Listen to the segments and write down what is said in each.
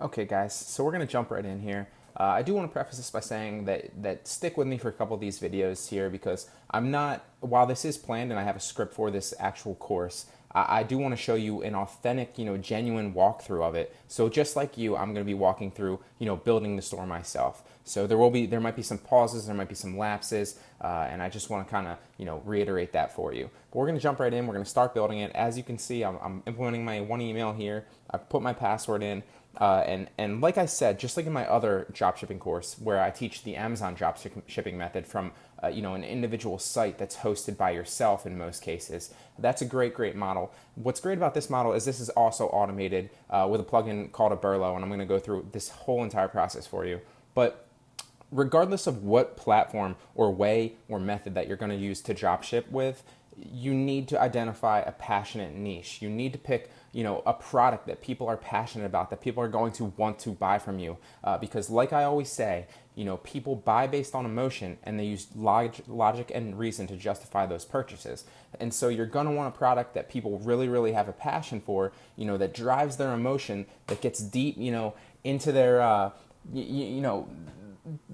Okay, guys, so we're going to jump right in here. I do want to preface this by saying that stick with me for a couple of these videos here because I'm not, while this is planned and I have a script for this actual course, I do want to show you an authentic, genuine walkthrough of it. So just like you, I'm going to be walking through, building the store myself. So there might be some pauses, there might be some lapses, and I just want to kind of, reiterate that for you. But we're going to jump right in. We're going to start building it. As you can see, I'm implementing my one email here. I've put my password in. And like I said, just like in my other dropshipping course where I teach the Amazon dropshipping method from an individual site that's hosted by yourself in most cases, that's a great model. What's great about this model is this is also automated with a plugin called a Burlo, and I'm going to go through this whole entire process for you. But regardless of what platform or way or method that you're going to use to dropship with, you need to identify a passionate niche. You need to pick, a product that people are passionate about, that people are going to want to buy from you. Because like I always say, people buy based on emotion and they use logic and reason to justify those purchases. And so you're going to want a product that people really have a passion for, that drives their emotion, that gets deep, into their,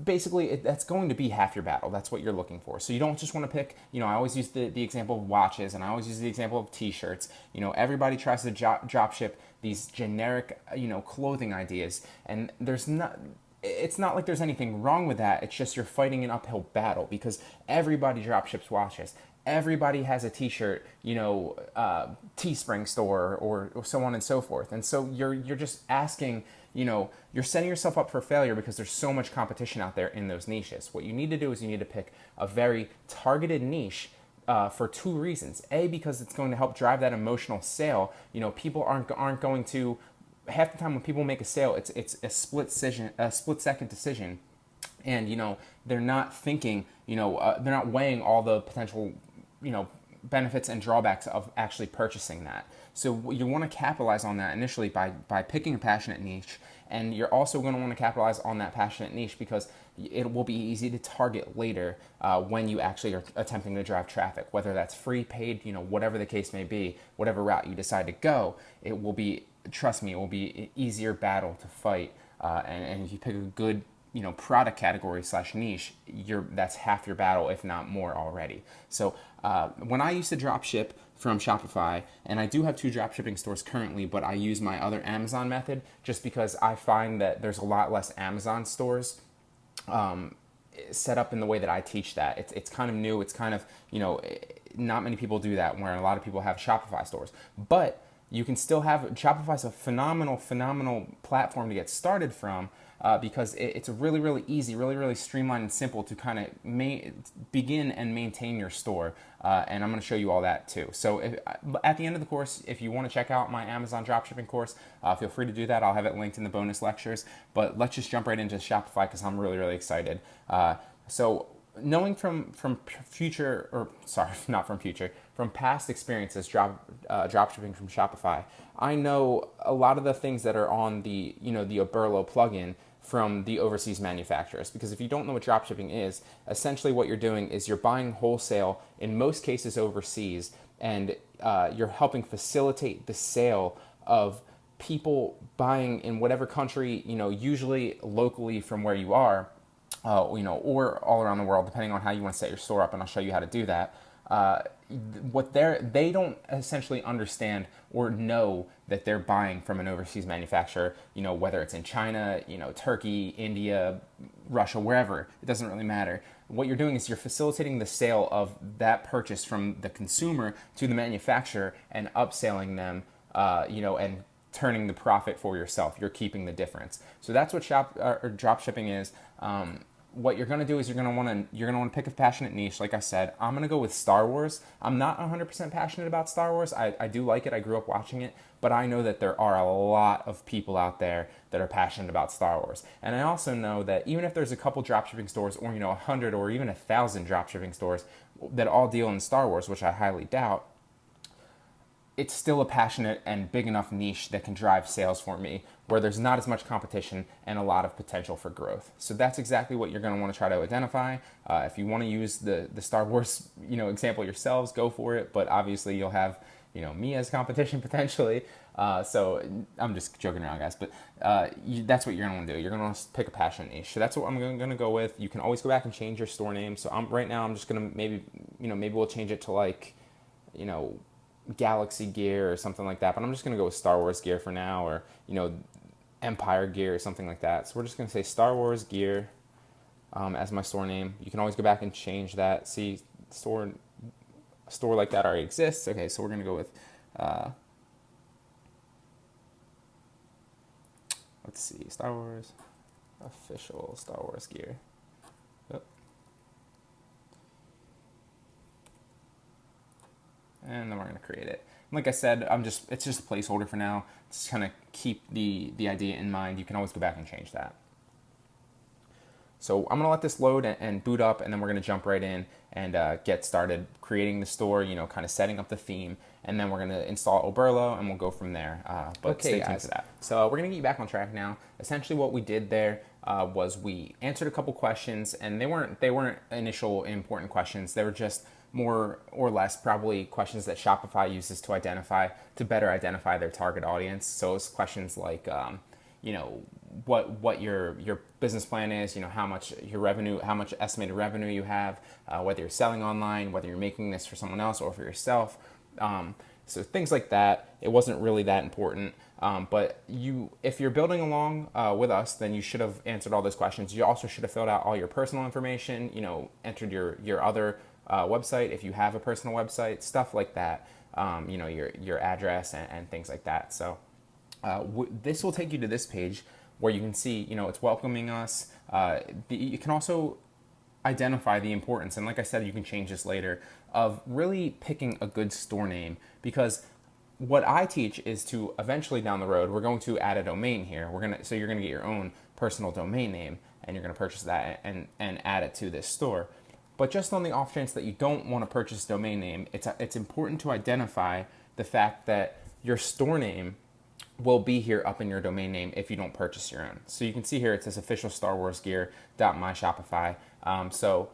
basically that's going to be half your battle. That's what you're looking for. So you don't just want to pick, I always use the example of watches, and I always use the example of t-shirts. Everybody tries to drop ship these generic, clothing ideas, and it's not like there's anything wrong with that. It's just you're fighting an uphill battle because everybody drop ships watches. Everybody has a t-shirt, Teespring store or so on and so forth. And so you're just asking, you're setting yourself up for failure because there's so much competition out there in those niches. What you need to do is you need to pick a very targeted niche for two reasons. A, because it's going to help drive that emotional sale. People aren't going to, half the time when people make a sale, it's a split second decision. And, they're not thinking, they're not weighing all the potential, benefits and drawbacks of actually purchasing that. So you want to capitalize on that initially by picking a passionate niche, and you're also going to want to capitalize on that passionate niche because it will be easy to target later when you actually are attempting to drive traffic, whether that's free, paid, whatever the case may be, whatever route you decide to go. It will be, trust me, it will be an easier battle to fight, and if you pick a good product category / niche, that's half your battle, if not more already. So when I used to drop ship from Shopify, and I do have 2 drop shipping stores currently, but I use my other Amazon method just because I find that there's a lot less Amazon stores set up in the way that I teach that. It's kind of new. It's kind of, not many people do that, where a lot of people have Shopify stores. But you can still have, Shopify's a phenomenal platform to get started from because it's really easy, really streamlined and simple to kind of begin and maintain your store. And I'm going to show you all that too. So at the end of the course, if you want to check out my Amazon dropshipping course, feel free to do that. I'll have it linked in the bonus lectures. But let's just jump right into Shopify because I'm really excited. So knowing from future, or sorry, not from future, from past experiences dropshipping from Shopify, I know a lot of the things that are on the the Oberlo plugin from the overseas manufacturers. Because if you don't know what dropshipping is, essentially what you're doing is you're buying wholesale, in most cases overseas, and you're helping facilitate the sale of people buying in whatever country, usually locally from where you are, or all around the world, depending on how you want to set your store up, and I'll show you how to do that. They don't essentially understand or know that they're buying from an overseas manufacturer, whether it's in China, Turkey, India, Russia, wherever, it doesn't really matter. What you're doing is you're facilitating the sale of that purchase from the consumer to the manufacturer and upselling them, and turning the profit for yourself. You're keeping the difference. So that's what drop shipping is. What you're going to do is you're going to want to pick a passionate niche. Like I said, I'm going to go with Star Wars. I'm not 100% passionate about Star Wars. I do like it. I grew up watching it, but I know that there are a lot of people out there that are passionate about Star Wars. And I also know that even if there's a couple dropshipping stores, or 100 or even 1,000 dropshipping stores that all deal in Star Wars, which I highly doubt, it's still a passionate and big enough niche that can drive sales for me, where there's not as much competition and a lot of potential for growth. So that's exactly what you're going to want to try to identify. If you want to use the Star Wars example yourselves, go for it. But obviously you'll have me as competition potentially. So I'm just joking around, guys, but that's what you're gonna want to do. You're gonna want to pick a passion niche. So that's what I'm gonna go with. You can always go back and change your store name. So right now I'm just gonna maybe we'll change it to like, you know, Galaxy Gear or something like that. But I'm just gonna go with Star Wars Gear for now, or Empire Gear or something like that. So we're just gonna say Star Wars Gear as my store name. You can always go back and change that. See, a store like that already exists. Okay, so we're gonna go with let's see, Star Wars official Star Wars Gear. Yep. And then we're gonna create it. Like I said, it's just a placeholder for now. Just kind of keep the idea in mind. You can always go back and change that. So I'm gonna let this load and boot up, and then we're gonna jump right in and get started creating the store, kind of setting up the theme, and then we're gonna install Oberlo, and we'll go from there. But okay, stay tuned for that. So we're gonna get you back on track now. Essentially what we did there was we answered a couple questions, and they weren't initial important questions. They were just more or less probably questions that Shopify uses to better identify their target audience. So it's questions like, what your business plan is, how much your revenue, how much estimated revenue you have, whether you're selling online, whether you're making this for someone else or for yourself. So things like that. It wasn't really that important. But if you're building along with us, then you should have answered all those questions. You also should have filled out all your personal information, entered your other website if you have a personal website, stuff like that, your address and things like that. So this will take you to this page where you can see, it's welcoming us. You can also identify the importance, and like I said, you can change this later, of really picking a good store name, because what I teach is to eventually down the road, we're going to add a domain here. So you're gonna get your own personal domain name, and you're gonna purchase that and add it to this store. But just on the off chance that you don't want to purchase a domain name, it's important to identify the fact that your store name will be here up in your domain name if you don't purchase your own. So you can see here it says official Star Wars Gear.myshopify. So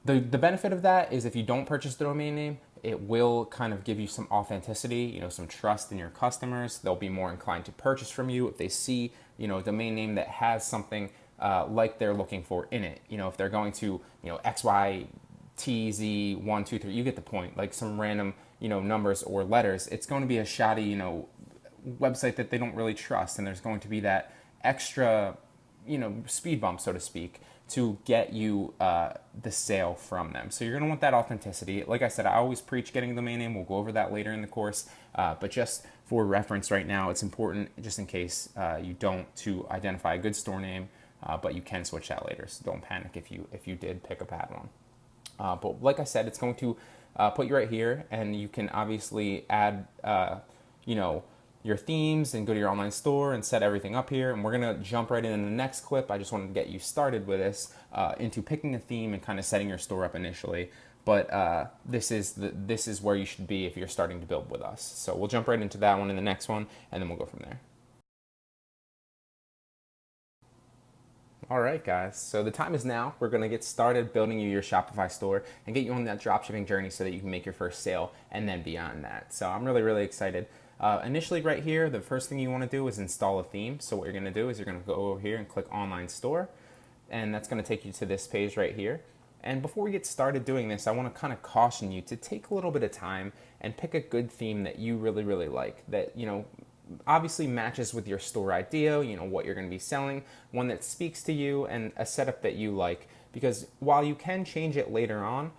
the benefit of that is if you don't purchase the domain name, it will kind of give you some authenticity, some trust in your customers. They'll be more inclined to purchase from you if they see, a domain name that has something like they're looking for in it. If they're going to, XYTZ123, you get the point, like some random, numbers or letters, it's going to be a shoddy, website that they don't really trust, and there's going to be that extra, speed bump, so to speak, to get you the sale from them. So you're going to want that authenticity. Like I said, I always preach getting a domain name. We'll go over that later in the course, but just for reference right now, it's important just in case you don't, to identify a good store name, but you can switch that later. So don't panic if you did pick a bad one. But like I said, it's going to put you right here, and you can obviously add, your themes and go to your online store and set everything up here. And we're gonna jump right in the next clip. I just wanted to get you started with this into picking a theme and kind of setting your store up initially. But this is where you should be if you're starting to build with us. So we'll jump right into that one in the next one, and then we'll go from there. All right, guys, so the time is now. We're gonna get started building you your Shopify store and get you on that dropshipping journey so that you can make your first sale and then beyond that. So I'm really, really excited. Initially right here, the first thing you want to do is install a theme. So what you're going to do is you're going to go over here and click online store, and that's going to take you to this page right here. And before we get started doing this, I want to kind of caution you to take a little bit of time and pick a good theme that you really, really like, that, obviously matches with your store idea, what you're going to be selling, one that speaks to you, and a setup that you like. Because while you can change it later on,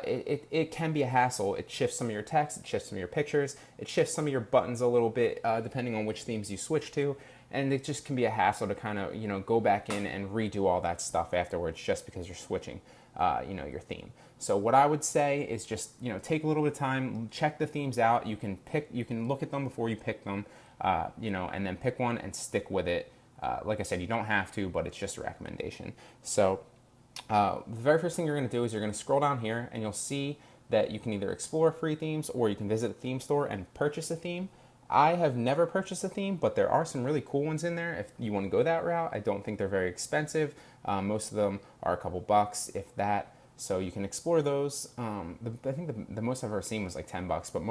it can be a hassle. It shifts some of your text, it shifts some of your pictures, it shifts some of your buttons a little bit, depending on which themes you switch to, and it just can be a hassle to kind of, go back in and redo all that stuff afterwards just because you're switching, your theme. So what I would say is just, take a little bit of time, check the themes out. You can look at them before you pick them, and then pick one and stick with it. Like I said, you don't have to, but it's just a recommendation. So the very first thing you're going to do is you're going to scroll down here, and you'll see that you can either explore free themes or you can visit a theme store and purchase a theme. I have never purchased a theme, but there are some really cool ones in there if you want to go that route. I don't think they're very expensive. Most of them are a couple bucks, if that. So you can explore those. I think the most I've ever seen was like $10, but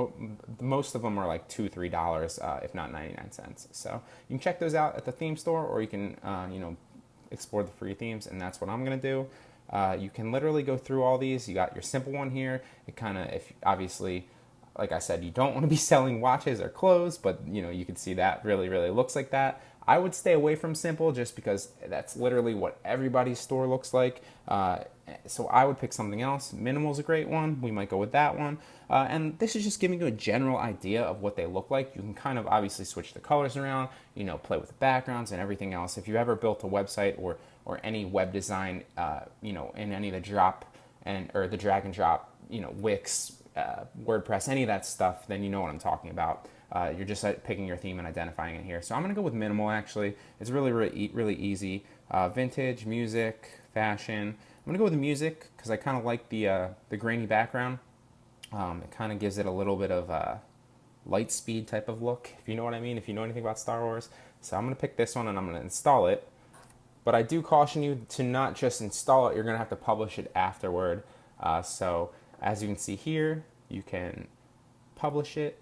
most of them are like $2, $3, if not 99 cents. So you can check those out at the theme store, or you can explore the free themes, and that's what I'm gonna do. You can literally go through all these. You got your simple one here. It kind of, if obviously, like I said, you don't want to be selling watches or clothes, but you can see that really looks like that. I would stay away from simple just because that's literally what everybody's store looks like. So I would pick something else. Minimal is a great one. We might go with that one. And this is just giving you a general idea of what they look like. You can kind of obviously switch the colors around, play with the backgrounds and everything else. If you ever built a website or any web design, in any of the drop or the drag and drop, Wix, WordPress, any of that stuff, then you know what I'm talking about. You're just picking your theme and identifying it here. So I'm going to go with minimal, actually. It's really easy. Vintage, music, fashion. I'm going to go with the music because I kind of like the grainy background. It kind of gives it a little bit of a light speed type of look, if you know what I mean, if you know anything about Star Wars. So I'm going to pick this one and I'm going to install it. But I do caution you to not just install it. You're going to have to publish it afterward. So as you can see here, you can publish it.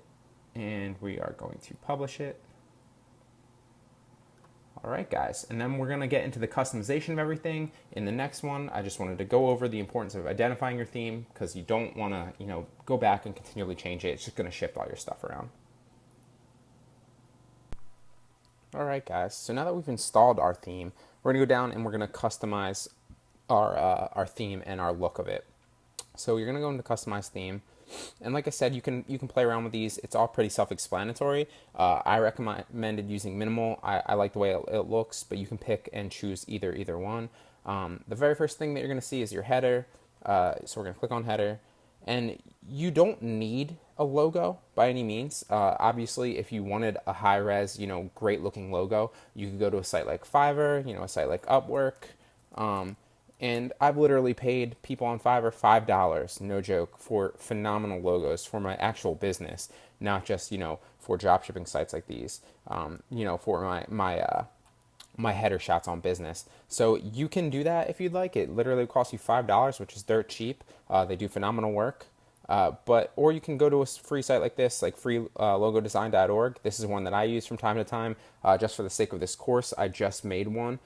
And we are going to publish it. All right, guys, and then we're gonna get into the customization of everything. In the next one, I just wanted to go over the importance of identifying your theme because you don't wanna, go back and continually change it. It's just gonna shift all your stuff around. All right, guys, so now that we've installed our theme, we're gonna go down and we're gonna customize our theme and our look of it. So you're gonna go into customize theme. And like I said, you can play around with these. It's all pretty self-explanatory. I recommended using minimal. I like the way it looks, but you can pick and choose either one. The very first thing that you're going to see is your header. So we're going to click on header. And you don't need a logo by any means. Obviously, if you wanted a high-res, great looking logo, you could go to a site like Fiverr, a site like Upwork. And I've literally paid people on Fiverr $5, no joke, for phenomenal logos for my actual business, not just, for dropshipping sites like these, for my header shots on business. So you can do that if you'd like. It literally costs you $5, which is dirt cheap. They do phenomenal work. Or you can go to a free site like this, like freelogodesign.org. This is one that I use from time to time, just for the sake of this course. I just made one.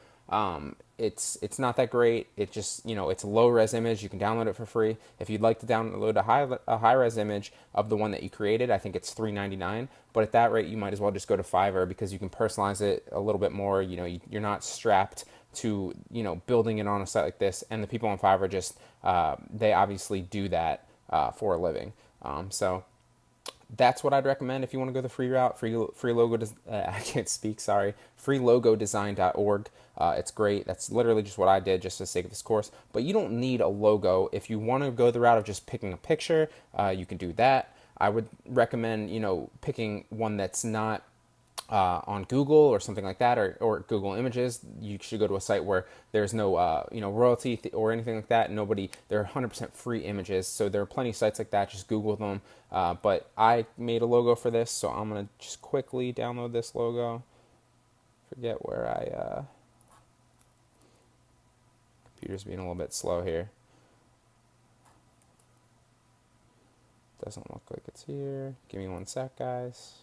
It's not that great. It just, it's a low res image. You can download it for free. If you'd like to download a high res image of the one that you created, I think it's $3.99. But at that rate, you might as well just go to Fiverr because you can personalize it a little bit more. You're not strapped to, building it on a site like this. And the people on Fiverr just, they obviously do that, for a living. So that's what I'd recommend if you want to go the free route. Free logo. I can't speak. Sorry. Freelogodesign.org. It's great. That's literally just what I did, just for the sake of this course. But you don't need a logo if you want to go the route of just picking a picture. You can do that. I would recommend picking one that's not on Google or something like that, or Google Images. You should go to a site where there's no royalty or anything like that. They're 100% free images, so there are plenty of sites like that. Just Google them. But I made a logo for this, so I'm gonna just quickly download this logo. Forget where computer's being a little bit slow here. Doesn't look like it's here. Give me 1 sec, guys.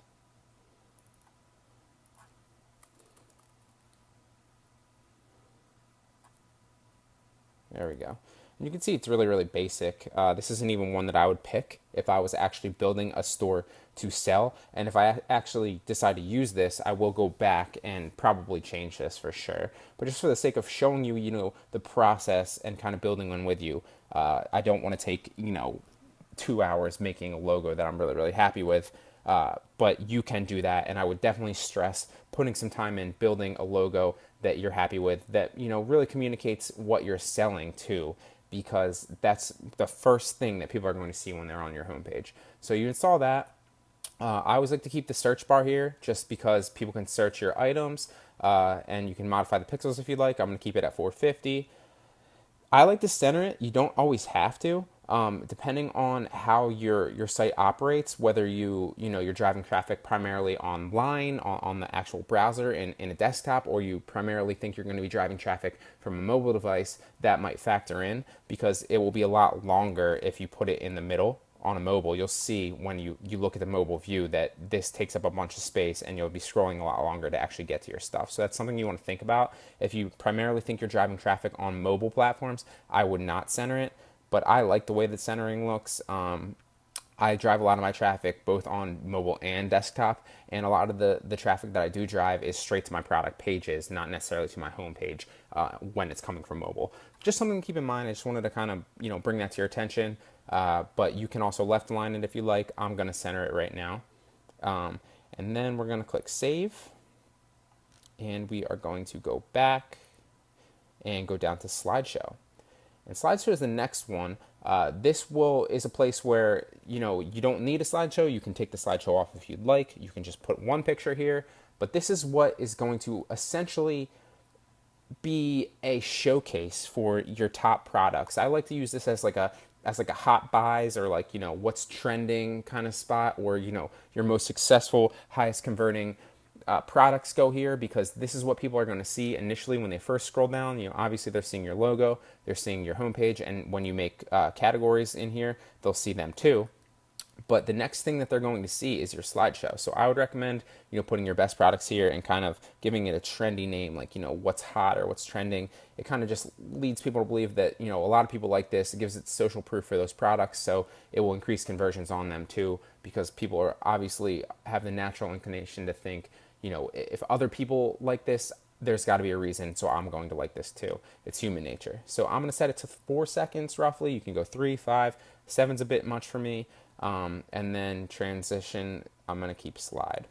There we go. And you can see it's really basic. This isn't even one that I would pick if I was actually building a store to sell. And if I actually decide to use this, I will go back and probably change this for sure. But just for the sake of showing you, the process and kind of building one with you, I don't want to take, 2 hours making a logo that I'm really happy with. But you can do that, and I would definitely stress putting some time in building a logo that you're happy with, that really communicates what you're selling to, because that's the first thing that people are going to see when they're on your homepage. So you install that. I always like to keep the search bar here just because people can search your items, and you can modify the pixels if you'd like. I'm going to keep it at 450. I like to center it. You don't always have to, Depending on how your site operates, whether you're driving traffic primarily online on the actual browser in a desktop, or you primarily think you're going to be driving traffic from a mobile device, that might factor in, because it will be a lot longer if you put it in the middle on a mobile. You'll see when you look at the mobile view that this takes up a bunch of space, and you'll be scrolling a lot longer to actually get to your stuff. So that's something you want to think about. If you primarily think you're driving traffic on mobile platforms, I would not center it, but I like the way the centering looks. I drive a lot of my traffic both on mobile and desktop, and a lot of the traffic that I do drive is straight to my product pages, not necessarily to my home page when it's coming from mobile. Just something to keep in mind. I just wanted to kind of bring that to your attention. But you can also left align it if you like. I'm going to center it right now. And then we're going to click save, and we are going to go back and go down to slideshow. And slideshow is the next one. This is a place where you don't need a slideshow. You can take the slideshow off if you'd like. You can just put one picture here. But this is what is going to essentially be a showcase for your top products. I like to use this as like a hot buys, or like what's trending kind of spot, or your most successful, highest converting products go here, because this is what people are going to see initially when they first scroll down. Obviously they're seeing your logo, they're seeing your homepage, and when you make categories in here, they'll see them too. But the next thing that they're going to see is your slideshow. So I would recommend, putting your best products here and kind of giving it a trendy name, like, what's hot or what's trending. It kind of just leads people to believe that, a lot of people like this. It gives it social proof for those products. So it will increase conversions on them too, because people are obviously have the natural inclination to think, if other people like this, there's got to be a reason, so I'm going to like this too. It's human nature. So I'm going to set it to 4 seconds roughly. You can go 3, 5, 7's a bit much for me. And then transition, I'm going to keep slide.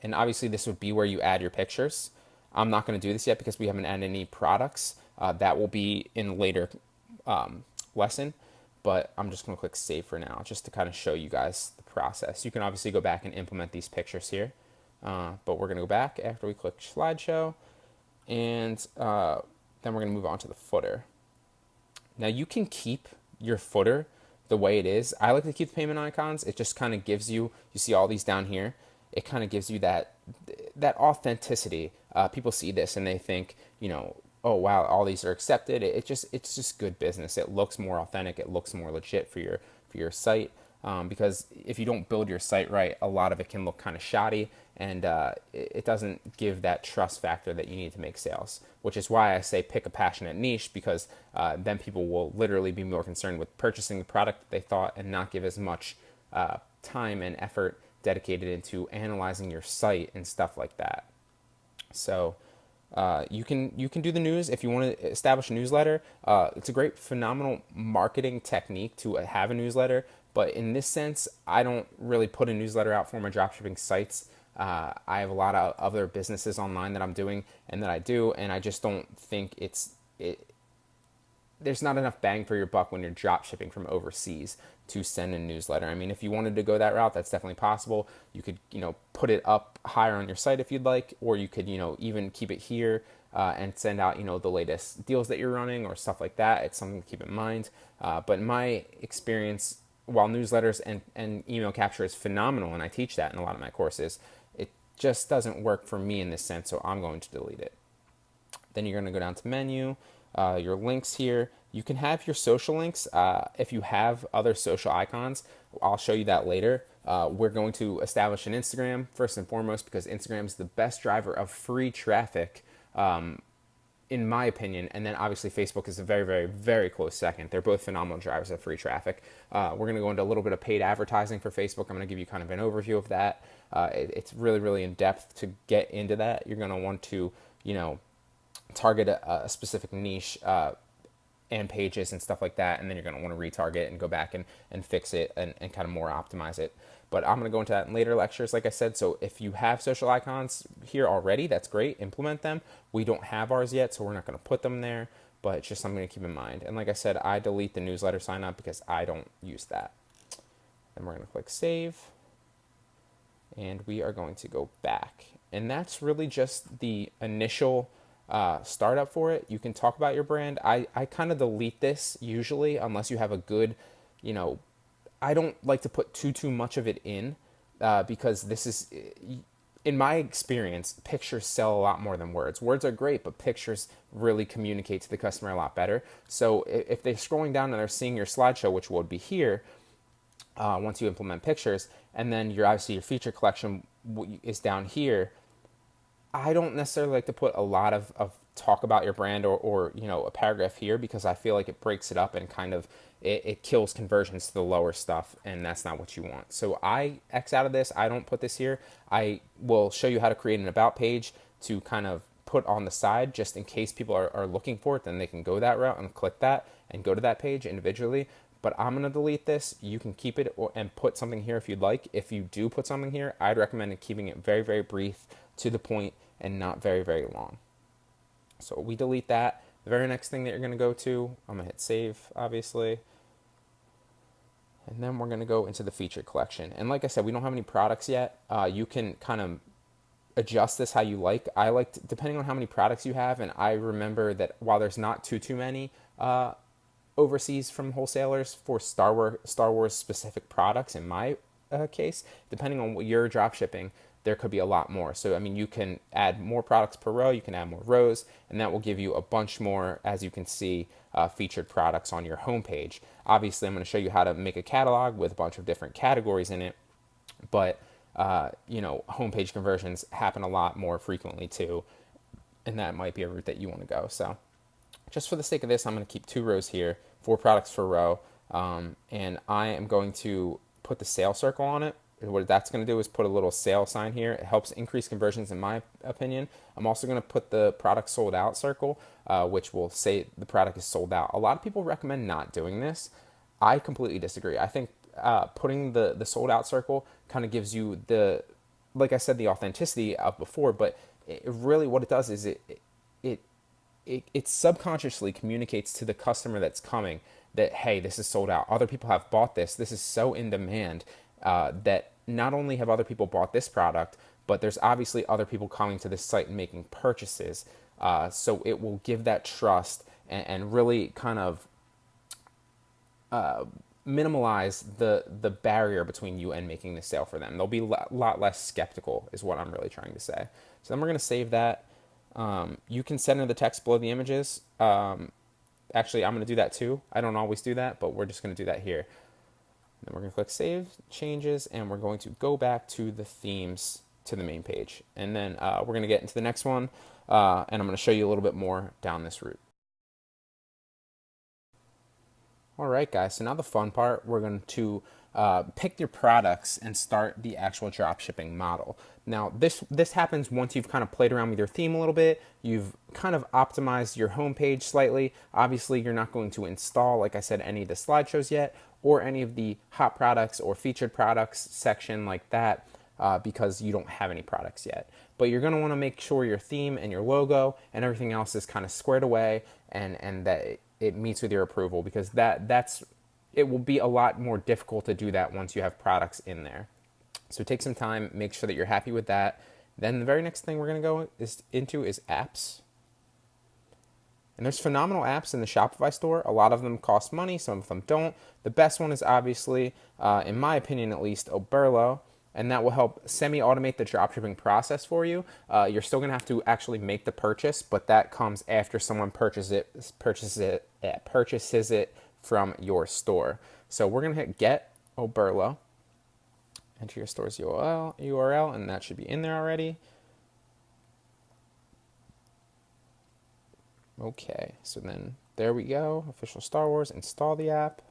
And obviously this would be where you add your pictures. I'm not going to do this yet because we haven't added any products. That will be in a later lesson, but I'm just going to click save for now, just to kind of show you guys the process. You can obviously go back and implement these pictures here, but we're going to go back after we click slideshow, and then we're going to move on to the footer. Now you can keep your footer the way it is. I like to keep the payment icons. It just kind of gives you see all these down here. It kind of gives you that authenticity. People see this and they think, oh wow, all these are accepted. It's just good business. It looks more authentic. It looks more legit for your site. Because if you don't build your site right, a lot of it can look kind of shoddy, and it doesn't give that trust factor that you need to make sales, which is why I say pick a passionate niche, because then people will literally be more concerned with purchasing the product that they thought, and not give as much time and effort dedicated into analyzing your site and stuff like that. So you can do the news if you want to establish a newsletter. It's a great, phenomenal marketing technique to have a newsletter. But in this sense, I don't really put a newsletter out for my dropshipping sites. I have a lot of other businesses online that I'm doing and that I do, and I just don't think there's not enough bang for your buck when you're dropshipping from overseas to send a newsletter. I mean, if you wanted to go that route, that's definitely possible. You could, put it up higher on your site if you'd like, or you could, even keep it here and send out, the latest deals that you're running or stuff like that. It's something to keep in mind. But in my experience, while newsletters and email capture is phenomenal, and I teach that in a lot of my courses, it just doesn't work for me in this sense, so I'm going to delete it. Then you're going to go down to menu, your links here. You can have your social links if you have other social icons. I'll show you that later. We're going to establish an Instagram first and foremost, because Instagram is the best driver of free traffic, in my opinion, and then obviously Facebook is a very, very, very close second. They're both phenomenal drivers of free traffic. We're going to go into a little bit of paid advertising for Facebook. I'm going to give you kind of an overview of that. It's really, really in depth. To get into that, you're going to want to, target a specific niche and pages and stuff like that, and then you're going to want to retarget and go back and fix it and kind of more optimize it. But I'm going to go into that in later lectures, like I said. So if you have social icons here already, that's great. Implement them. We don't have ours yet, so we're not going to put them there, but it's just something to keep in mind. And like I said, I delete the newsletter sign up because I don't use that. Then we're going to click save, and we are going to go back. And that's really just the initial startup for it. You can talk about your brand. I kind of delete this usually unless you have a good, you know, I don't like to put too much of it in because this is, in my experience, pictures sell a lot more than words. Words are great, but pictures really communicate to the customer a lot better. So if they're scrolling down and they're seeing your slideshow, which would be here, once you implement pictures, and then obviously your feature collection is down here, I don't necessarily like to put a lot of talk about your brand or a paragraph here because I feel like it breaks it up and kind of it kills conversions to the lower stuff, and that's not what you want. So I X out of this. I don't put this here. I will show you how to create an about page to kind of put on the side just in case people are looking for it. Then they can go that route and click that and go to that page individually. But I'm going to delete this. You can keep it and put something here if you'd like. If you do put something here, I'd recommend keeping it very, very brief, to the point, and not very, very long. So we delete that. The very next thing that you're going to go to, I'm going to hit save, obviously. And then we're going to go into the feature collection. And like I said, we don't have any products yet. You can kind of adjust this how you like. I like, depending on how many products you have, and I remember that while there's not too many overseas from wholesalers for Star Wars specific products, in my case, depending on what you're drop shipping, there could be a lot more. So, I mean, you can add more products per row, you can add more rows, and that will give you a bunch more, as you can see, featured products on your homepage. Obviously, I'm going to show you how to make a catalog with a bunch of different categories in it, but, homepage conversions happen a lot more frequently too, and that might be a route that you want to go. So, just for the sake of this, I'm going to keep 2 rows here, 4 products per row, and I am going to put the sale circle on it. What that's going to do is put a little sale sign here. It helps increase conversions, in my opinion. I'm also going to put the product sold out circle, which will say the product is sold out. A lot of people recommend not doing this. I completely disagree. I think putting the sold out circle kind of gives you like I said, the authenticity of before, but really what it does is it subconsciously communicates to the customer that's coming that, hey, this is sold out. Other people have bought this. This is so in demand that not only have other people bought this product, but there's obviously other people coming to this site and making purchases. So it will give that trust and really kind of minimize the barrier between you and making the sale for them. They'll be a lot less skeptical, is what I'm really trying to say. So then we're going to save that. You can center the text below the images. Actually, I'm going to do that too. I don't always do that, but we're just going to do that here. Then we're going to click Save Changes, and we're going to go back to the themes to the main page. And then we're going to get into the next one, and I'm going to show you a little bit more down this route. All right, guys, so now the fun part, we're going to pick your products and start the actual drop shipping model. Now, this happens once you've kind of played around with your theme a little bit. You've kind of optimized your homepage slightly. Obviously, you're not going to install, like I said, any of the slideshows yet, or any of the hot products or featured products section like that, because you don't have any products yet. But you're going to want to make sure your theme and your logo and everything else is kind of squared away, and that it meets with your approval, because it will be a lot more difficult to do that once you have products in there. So take some time, make sure that you're happy with that. Then the very next thing we're going to go into is apps. And there's phenomenal apps in the Shopify store. A lot of them cost money, some of them don't. The best one is obviously, in my opinion at least, Oberlo, and that will help semi-automate the dropshipping process for you. You're still going to have to actually make the purchase, but that comes after someone purchases it from your store. So we're going to hit Get Oberlo, enter your store's URL, and that should be in there already. Okay, so then there we go. Official Star Wars, install the app.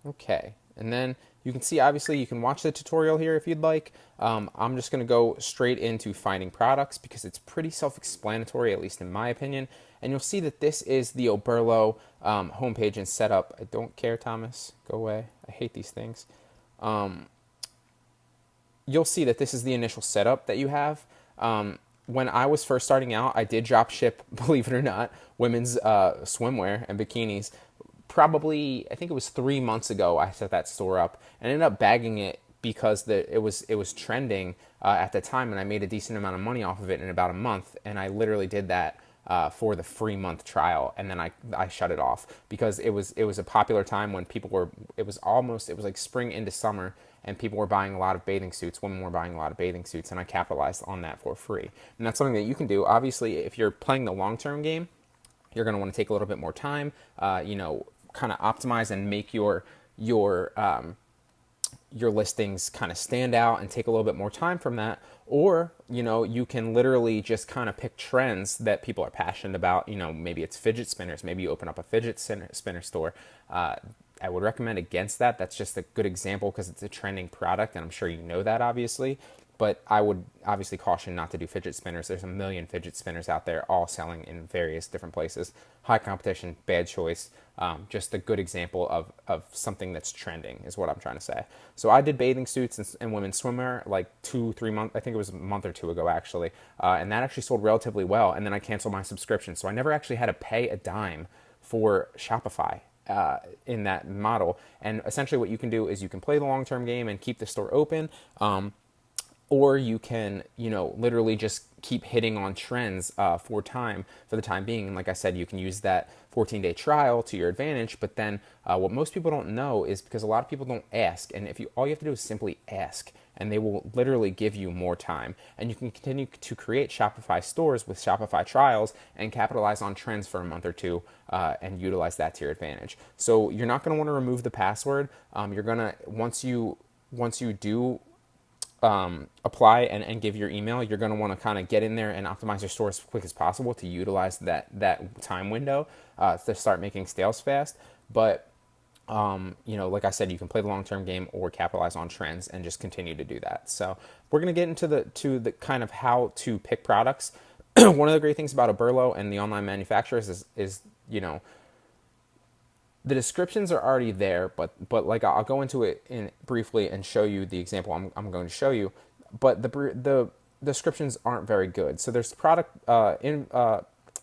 Okay, and then you can see, obviously, you can watch the tutorial here if you'd like. I'm just going to go straight into finding products because it's pretty self-explanatory, at least in my opinion. And you'll see that this is the Oberlo homepage and setup. I don't care, Thomas. Go away. I hate these things. You'll see that this is the initial setup that you have. When I was first starting out, I did drop ship, believe it or not, women's swimwear and bikinis. Probably, I think it was 3 months ago, I set that store up and ended up bagging it because it was trending at the time, and I made a decent amount of money off of it in about a month. And I literally did that for the free month trial, and then I shut it off because it was a popular time when people were it was like spring into summer, and people were buying a lot of bathing suits. Women were buying a lot of bathing suits, and I capitalized on that for free. And that's something that you can do. Obviously, if you're playing the long term game, you're going to want to take a little bit more time, kind of optimize and make your listings kind of stand out and take a little bit more time from that. Or, you can literally just kind of pick trends that people are passionate about. Maybe it's fidget spinners. Maybe you open up a fidget spinner store. I would recommend against that. That's just a good example because it's a trending product, and I'm sure you know that, obviously. But I would obviously caution not to do fidget spinners. There's a million fidget spinners out there, all selling in various different places. High competition, bad choice. Just a good example of something that's trending is what I'm trying to say. So I did bathing suits and women's swimwear like 2-3 months. I think it was a month or two ago, actually. And that actually sold relatively well. And then I canceled my subscription. So I never actually had to pay a dime for Shopify. In that model. And essentially what you can do is you can play the long-term game and keep the store open, or you can, literally just keep hitting on trends for the time being. And like I said, you can use that 14-day trial to your advantage. But then what most people don't know is because a lot of people don't ask. And all you have to do is simply ask, and they will literally give you more time. And you can continue to create Shopify stores with Shopify trials and capitalize on trends for a month or two and utilize that to your advantage. So you're not going to want to remove the password. You're going to, once you do apply and give your email, you're going to want to kind of get in there and optimize your store as quick as possible to utilize that time window to start making sales fast. But like I said, you can play the long-term game or capitalize on trends and just continue to do that. So we're going to get into the kind of how to pick products. One of the great things about Oberlo and the online manufacturers is the descriptions are already there, but like I'll go into it briefly and show you the example I'm going to show you. But the descriptions aren't very good. So there's product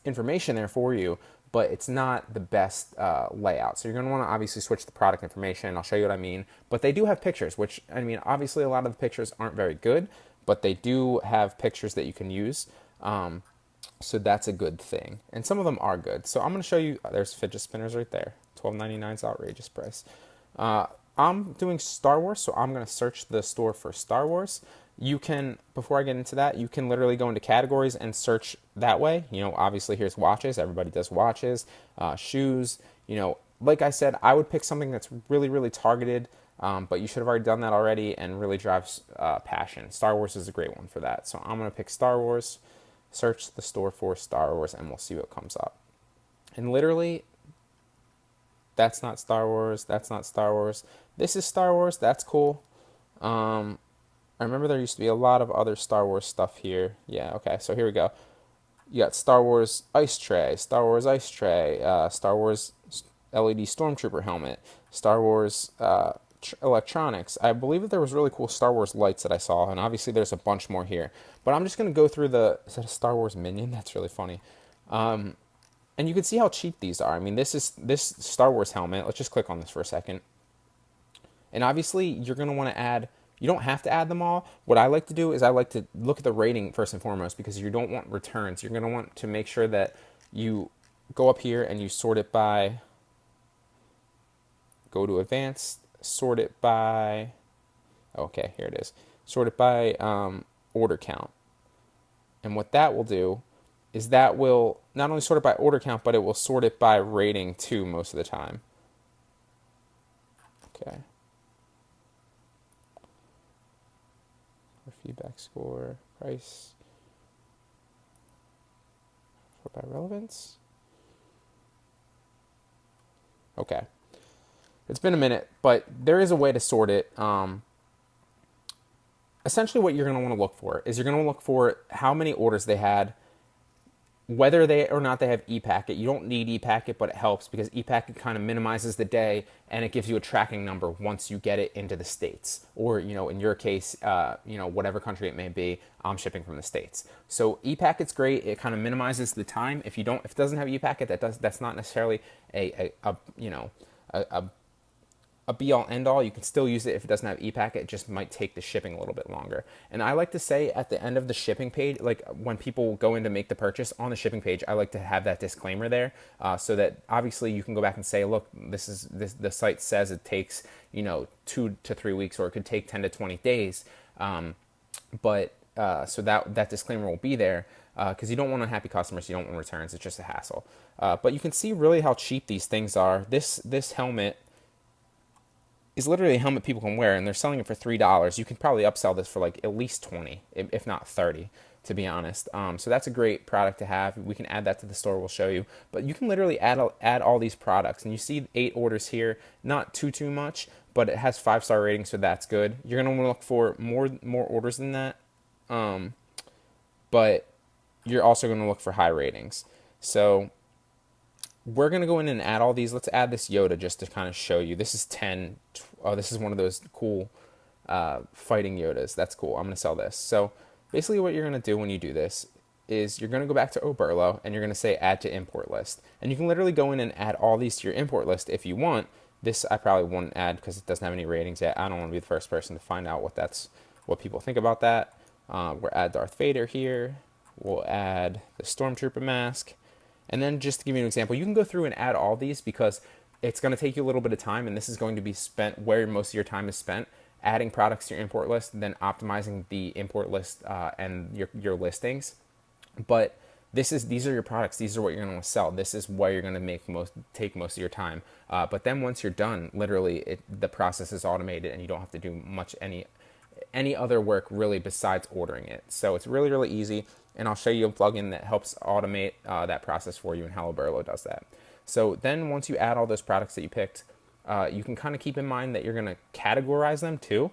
information there for you, but it's not the best layout. So you're going to want to obviously switch the product information. I'll show you what I mean. But they do have pictures, which, I mean, obviously a lot of the pictures aren't very good, but they do have pictures that you can use. So that's a good thing. And some of them are good. So I'm going to show you, there's fidget spinners right there. $12.99 is outrageous price. I'm doing Star Wars, so I'm going to search the store for Star Wars. You can, before I get into that, you can literally go into categories and search that way. Obviously here's watches. Everybody does watches, shoes. Like I said, I would pick something that's really, really targeted, but you should have already done that already and really drives passion. Star Wars is a great one for that. So I'm going to pick Star Wars, search the store for Star Wars, and we'll see what comes up. And literally, that's not Star Wars. That's not Star Wars. This is Star Wars. That's cool. I remember there used to be a lot of other Star Wars stuff here. Yeah, okay, so here we go. You got Star Wars Ice Tray, Star Wars Ice Tray, Star Wars LED Stormtrooper helmet, Star Wars electronics. I believe that there was really cool Star Wars lights that I saw, and obviously there's a bunch more here. But I'm just going to go through is that a Star Wars minion? That's really funny. And you can see how cheap these are. I mean, this Star Wars helmet. Let's just click on this for a second. And obviously, you're going to want to add, you don't have to add them all. What I like to do is I like to look at the rating first and foremost, because you don't want returns. You're going to want to make sure that you go up here and you sort it by, go to advanced, sort it by, okay, here it is. Sort it by order count. And what that will do is that will not only sort it by order count, but it will sort it by rating too most of the time. Okay. Feedback score, price, sort by relevance. Okay. It's been a minute, but there is a way to sort it. Essentially what you're going to want to look for is you're going to look for how many orders they had, whether they or not they have ePacket. You don't need ePacket, but it helps because ePacket kind of minimizes the day and it gives you a tracking number once you get it into the States. Or, in your case, whatever country it may be, I'm shipping from the States. So ePacket's great. It kind of minimizes the time. If it doesn't have ePacket, that's not necessarily a a be-all end-all. You can still use it if it doesn't have e-packet. It just might take the shipping a little bit longer. And I like to say at the end of the shipping page, like when people go in to make the purchase on the shipping page, I like to have that disclaimer there, so that obviously you can go back and say, look, the site says it takes 2 to 3 weeks, or it could take 10 to 20 days. But so that disclaimer will be there, because you don't want unhappy customers, you don't want returns. It's just a hassle. But you can see really how cheap these things are. This helmet is literally a helmet people can wear, and they're selling it for $3. You can probably upsell this for like at least 20, if not 30, to be honest. So that's a great product to have. We can add that to the store. We'll show you. But you can literally add all these products, and you see 8 orders here. Not too much, but it has 5-star ratings, so that's good. You're gonna want to look for more orders than that, but you're also gonna look for high ratings. So we're going to go in and add all these. Let's add this Yoda just to kind of show you. This is 10. Oh, this is one of those cool fighting Yodas. That's cool. I'm going to sell this. So basically what you're going to do when you do this is you're going to go back to Oberlo, and you're going to say add to import list. And you can literally go in and add all these to your import list if you want. This I probably wouldn't add because it doesn't have any ratings yet. I don't want to be the first person to find out what people think about that. We'll add Darth Vader here. We'll add the Stormtrooper mask. And then just to give you an example, you can go through and add all these because it's going to take you a little bit of time, and this is going to be spent where most of your time is spent, adding products to your import list, then optimizing the import list and your listings. But these are your products. These are what you're going to want to sell. This is where you're going to take most of your time. But then once you're done, literally the process is automated, and you don't have to do much any other work really besides ordering it. So it's really, really easy, and I'll show you a plugin that helps automate that process for you, and how Oberlo does that. So then once you add all those products that you picked, you can kind of keep in mind that you're going to categorize them too.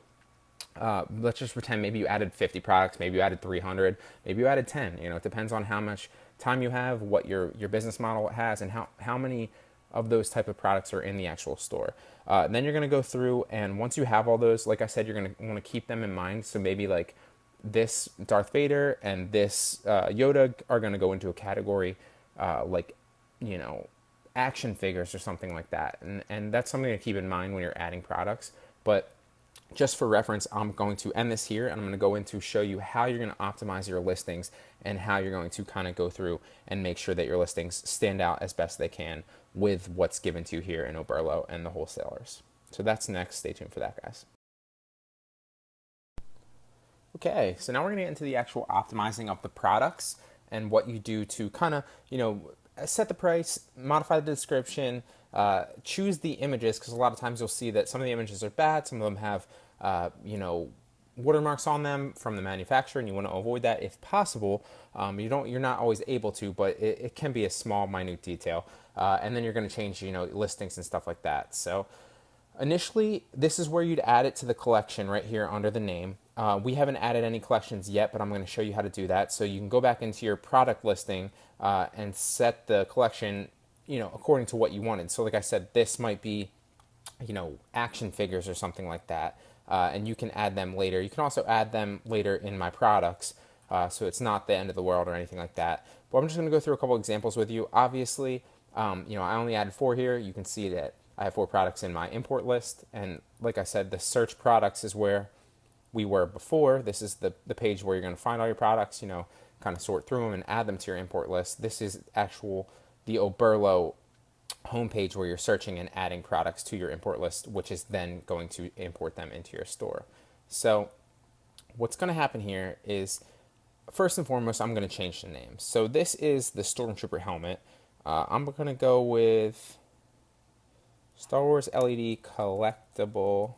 Let's just pretend maybe you added 50 products, maybe you added 300, maybe you added 10. It depends on how much time you have, what your business model has, and how many of those type of products are in the actual store. Then you're going to go through, and once you have all those, like I said, you're going to want to keep them in mind. So maybe like this Darth Vader and this Yoda are going to go into a category like action figures or something like that, and that's something to keep in mind when you're adding products. But just for reference, I'm going to end this here, and I'm going to go into show you how you're going to optimize your listings, and how you're going to kind of go through and make sure that your listings stand out as best they can with what's given to you here in Oberlo and the wholesalers. So that's next. Stay tuned for that, guys. Okay, so now we're going to get into the actual optimizing of the products and what you do to kind of, set the price, modify the description, choose the images, because a lot of times you'll see that some of the images are bad, some of them have, watermarks on them from the manufacturer, and you want to avoid that if possible. You're not always able to, but it can be a small, minute detail. And then you're going to change, listings and stuff like that. So initially, this is where you'd add it to the collection right here under the name. We haven't added any collections yet, but I'm going to show you how to do that. So you can go back into your product listing and set the collection, according to what you wanted. So like I said, this might be, action figures or something like that. And you can add them later. You can also add them later in my products. So it's not the end of the world or anything like that. But I'm just going to go through a couple examples with you. Obviously, I only added 4 here. You can see that I have 4 products in my import list. And like I said, the search products is where we were before. This is the page where you're going to find all your products, kind of sort through them and add them to your import list. This is the Oberlo homepage where you're searching and adding products to your import list, which is then going to import them into your store. So what's going to happen here is, first and foremost, I'm going to change the name. So this is the Stormtrooper helmet. I'm going to go with Star Wars LED collectible.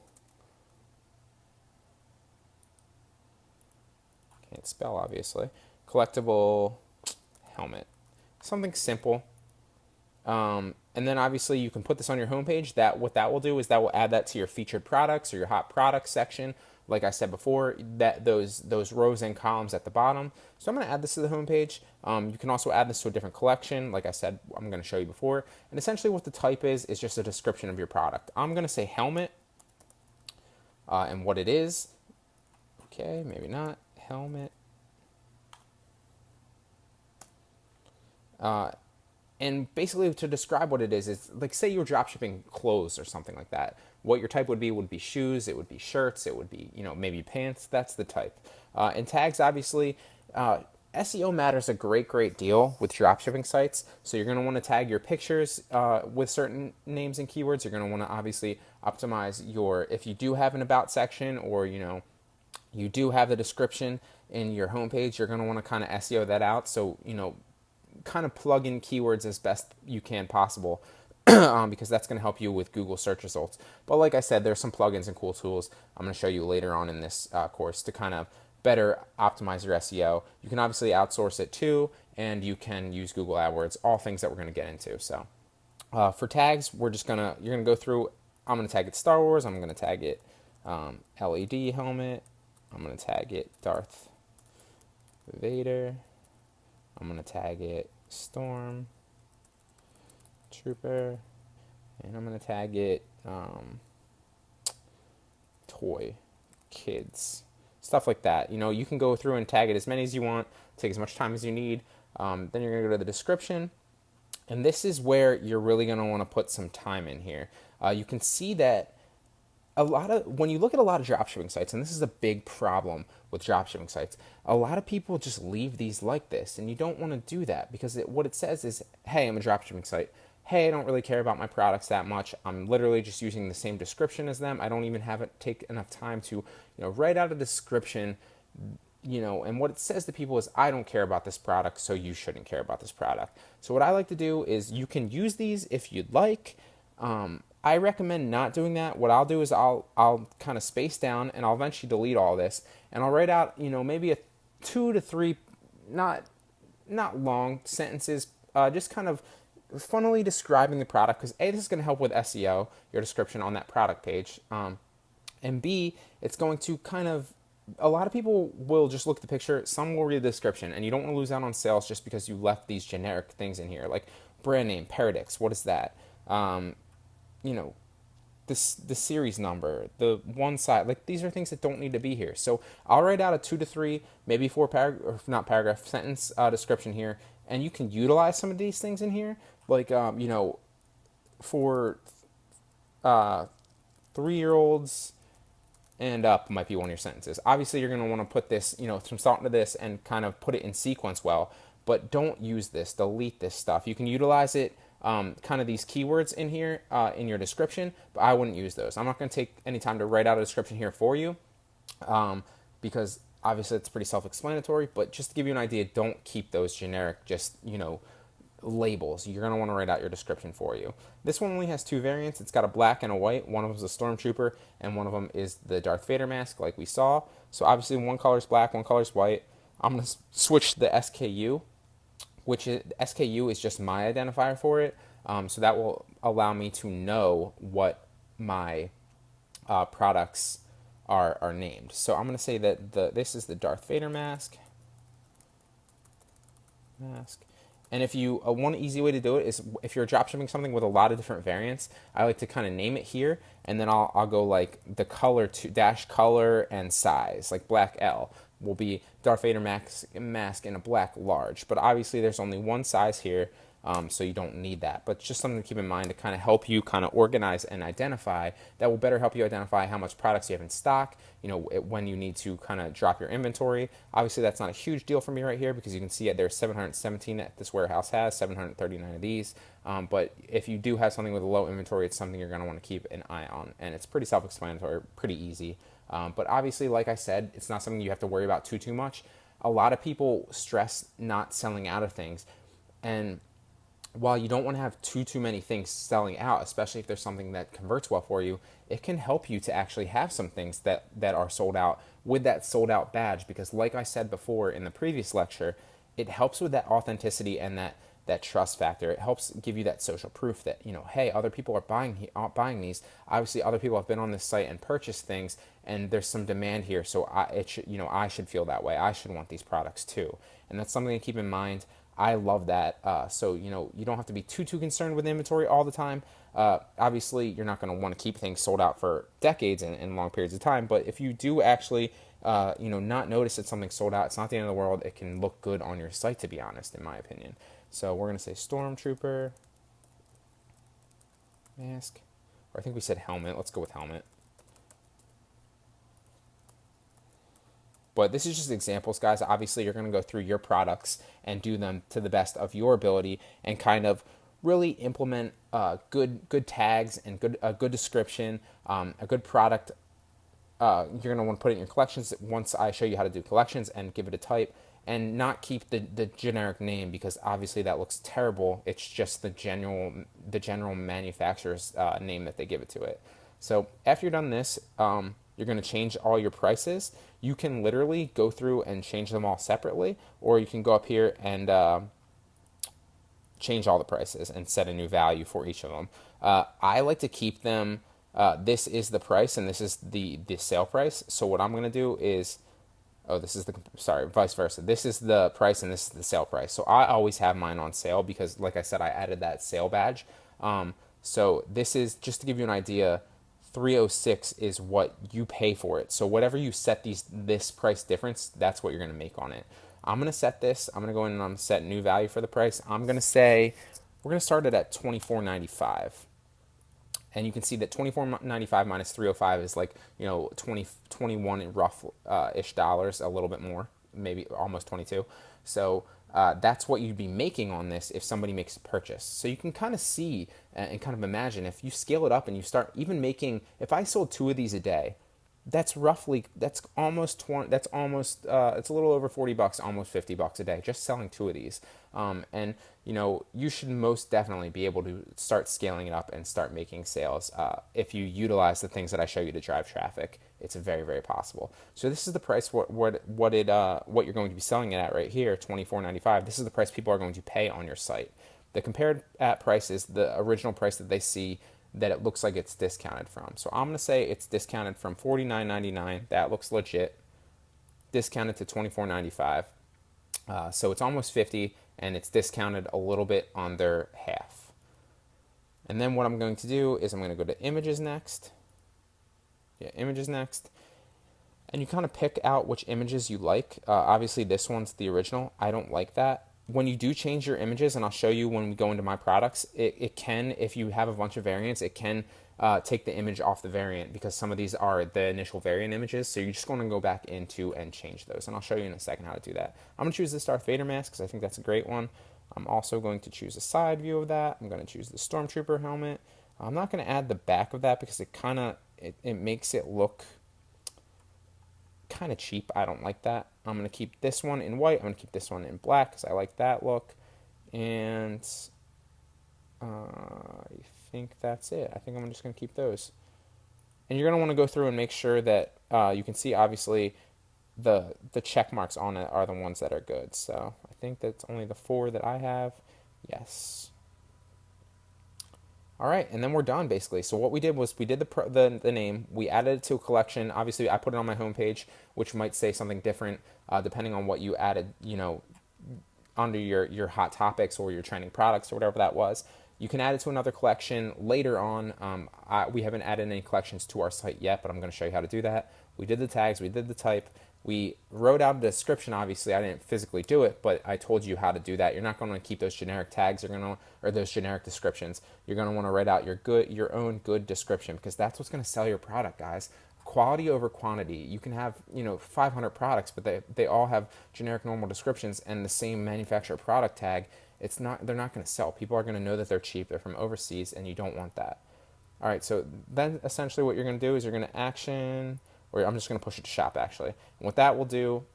Can't spell, obviously. Collectible helmet. Something simple. And then obviously you can put this on your homepage. What that will do is that will add that to your featured products or your hot products section. Like I said before, that those rows and columns at the bottom. So I'm going to add this to the homepage. You can also add this to a different collection. Like I said, I'm going to show you before. And essentially what the type is just a description of your product. I'm going to say helmet and what it is. Okay, maybe not. Helmet. And basically, to describe what it is like, say you're drop shipping clothes or something like that. What your type would be shoes, it would be shirts, it would be, maybe pants. That's the type. And tags, obviously, SEO matters a great deal with drop shipping sites. So you're going to want to tag your pictures with certain names and keywords. You're going to want to obviously optimize if you do have an about section, or, you do have the description in your homepage, you're going to want to kind of SEO that out. So, kind of plug in keywords as best you can possible, because that's going to help you with Google search results. But like I said, there's some plugins and cool tools I'm going to show you later on in this course to kind of better optimize your SEO. You can obviously outsource it too, and you can use Google AdWords, all things that we're going to get into. So for tags, you're going to go through. I'm going to tag it Star Wars. I'm going to tag it LED helmet. I'm going to tag it Darth Vader. I'm going to tag it Storm Trooper, and I'm going to tag it Toy Kids, stuff like that. You can go through and tag it as many as you want, take as much time as you need. Then you're going to go to the description, and this is where you're really going to want to put some time in here. You can see that when you look at a lot of dropshipping sites, and this is a big problem with dropshipping sites, a lot of people just leave these like this, and you don't want to do that, because what it says is, hey, I'm a dropshipping site. Hey, I don't really care about my products that much. I'm literally just using the same description as them. I don't even have it take enough time to, write out a description, and what it says to people is, I don't care about this product, so you shouldn't care about this product. So what I like to do is, you can use these if you'd like. I recommend not doing that. What I'll do is I'll kind of space down, and I'll eventually delete all this, and I'll write out, maybe a 2 to 3, not long sentences, just kind of funnily describing the product, because A, this is going to help with SEO, your description on that product page, and B, it's going to kind of, a lot of people will just look at the picture, some will read the description, and you don't want to lose out on sales just because you left these generic things in here, like brand name, Paradix, what is that? The series number, the one side, like these are things that don't need to be here. So I'll write out a 2 to 3, maybe 4 sentence description here, and you can utilize some of these things in here, like for 3-year-olds and up might be one of your sentences. Obviously, you're going to want to put this, some thought into this and kind of put it in sequence well, but don't use this, delete this stuff. You can utilize it, kind of these keywords in here in your description, but I wouldn't use those. I'm not going to take any time to write out a description here for you, because obviously it's pretty self-explanatory, but just to give you an idea, don't keep those generic, just, labels. You're going to want to write out your description for you. This one only has 2 variants. It's got a black and a white. One of them is a stormtrooper, and one of them is the Darth Vader mask, like we saw. So obviously one color is black, one color is white. I'm going to switch the SKU, which is, SKU is just my identifier for it. So that will allow me to know what my products are named. So I'm going to say that this is the Darth Vader mask. And if you, one easy way to do it is, if you're dropshipping something with a lot of different variants, I like to kind of name it here, and then I'll go like the color to dash color and size, like black L will be Darth Vader mask in a black large. But obviously there's only one size here, so you don't need that. But just something to keep in mind to kind of help you kind of organize and identify. That will better help you identify how much products you have in stock, when you need to kind of drop your inventory. Obviously that's not a huge deal for me right here, because you can see it, there's 717 that this warehouse has, 739 of these. But if you do have something with a low inventory, it's something you're going to want to keep an eye on. And it's pretty self-explanatory, pretty easy. But obviously, like I said, it's not something you have to worry about too much. A lot of people stress not selling out of things. And while you don't want to have too many things selling out, especially if there's something that converts well for you, it can help you to actually have some things that are sold out with that sold out badge. Because like I said before in the previous lecture, it helps with that authenticity and that trust factor. It helps give you that social proof that, hey, other people are buying these. Obviously, other people have been on this site and purchased things, and there's some demand here. So I should feel that way. I should want these products too. And that's something to keep in mind. I love that. So, you don't have to be too concerned with inventory all the time. Obviously, you're not going to want to keep things sold out for decades and long periods of time. But if you do actually, not notice that something's sold out, it's not the end of the world. It can look good on your site, to be honest, in my opinion. So we're going to say Stormtrooper mask, or I think we said helmet. Let's go with helmet. But this is just examples, guys. Obviously, you're going to go through your products and do them to the best of your ability and kind of really implement good tags and a good description, a good product. You're going to want to put it in your collections once I show you how to do collections and give it a type, and not keep the generic name, because obviously that looks terrible. It's just the general manufacturer's name that they give it to it. So after you're done this, you're going to change all your prices. You can literally go through and change them all separately, or you can go up here and change all the prices and set a new value for each of them. I like to keep them. This is the price and this is the sale price. So what I'm going to do is, vice versa. This is the price and this is the sale price. So I always have mine on sale because, like I said, I added that sale badge. So this is just to give you an idea. 306 is what you pay for it. So whatever you set this price difference, that's what you're going to make on it. I'm going to set this. I'm going to go in and I'm going to set new value for the price. I'm going to say we're going to start it at $24.95. And you can see that $24.95 minus 305 is like, 21 in rough ish dollars, a little bit more, maybe almost 22. So that's what you'd be making on this if somebody makes a purchase. So you can kind of see and kind of imagine if you scale it up and you start even making, if I sold 2 of these a day, it's a little over $40, almost $50 a day, just selling 2 of these. And you should most definitely be able to start scaling it up and start making sales if you utilize the things that I show you to drive traffic. It's very, very possible. So this is the price what you're going to be selling it at right here, $24.95. This is the price people are going to pay on your site. The compared at price is the original price that they see that it looks like it's discounted from. So I'm going to say it's discounted from $49.99. That looks legit. Discounted to $24.95. So it's almost $50, and it's discounted a little bit on their half. And then what I'm going to do is I'm going to go to images next. Images next. And you kind of pick out which images you like. Obviously, this one's the original. I don't like that. When you do change your images, and I'll show you when we go into my products, it can, if you have a bunch of variants, it can take the image off the variant, because some of these are the initial variant images. So you're just going to go back into and change those. And I'll show you in a second how to do that. I'm going to choose this Darth Vader mask because I think that's a great one. I'm also going to choose a side view of that. I'm going to choose the Stormtrooper helmet. I'm not going to add the back of that because it makes it look kind of cheap. I don't like that. I'm going to keep this one in white. I'm going to keep this one in black because I like that look. And I think that's it. I think I'm just going to keep those. And you're going to want to go through and make sure that you can see, obviously, the check marks on it are the ones that are good. So I think that's only the 4 that I have. Yes. All right, and then we're done basically. So what we did was we did the name, we added it to a collection. Obviously, I put it on my homepage, which might say something different depending on what you added, under your hot topics or your trending products or whatever that was. You can add it to another collection later on. We haven't added any collections to our site yet, but I'm going to show you how to do that. We did the tags, we did the type. We wrote out a description. Obviously, I didn't physically do it, but I told you how to do that. You're not going to keep those generic tags. Or those generic descriptions. You're going to want to write out your own good description, because that's what's going to sell your product, guys. Quality over quantity. You can have 500 products, but they all have generic normal descriptions and the same manufacturer product tag. They're not going to sell. People are going to know that they're cheap. They're from overseas, and you don't want that. All right. So then essentially what you're going to do is you're going to action. Or I'm just going to push it to shop, actually. And what that will do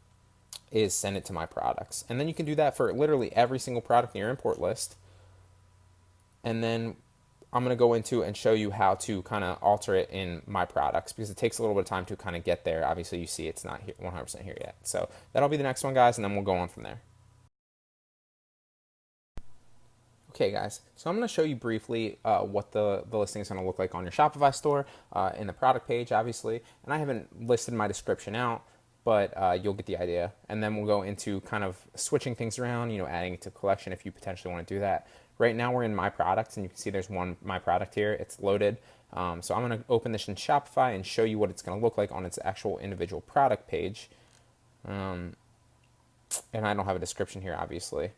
is send it to my products. And then you can do that for literally every single product in your import list. And then I'm going to go into and show you how to kind of alter it in my products, because it takes a little bit of time to kind of get there. Obviously, you see it's not 100% here yet. So that'll be the next one, guys, and then we'll go on from there. Okay, guys, so I'm going to show you briefly what the listing is going to look like on your Shopify store in the product page, obviously. And I haven't listed my description out, but you'll get the idea. And then we'll go into kind of switching things around, adding it to collection if you potentially want to do that. Right now we're in My Products, and you can see there's one My Product here. It's loaded. So I'm going to open this in Shopify and show you what it's going to look like on its actual individual product page. And I don't have a description here, obviously.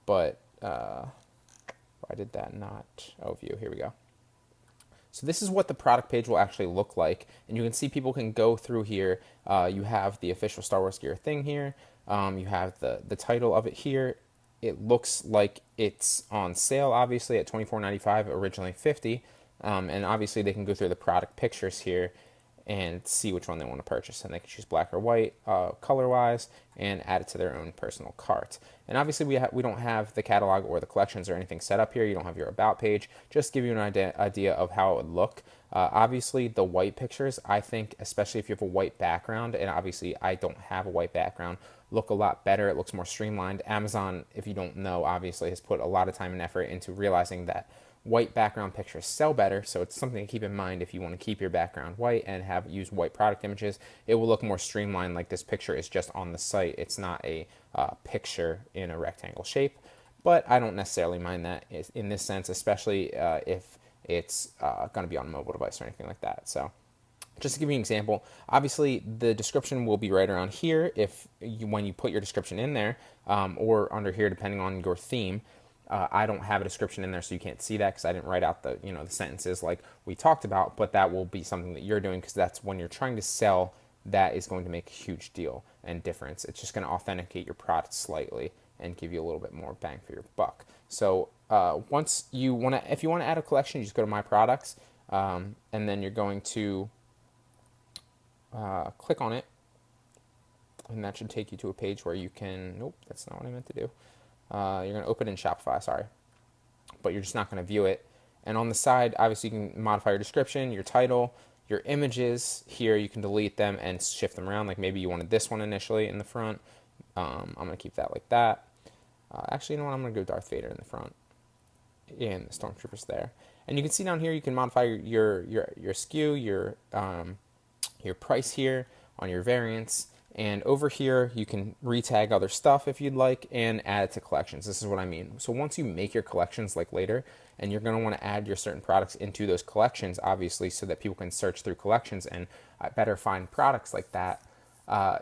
But why did that not, oh, view, here we go. So this is what the product page will actually look like. And you can see people can go through here. You have the official Star Wars gear thing here. You have the title of it here. It looks like it's on sale, obviously, at $24.95, originally $50. And obviously they can go through the product pictures here and see which one they want to purchase. And they can choose black or white, color-wise, and add it to their own personal cart. And obviously we don't have the catalog or the collections or anything set up here. You don't have your about page. Just give you an idea of how it would look. Obviously, the white pictures, I think, especially if you have a white background, and obviously I don't have a white background, look a lot better. It looks more streamlined. Amazon, if you don't know, obviously has put a lot of time and effort into realizing that white background pictures sell better, so it's something to keep in mind if you want to keep your background white and use white product images. It will look more streamlined, like this picture is just on the site. It's not a picture in a rectangle shape, but I don't necessarily mind that in this sense, especially if it's going to be on a mobile device or anything like that. So just to give you an example, obviously the description will be right around here when you put your description in there, or under here depending on your theme. I don't have a description in there, so you can't see that because I didn't write out the sentences like we talked about, but that will be something that you're doing because that's when you're trying to sell, that is going to make a huge deal and difference. It's just going to authenticate your product slightly and give you a little bit more bang for your buck. So if you want to add a collection, you just go to My Products, and then you're going to click on it, and that should take you to a page where you can, nope, that's not what I meant to do. You're going to open it in Shopify, sorry, but you're just not going to view it. And on the side, obviously, you can modify your description, your title, your images. Here, you can delete them and shift them around. Like maybe you wanted this one initially in the front. I'm going to keep that like that. Actually, you know what? I'm going to go Darth Vader in the front, and the Stormtroopers there. And you can see down here, you can modify your SKU, your price here on your variants. And over here, you can retag other stuff if you'd like and add it to collections. This is what I mean. So once you make your collections like later, and you're going to want to add your certain products into those collections, obviously, so that people can search through collections and better find products like that,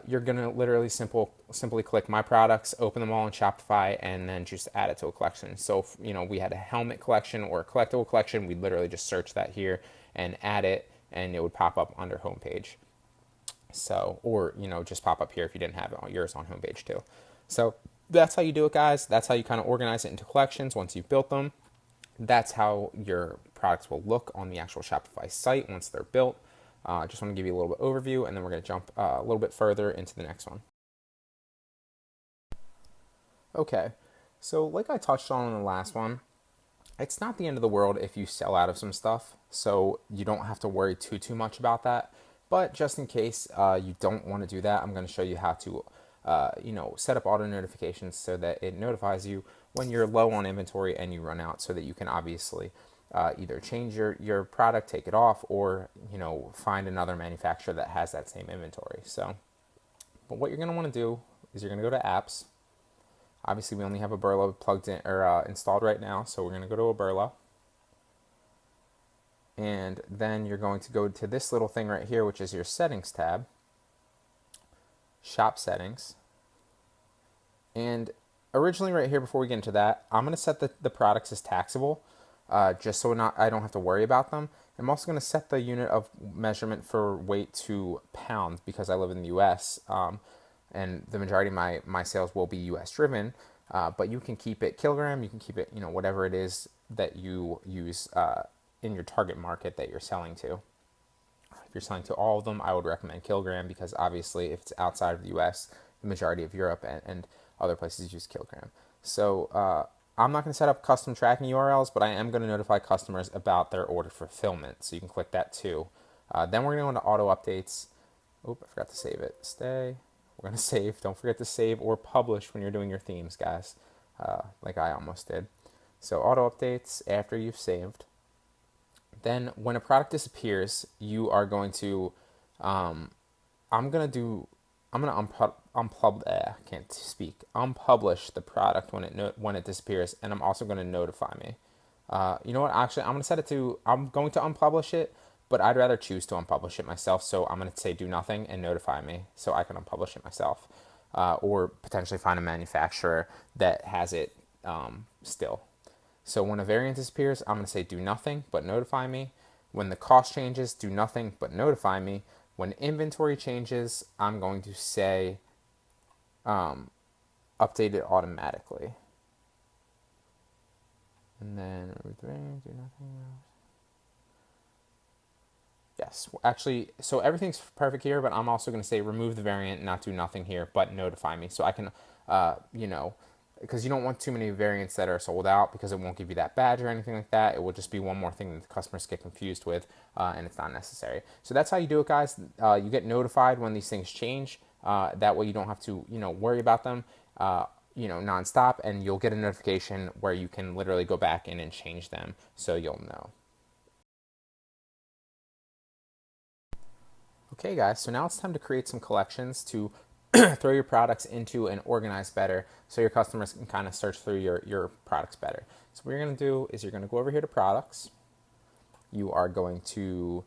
you're going to literally simply click My Products, open them all in Shopify, and then just add it to a collection. So if, we had a helmet collection or a collectible collection, we'd literally just search that here and add it, and it would pop up under homepage. So, or, just pop up here if you didn't have yours on homepage too. So that's how you do it, guys. That's how you kind of organize it into collections once you've built them. That's how your products will look on the actual Shopify site once they're built. Just want to give you a little bit overview, and then we're going to jump a little bit further into the next one. Okay, so like I touched on in the last one, it's not the end of the world if you sell out of some stuff, so you don't have to worry too much about that. But just in case you don't want to do that, I'm going to show you how to, set up auto notifications so that it notifies you when you're low on inventory and you run out, so that you can obviously either change your product, take it off, or find another manufacturer that has that same inventory. So, but what you're going to want to do is you're going to go to Apps. Obviously, we only have Aberla plugged in or installed right now, so we're going to go to Aberla. And then you're going to go to this little thing right here, which is your Settings tab, Shop Settings. And originally right here, before we get into that, I'm going to set the products as taxable, just so I don't have to worry about them. I'm also going to set the unit of measurement for weight to pounds because I live in the U.S., and the majority of my sales will be U.S. driven, but you can keep it kilogram, you can keep it, whatever it is that you use in your target market that you're selling to. If you're selling to all of them, I would recommend kilogram because obviously if it's outside of the US, the majority of Europe and other places use kilogram. So I'm not going to set up custom tracking URLs, but I am going to notify customers about their order fulfillment. So you can click that too. Then we're going to go into auto updates. Oop, I forgot to save it. Stay. We're going to save. Don't forget to save or publish when you're doing your themes, guys, like I almost did. So auto updates after you've saved. Then when a product disappears, you are going to, I'm going to unpublish the product when it disappears, and I'm also going to notify me. You know what? Actually, I'm going to set it to, I'm going to unpublish it, but I'd rather choose to unpublish it myself. So I'm going to say do nothing and notify me so I can unpublish it myself, or potentially find a manufacturer that has it still. So when a variant disappears, I'm going to say do nothing but notify me. When the cost changes, do nothing but notify me. When inventory changes, I'm going to say update it automatically. And then remove the variant, do nothing else. Yes, actually, so everything's perfect here, but I'm also going to say remove the variant, not do nothing here, but notify me. So I can, because you don't want too many variants that are sold out because it won't give you that badge or anything like that. It will just be one more thing that the customers get confused with, and it's not necessary. So that's how you do it, guys. You get notified when these things change. That way you don't have to, worry about them, nonstop, and you'll get a notification where you can literally go back in and change them, so you'll know. Okay, guys, so now it's time to create some collections to throw your products into and organize better so your customers can kind of search through your products better. So what you're going to do is you're going to go over here to products. You are going to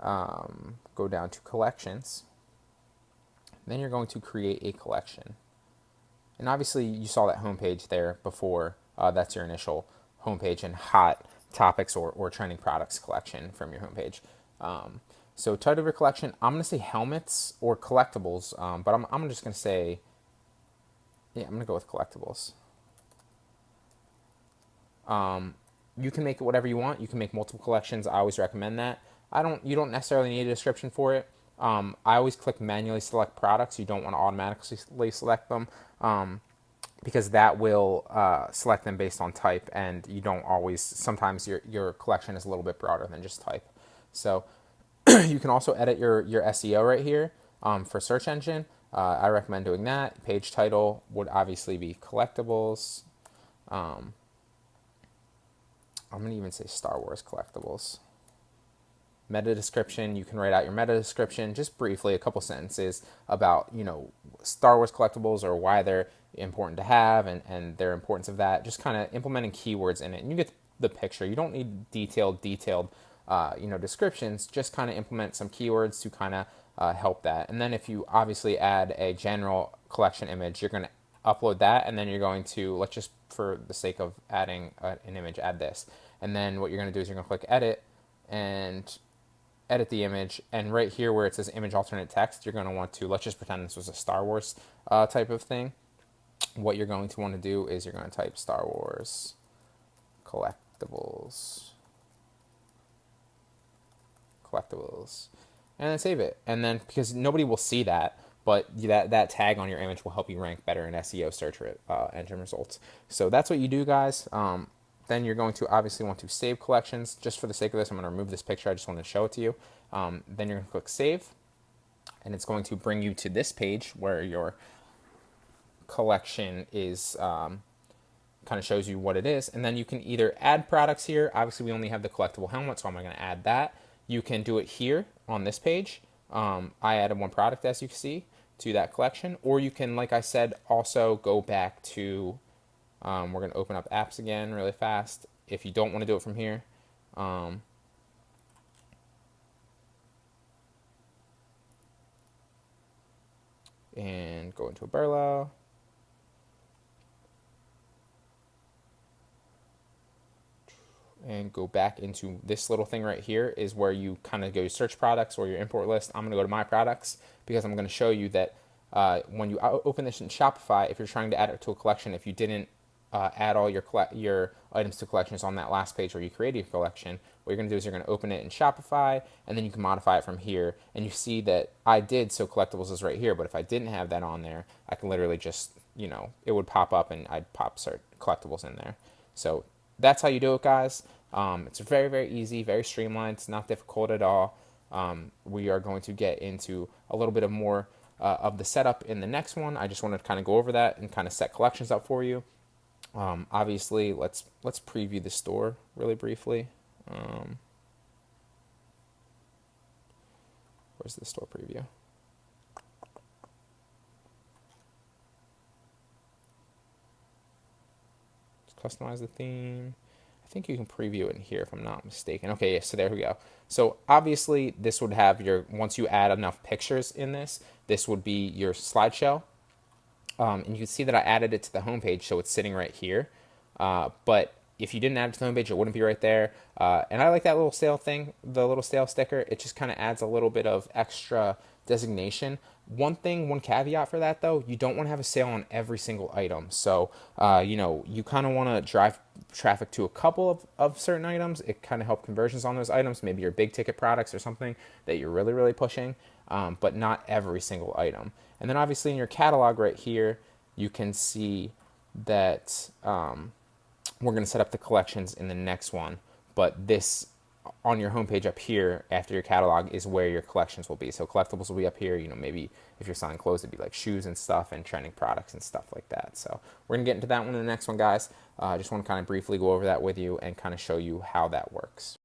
go down to collections. Then you're going to create a collection. And obviously you saw that homepage there before. That's your initial homepage and hot topics or trending products collection from your homepage. So title of your collection, I'm going to say helmets or collectibles, but I'm just going to say, yeah, I'm going to go with collectibles. You can make it whatever you want. You can make multiple collections. I always recommend that. You don't necessarily need a description for it. I always click manually select products. You don't want to automatically select them because that will select them based on type, and you don't always, sometimes your collection is a little bit broader than just type. So you can also edit your SEO right here for search engine. I recommend doing that. Page title would obviously be collectibles. I'm going to even say Star Wars collectibles. Meta description, you can write out your meta description, just briefly, a couple sentences about, Star Wars collectibles or why they're important to have and their importance of that. Just kind of implementing keywords in it. And you get the picture. You don't need detailed descriptions. Just kind of implement some keywords to kind of help that. And then if you obviously add a general collection image, you're going to upload that, and then you're going to, let's just, for the sake of adding an image, add this. And then what you're going to do is you're going to click edit and edit the image. And right here where it says image alternate text, you're going to want to, let's just pretend this was a Star Wars type of thing. What you're going to want to do is you're going to type Star Wars collectibles, and then save it. And then, because nobody will see that, but that tag on your image will help you rank better in SEO search engine results. So that's what you do, guys. Then you're going to obviously want to save collections. Just for the sake of this, I'm going to remove this picture. I just want to show it to you. Then you're going to click save, and it's going to bring you to this page where your collection is kind of shows you what it is. And then you can either add products here. Obviously, we only have the collectible helmet, so I'm going to add that. You can do it here on this page. I added one product, as you can see, to that collection. Or you can, like I said, also go back to, we're going to open up apps again really fast. If you don't want to do it from here, and go into Aberlo. And go back into this little thing right here is where you kind of go to search products or your import list. I'm going to go to my products because I'm going to show you that when you open this in Shopify, if you're trying to add it to a collection, if you didn't add all your items to collections on that last page where you created your collection, what you're going to do is you're going to open it in Shopify, and then you can modify it from here. And you see that I did, so collectibles is right here. But if I didn't have that on there, I can literally just, it would pop up and I'd pop search collectibles in there. So that's how you do it, guys. It's very, very easy, very streamlined. It's not difficult at all. We are going to get into a little bit of more of the setup in the next one. I just wanted to kind of go over that and kind of set collections up for you. Obviously, let's preview the store really briefly. Where's the store preview? Let's customize the theme. I think you can preview it in here if I'm not mistaken. Okay, yeah, so there we go. So obviously this would have once you add enough pictures in this would be your slideshow. And you can see that I added it to the homepage, so it's sitting right here. But if you didn't add it to the homepage, it wouldn't be right there. And I like that little sale thing, the little sale sticker. It just kind of adds a little bit of extra designation. One caveat for that though, you don't want to have a sale on every single item. So, you kind of want to drive traffic to a couple of certain items. It kind of help conversions on those items. Maybe your big ticket products or something that you're really, really pushing, but not every single item. And then obviously in your catalog right here, you can see that we're going to set up the collections in the next one, but this on your homepage up here after your catalog is where your collections will be. So collectibles will be up here. Maybe if you're selling clothes, it'd be like shoes and stuff and trending products and stuff like that. So we're going to get into that one in the next one, guys. I just want to kind of briefly go over that with you and kind of show you how that works.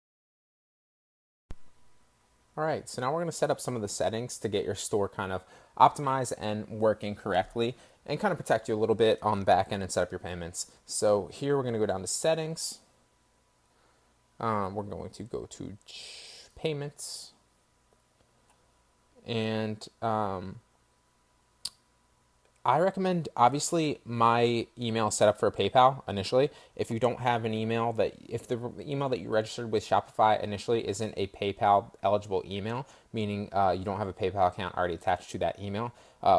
All right, so now we're going to set up some of the settings to get your store kind of optimized and working correctly and kind of protect you a little bit on the back end and set up your payments. So here we're going to go down to settings. We're going to go to payments, and I recommend, obviously, my email set up for PayPal initially. If you don't have an email if the email that you registered with Shopify initially isn't a PayPal eligible email, meaning you don't have a PayPal account already attached to that email,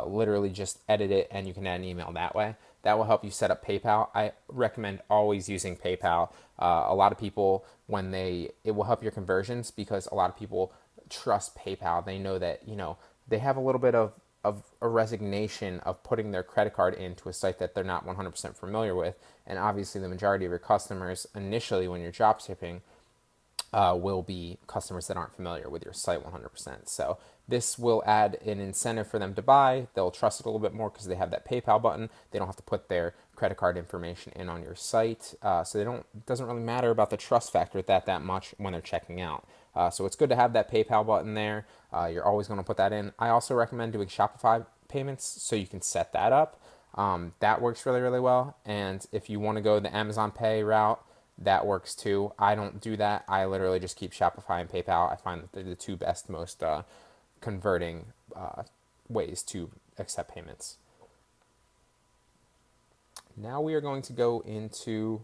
literally just edit it and you can add an email that way. That will help you set up PayPal. I recommend always using PayPal. A lot of people, it will help your conversions because a lot of people trust PayPal. They know that, they have a little bit of a resignation of putting their credit card into a site that they're not 100% familiar with. And obviously the majority of your customers initially when you're drop shipping will be customers that aren't familiar with your site 100%. So this will add an incentive for them to buy. They'll trust it a little bit more because they have that PayPal button. They don't have to put their credit card information in on your site. So it doesn't really matter about the trust factor that much when they're checking out. So it's good to have that PayPal button there. You're always going to put that in. I also recommend doing Shopify payments so you can set that up. That works really, really well. And if you want to go the Amazon Pay route, that works too. I don't do that. I literally just keep Shopify and PayPal. I find that they're the two best, most converting ways to accept payments. Now we are going to go into,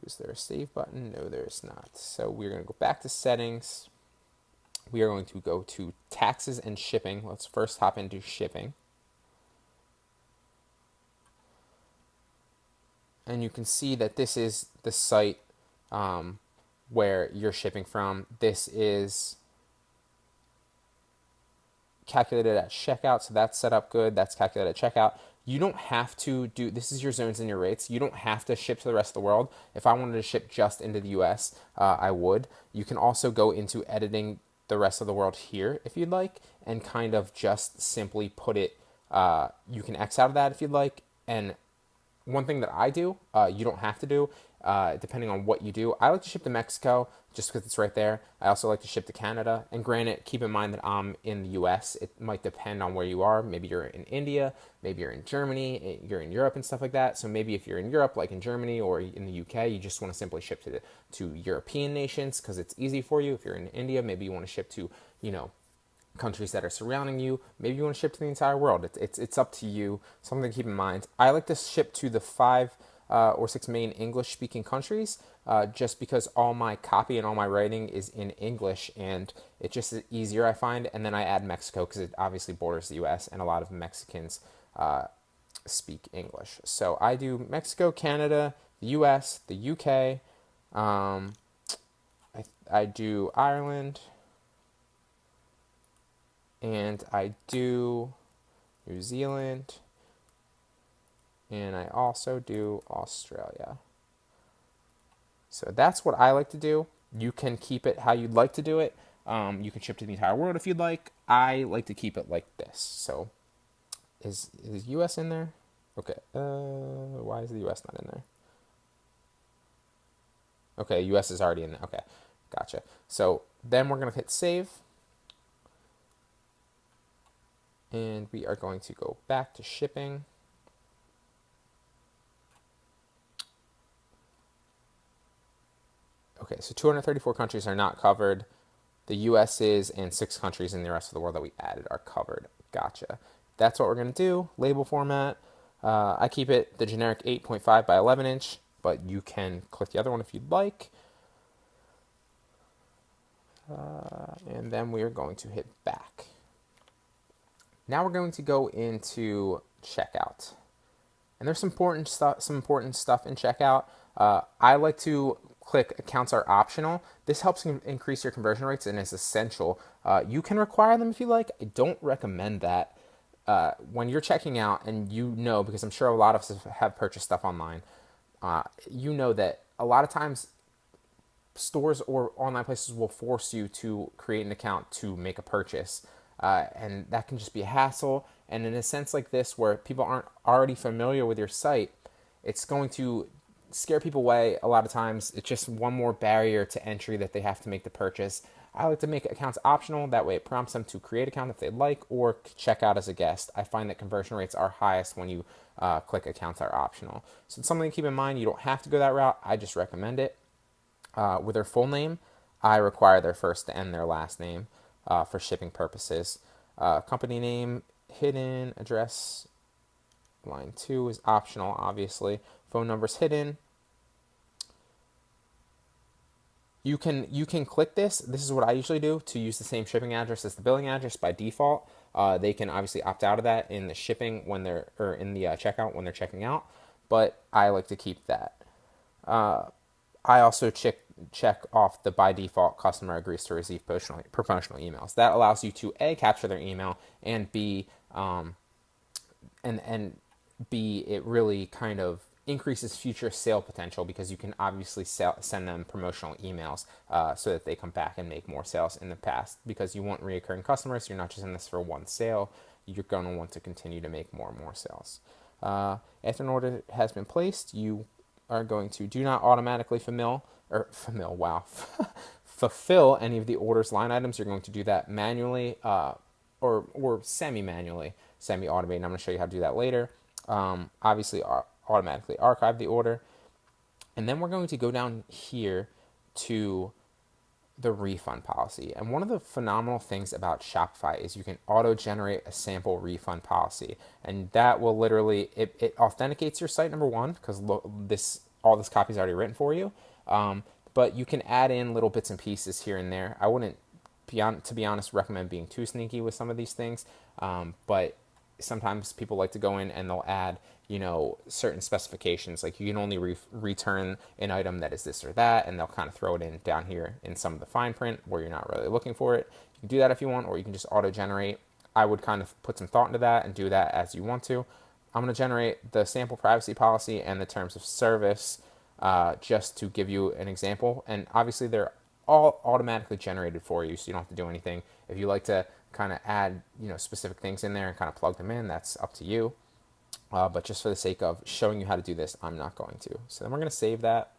is there a save button? No, there's not. So we're going to go back to settings. We are going to go to taxes and shipping. Let's first hop into shipping. And you can see that this is the site where you're shipping from. This is calculated at checkout, so that's set up good. That's calculated at checkout. You don't have to this is your zones and your rates. You don't have to ship to the rest of the world. If I wanted to ship just into the US, I would. You can also go into editing the rest of the world here if you'd like, and kind of just simply put it, you can X out of that if you'd like. And one thing that I do, you don't have to do, depending on what you do. I like to ship to Mexico just because it's right there. I also like to ship to Canada. And granted, keep in mind that I'm in the US. It might depend on where you are. Maybe you're in India, maybe you're in Germany, you're in Europe and stuff like that. So maybe if you're in Europe, like in Germany or in the UK, you just want to simply ship to European nations because it's easy for you. If you're in India, maybe you want to ship to, countries that are surrounding you. Maybe you want to ship to the entire world. It's up to you. Something to keep in mind. I like to ship to the 5 or 6 main English-speaking countries, just because all my copy and all my writing is in English, and it just is easier, I find. And then I add Mexico because it obviously borders the U.S. and a lot of Mexicans speak English. So I do Mexico, Canada, the U.S., the U.K. I do Ireland. And I do New Zealand, and I also do Australia. So that's what I like to do. You can keep it how you'd like to do it. You can ship to the entire world if you'd like. I like to keep it like this. So is US in there? Okay. Why is the US not in there? Okay, US is already in there. Okay, gotcha. So then we're going to hit save. And we are going to go back to shipping. Okay, so 234 countries are not covered. The US is, and 6 countries in the rest of the world that we added are covered. Gotcha. That's what we're going to do. Label format. I keep it the generic 8.5 by 11 inch, but you can click the other one if you'd like. And then we are going to hit back. Now we're going to go into checkout. And there's some important stuff in checkout. I like to click accounts are optional. This helps increase your conversion rates and is essential. You can require them if you like. I don't recommend that. When you're checking out, and because I'm sure a lot of us have purchased stuff online, that a lot of times stores or online places will force you to create an account to make a purchase. And that can just be a hassle. And in a sense like this, where people aren't already familiar with your site, it's going to scare people away. A lot of times, it's just one more barrier to entry that they have to make the purchase. I like to make accounts optional. That way it prompts them to create an account if they'd like, or check out as a guest. I find that conversion rates are highest when you click accounts are optional. So it's something to keep in mind. You don't have to go that route. I just recommend it. With their full name, I require their first and their last name for shipping purposes. Company name, hidden. Address, line 2 is optional, obviously. Phone number's hidden. You can click this. This is what I usually do to use the same shipping address as the billing address by default. They can obviously opt out of that in the shipping or in the checkout when they're checking out, but I like to keep that. I also check off the by default customer agrees to receive promotional emails. That allows you to A, capture their email, and B, and B, it really kind of increases future sale potential because you can obviously send them promotional emails so that they come back and make more sales in the past, because you want reoccurring customers. You're not just in this for one sale. You're going to want to continue to make more and more sales. After an order has been placed, you are going to do not automatically fulfill any of the order's line items. You're going to do that manually or semi-manually, semi-automated. I'm going to show you how to do that later. Obviously, automatically archive the order. And then we're going to go down here to the refund policy. And one of the phenomenal things about Shopify is you can auto-generate a sample refund policy. And that will literally, it authenticates your site, number one, because all this copy is already written for you. But you can add in little bits and pieces here and there. I wouldn't, to be honest, recommend being too sneaky with some of these things. But sometimes people like to go in and they'll add, certain specifications, like you can only return an item that is this or that, and they'll kind of throw it in down here in some of the fine print where you're not really looking for it. You can do that if you want, or you can just auto-generate. I would kind of put some thought into that and do that as you want to. I'm going to generate the sample privacy policy and the terms of service just to give you an example. And obviously they're all automatically generated for you, so you don't have to do anything. If you like to kind of add specific things in there and kind of plug them in, that's up to you. But just for the sake of showing you how to do this, I'm not going to. So then we're going to save that.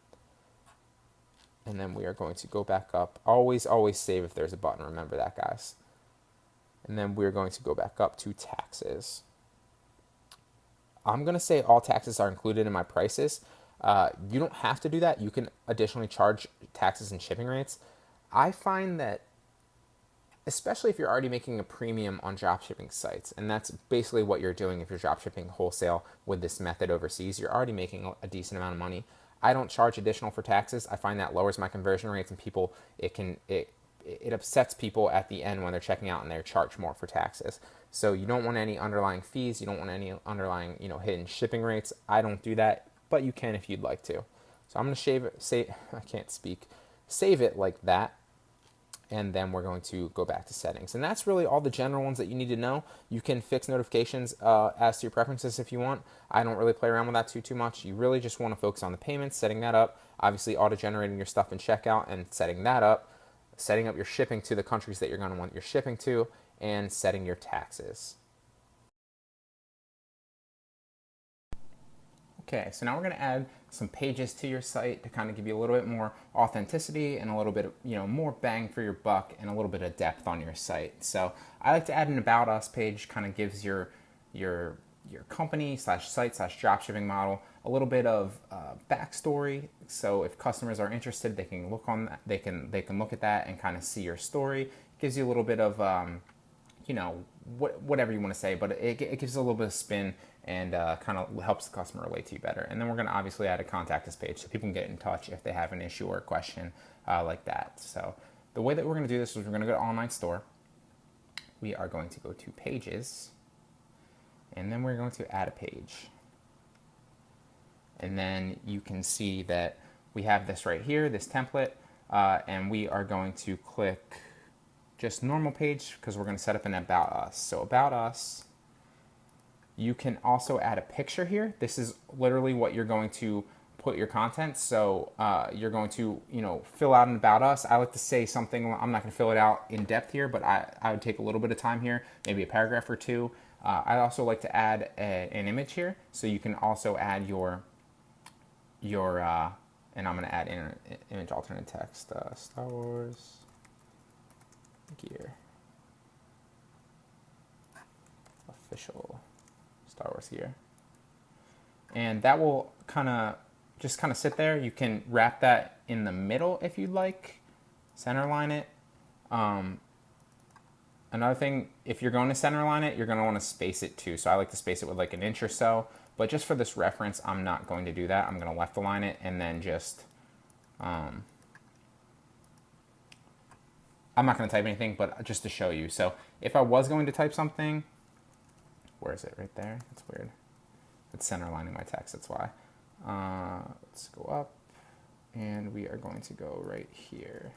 And then we are going to go back up. Always save if there's a button. Remember that, guys. And then we're going to go back up to taxes. I'm going to say all taxes are included in my prices. You don't have to do that. You can additionally charge taxes and shipping rates. I find that, especially if you're already making a premium on dropshipping sites, and that's basically what you're doing if you're dropshipping wholesale with this method overseas, you're already making a decent amount of money. I don't charge additional for taxes. I find that lowers my conversion rates, and it upsets people at the end when they're checking out and they're charged more for taxes. So you don't want any underlying fees. You don't want any underlying hidden shipping rates. I don't do that, but you can if you'd like to. So I'm going to save it like that. And then we're going to go back to settings. And that's really all the general ones that you need to know. You can fix notifications as to your preferences if you want. I don't really play around with that too much. You really just want to focus on the payments, setting that up, obviously auto-generating your stuff in checkout and setting that up, setting up your shipping to the countries that you're going to want your shipping to, and setting your taxes. Okay, so now we're going to add some pages to your site to kind of give you a little bit more authenticity and a little bit, more bang for your buck and a little bit of depth on your site. So I like to add an About Us page, kind of gives your company / site / dropshipping model a little bit of backstory. So if customers are interested, they can look on that, they can look at that and kind of see your story. It gives you a little bit of whatever you want to say, but it gives a little bit of spin and kind of helps the customer relate to you better. And then we're going to obviously add a contact us page so people can get in touch if they have an issue or a question like that. So the way that we're going to do this is we're going to go to online store. We are going to go to pages, and then we're going to add a page. And then you can see that we have this right here, this template, and we are going to click just normal page because we're going to set up an about us. So about us, you can also add a picture here. This is literally what you're going to put your content. So you're going to, fill out an about us. I like to say something, I'm not going to fill it out in depth here, but I would take a little bit of time here, maybe a paragraph or two. I also like to add an image here. So you can also add your and I'm going to add image alternate text, Star Wars gear, official Star Wars gear. And that will kind of sit there. You can wrap that in the middle if you'd like, center line it. Another thing, if you're going to center line it, you're going to want to space it too. So I like to space it with like an inch or so. But just for this reference, I'm not going to do that. I'm going to left align it and then just, I'm not going to type anything, but just to show you. So if I was going to type something, where is it? Right there? That's weird. It's center aligning my text, that's why. Let's go up, and we are going to go right here.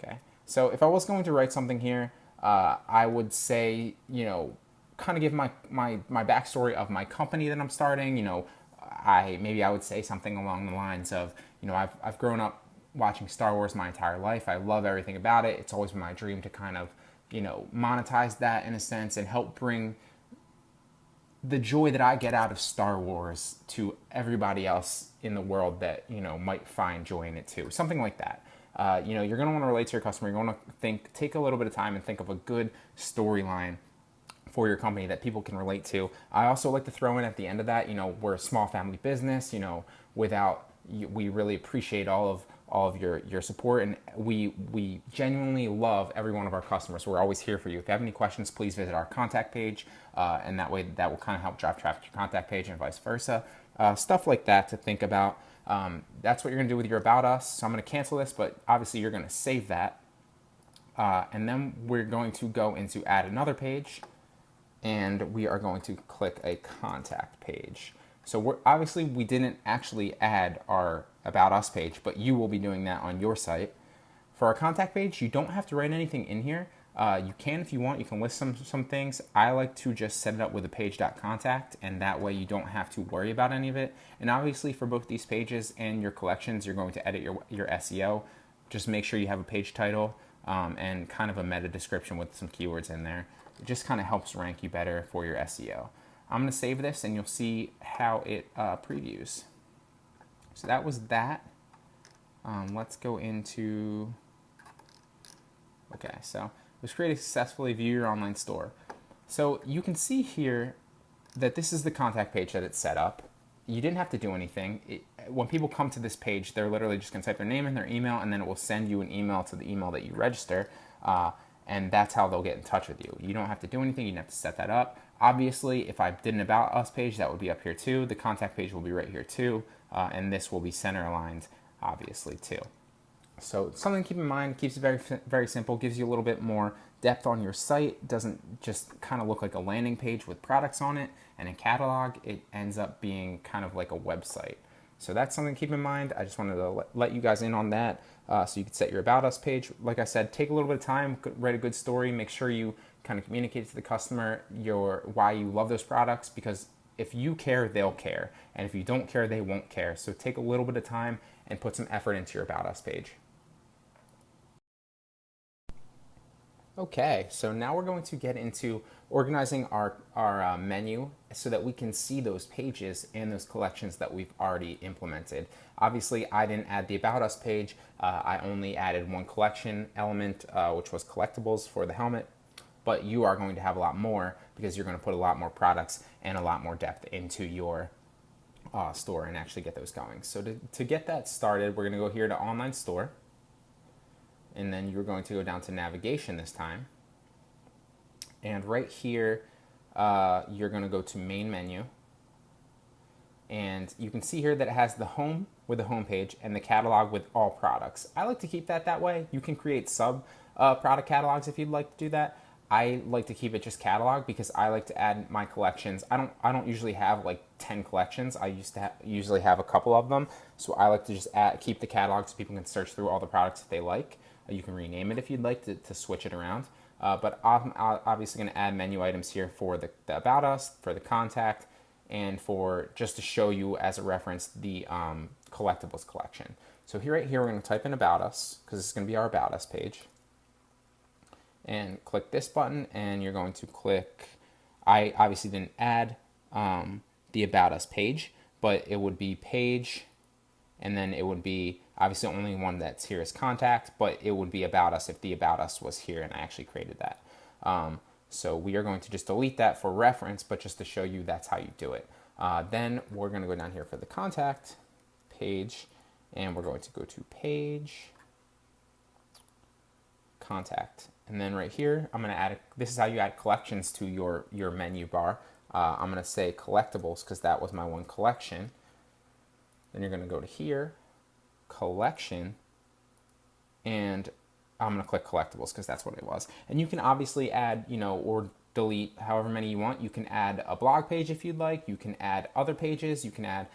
Okay, so if I was going to write something here, I would say, kind of give my backstory of my company that I'm starting. I would say something along the lines of, I've grown up watching Star Wars my entire life. I love everything about it. It's always been my dream to kind of, monetize that in a sense and help bring the joy that I get out of Star Wars to everybody else in the world that, might find joy in it too. Something like that. You're going to want to relate to your customer. You're going to take a little bit of time and think of a good storyline for your company that people can relate to. I also like to throw in at the end of that, we're a small family business, we really appreciate all of your support, and we genuinely love every one of our customers. We're always here for you. If you have any questions, please visit our contact page, and that way that will kind of help drive traffic to your contact page and vice versa. Stuff like that to think about. That's what you're gonna do with your about us. So I'm gonna cancel this, but obviously you're gonna save that. And then we're going to go into add another page, and we are going to click a contact page. So we didn't actually add our about us page, but you will be doing that on your site. For our contact page, you don't have to write anything in here. You can, if you want, you can list some things. I like to just set it up with a page.contact, and that way you don't have to worry about any of it. And obviously for both these pages and your collections, you're going to edit your SEO. Just make sure you have a page title and kind of a meta description with some keywords in there. It just kind of helps rank you better for your SEO. I'm going to save this, and you'll see how it previews. So that was that. Let's go into, okay, so it was created successfully, view your online store. So you can see here that this is the contact page that it's set up. You didn't have to do anything. When people come to this page, they're literally just going to type their name and their email, and then it will send you an email to the email that you register. And that's how they'll get in touch with you. You don't have to do anything. You don't have to set that up. Obviously, if I did an About Us page, that would be up here too. The contact page will be right here too. And this will be center aligned, obviously, too. So something to keep in mind, keeps it very, very simple, gives you a little bit more depth on your site. Doesn't just kind of look like a landing page with products on it and a catalog. It ends up being kind of like a website. So that's something to keep in mind. I just wanted to let you guys in on that. So you could set your About Us page. Like I said, take a little bit of time, write a good story, make sure you kind of communicate to the customer why you love those products, because if you care, they'll care. And if you don't care, they won't care. So take a little bit of time and put some effort into your About Us page. Okay, so now we're going to get into organizing our menu so that we can see those pages and those collections that we've already implemented. Obviously, I didn't add the About Us page. I only added one collection element, which was collectibles for the helmet. But you are going to have a lot more because you're going to put a lot more products and a lot more depth into your store and actually get those going. So to get that started, we're going to go here to Online Store. And then you're going to go down to navigation this time. And right here, you're going to go to main menu, and you can see here that it has the home with the home page and the catalog with all products. I like to keep that way. You can create sub product catalogs if you'd like to do that. I like to keep it just catalog because I like to add my collections. I don't usually have like 10 collections. I usually have a couple of them. So I like to just keep the catalog so people can search through all the products if they like. You can rename it if you'd like to switch it around. But I'm obviously going to add menu items here for the About Us, for the Contact, and for just to show you as a reference the collectibles collection. So right here we're going to type in About Us because it's going to be our About Us page. And click this button, and you're going to click, I obviously didn't add the About Us page, but it would be page, and then it would be, obviously only one that's here is Contact, but it would be About Us if the About Us was here, and I actually created that. So we are going to just delete that for reference, but just to show you that's how you do it. Then we're going to go down here for the Contact page, and we're going to go to Page, Contact. And then right here, I'm going to add, this is how you add collections to your menu bar. I'm going to say collectibles because that was my one collection. Then you're going to go to here, collection, and I'm going to click collectibles because that's what it was. And you can obviously add, or delete however many you want. You can add a blog page if you'd like. You can add other pages. You can add,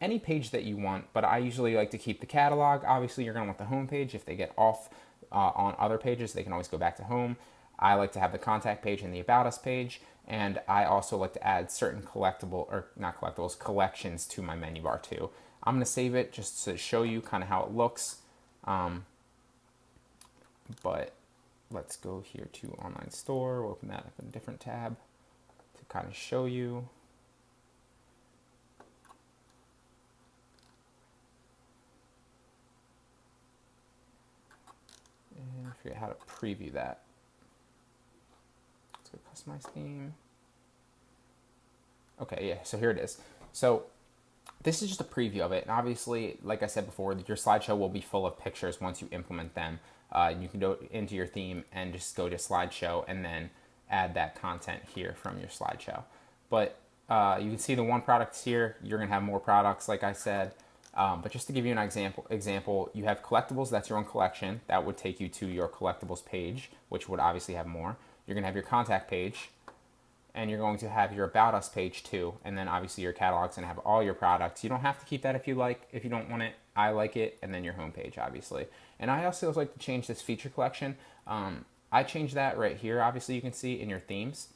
any page that you want. But I usually like to keep the catalog. Obviously, you're going to want the home page. If they get off on other pages, they can always go back to home. I like to have the Contact page and the About Us page, and I also like to add certain collections to my menu bar too. I'm going to save it just to show you kind of how it looks, but let's go here to Online Store. We'll open that up in a different tab to kind of show you. I forget how to preview that. Let's go customize theme. Okay, yeah, so here it is. So this is just a preview of it. And obviously, like I said before, your slideshow will be full of pictures once you implement them. You can go into your theme and just go to slideshow and then add that content here from your slideshow. But you can see the one product here. You're gonna have more products, like I said. But just to give you an example, you have collectibles, that's your own collection. That would take you to your collectibles page, which would obviously have more. You're going to have your Contact page, and you're going to have your About Us page too. And then obviously your catalog's going to have all your products. You don't have to keep that if you like. If you don't want it, I like it. And then your home page, obviously. And I also like to change this feature collection. I changed that right here. Obviously you can see in your themes.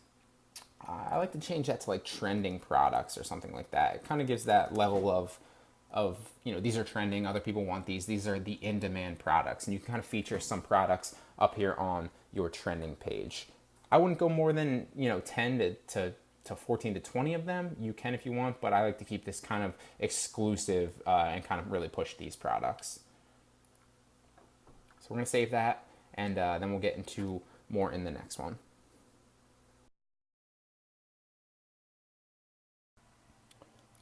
I like to change that to like trending products or something like that. It kind of gives that level of these are trending, other people want these are the in-demand products, and you can kind of feature some products up here on your trending page. I wouldn't go more than 10 to 14 to 20 of them. You can if you want, but I like to keep this kind of exclusive and kind of really push these products. So we're going to save that, and then we'll get into more in the next one.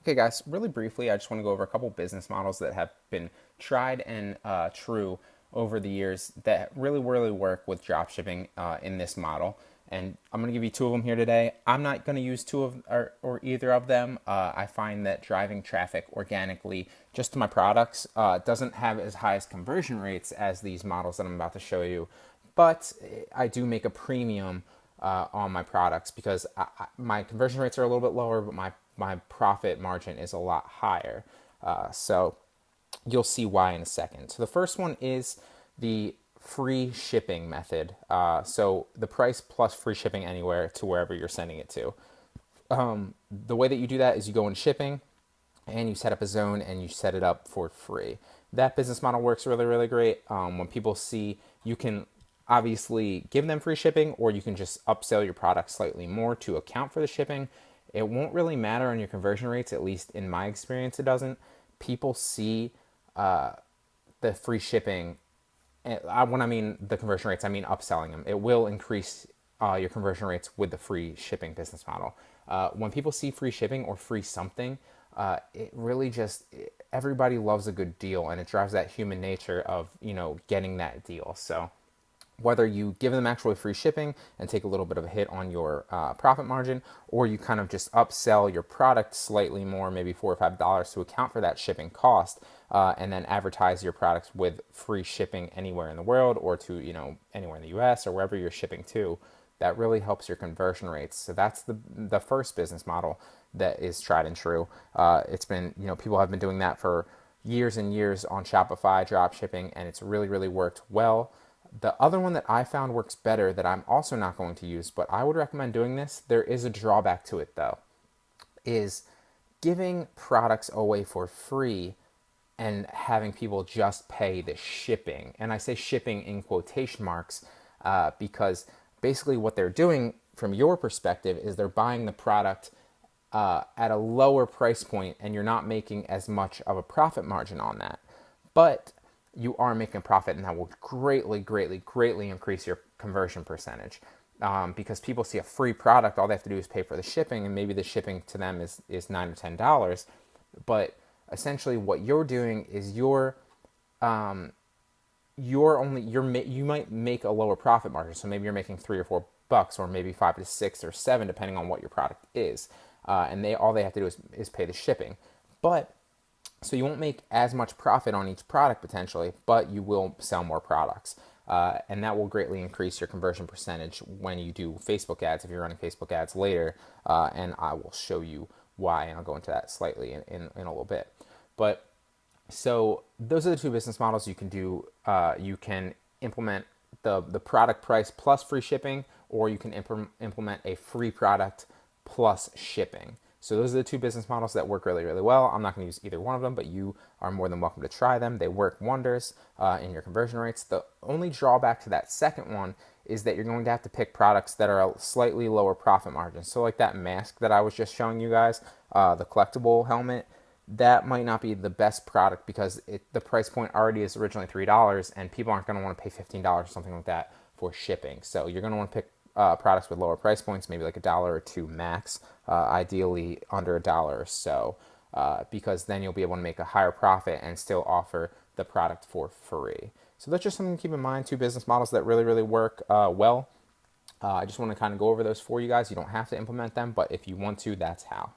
Okay guys, really briefly, I just want to go over a couple business models that have been tried and true over the years that really work with dropshipping in this model. And I'm going to give you two of them here today. I'm not going to use two of or either of them. I find that driving traffic organically just to my products doesn't have as high as conversion rates as these models that I'm about to show you. But I do make a premium on my products because my conversion rates are a little bit lower, but my profit margin is a lot higher. So you'll see why in a second. So the first one is the free shipping method. So the price plus free shipping anywhere to wherever you're sending it to. The way that you do that is you go in shipping and you set up a zone and you set it up for free. That business model works really great. When people see, you can obviously give them free shipping, or you can just upsell your product slightly more to account for the shipping. It won't really matter on your conversion rates, at least in my experience it doesn't. People see the free shipping, and when I mean the conversion rates, I mean upselling them. It will increase your conversion rates with the free shipping business model. When people see free shipping or free something, it really just, everybody loves a good deal, and it drives that human nature of, getting that deal. So whether you give them actually free shipping and take a little bit of a hit on your profit margin, or you kind of just upsell your product slightly more, maybe $4 or $5 to account for that shipping cost, and then advertise your products with free shipping anywhere in the world, or to anywhere in the US or wherever you're shipping to. That really helps your conversion rates. So that's the first business model that is tried and true. It's been, people have been doing that for years and years on Shopify drop shipping, and it's really, really worked well. The other one that I found works better that I'm also not going to use, but I would recommend doing this, there is a drawback to it though, is giving products away for free and having people just pay the shipping. And I say shipping in quotation marks because basically what they're doing from your perspective is they're buying the product at a lower price point, and you're not making as much of a profit margin on that. But you are making a profit, and that will greatly, greatly, greatly increase your conversion percentage. Because people see a free product, all they have to do is pay for the shipping, and maybe the shipping to them is $9 or $10. But essentially, what you're doing is you might make a lower profit margin. So maybe you're making $3 or $4, or maybe $5 to $6 or $7, depending on what your product is. And all they have to do is pay the shipping. But so you won't make as much profit on each product potentially, but you will sell more products. And that will greatly increase your conversion percentage when you do Facebook ads, if you're running Facebook ads later. And I will show you why, and I'll go into that slightly in a little bit. But so those are the two business models you can do. You can implement the product price plus free shipping, or you can implement a free product plus shipping. So those are the two business models that work really, really well. I'm not going to use either one of them, but you are more than welcome to try them. They work wonders in your conversion rates. The only drawback to that second one is that you're going to have to pick products that are a slightly lower profit margin. So like that mask that I was just showing you guys, the collectible helmet, that might not be the best product because the price point already is originally $3, and people aren't going to want to pay $15 or something like that for shipping. So you're going to want to pick products with lower price points, maybe like $1 or $2 max, ideally under $1 or so, because then you'll be able to make a higher profit and still offer the product for free. So that's just something to keep in mind. Two business models that really, really work well. I just want to kind of go over those for you guys. You don't have to implement them, but if you want to, that's how.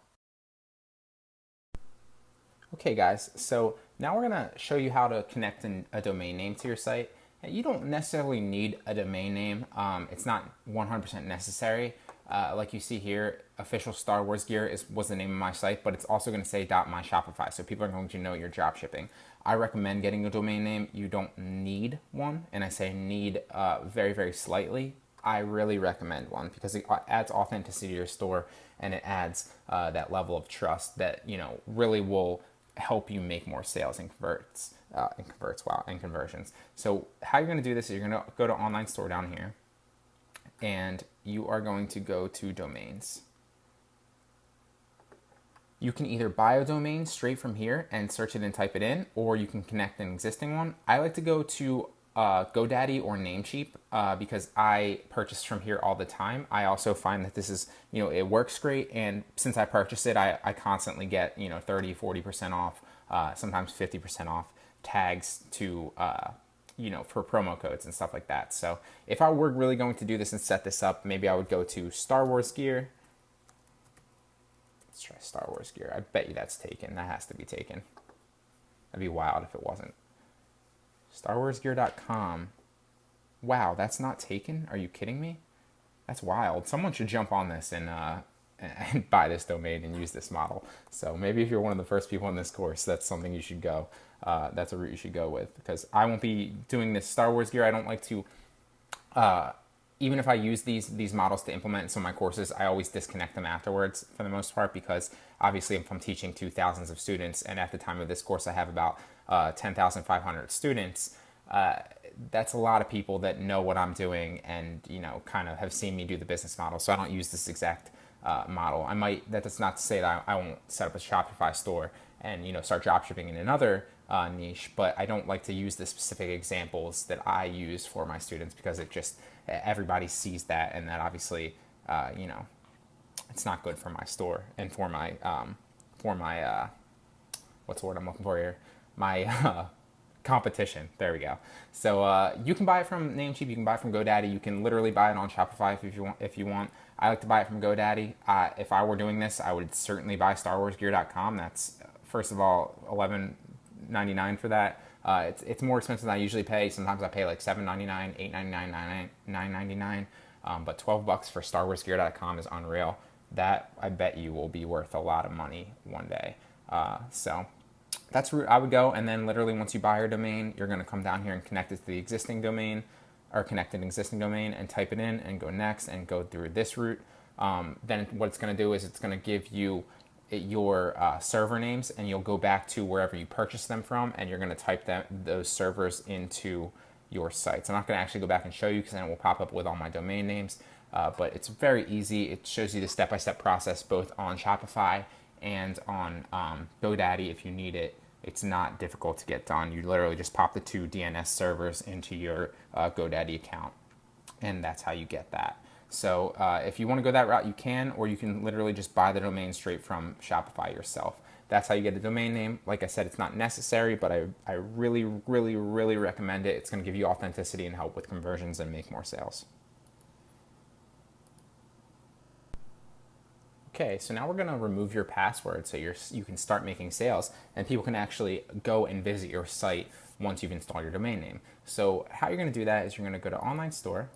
Okay guys, so now we're going to show you how to connect a domain name to your site. You don't necessarily need a domain name. It's not 100% necessary. Like you see here, official Star Wars gear was the name of my site, but it's also going to say .myshopify, so people are going to know you're drop shipping. I recommend getting a domain name. You don't need one, and I say need very, very slightly. I really recommend one because it adds authenticity to your store, and it adds that level of trust that really will help you make more sales and conversions. So how you're going to do this is you're going to go to online store down here, and you are going to go to domains. You can either buy a domain straight from here and search it and type it in, or you can connect an existing one. I like to go to GoDaddy or Namecheap because I purchase from here all the time. I also find that this is, it works great, and since I purchased it, I constantly get 30, 40% off, sometimes 50% off tags to for promo codes and stuff like that. So if I were really going to do this and set this up, maybe I would go to Star Wars gear. Let's try Star Wars gear. I bet you that's taken. That has to be taken. That'd be wild if it wasn't. StarWarsGear.com. Wow, that's not taken? Are you kidding me? That's wild. Someone should jump on this and buy this domain and use this model. So maybe if you're one of the first people in this course, that's something you should go. That's a route you should go with, because I won't be doing this Star Wars gear. I don't like to, even if I use these models to implement in some of my courses, I always disconnect them afterwards for the most part, because obviously if I'm teaching to thousands of students, and at the time of this course I have about 10,500 students, that's a lot of people that know what I'm doing and kind of have seen me do the business model. So I don't use this exact model. I might, that's not to say that I won't set up a Shopify store and start dropshipping in another niche, but I don't like to use the specific examples that I use for my students, because it just, everybody sees that, and that obviously it's not good for my store and for my what's the word I'm looking for here, my competition. There we go. So you can buy it from Namecheap. You can buy it from GoDaddy. You can literally buy it on Shopify if you want. If you want, I like to buy it from GoDaddy. If I were doing this, I would certainly buy StarWarsGear.com. That's first of all $11.99 for that. It's more expensive than I usually pay. Sometimes I pay like $7.99, $8.99, $9.99. But $12 for StarWarsGear.com is unreal. That I bet you will be worth a lot of money one day. So that's the route I would go. And then literally once you buy your domain, you're going to come down here and connect it to the existing domain, or connect an existing domain and type it in and go next and go through this route. Then what it's going to do is it's going to give you your server names, and you'll go back to wherever you purchased them from, and you're going to type those servers into your sites. I'm not going to actually go back and show you because then it will pop up with all my domain names, but it's very easy. It shows you the step-by-step process both on Shopify and on GoDaddy if you need it. It's not difficult to get done. You literally just pop the two DNS servers into your GoDaddy account, and that's how you get that. So if you want to go that route, you can, or you can literally just buy the domain straight from Shopify yourself. That's how you get a domain name. Like I said, it's not necessary, but I really, really, really recommend it. It's going to give you authenticity and help with conversions and make more sales. Okay, so now we're going to remove your password so you can start making sales, and people can actually go and visit your site once you've installed your domain name. So how you're going to do that is you're going to go to Online Store,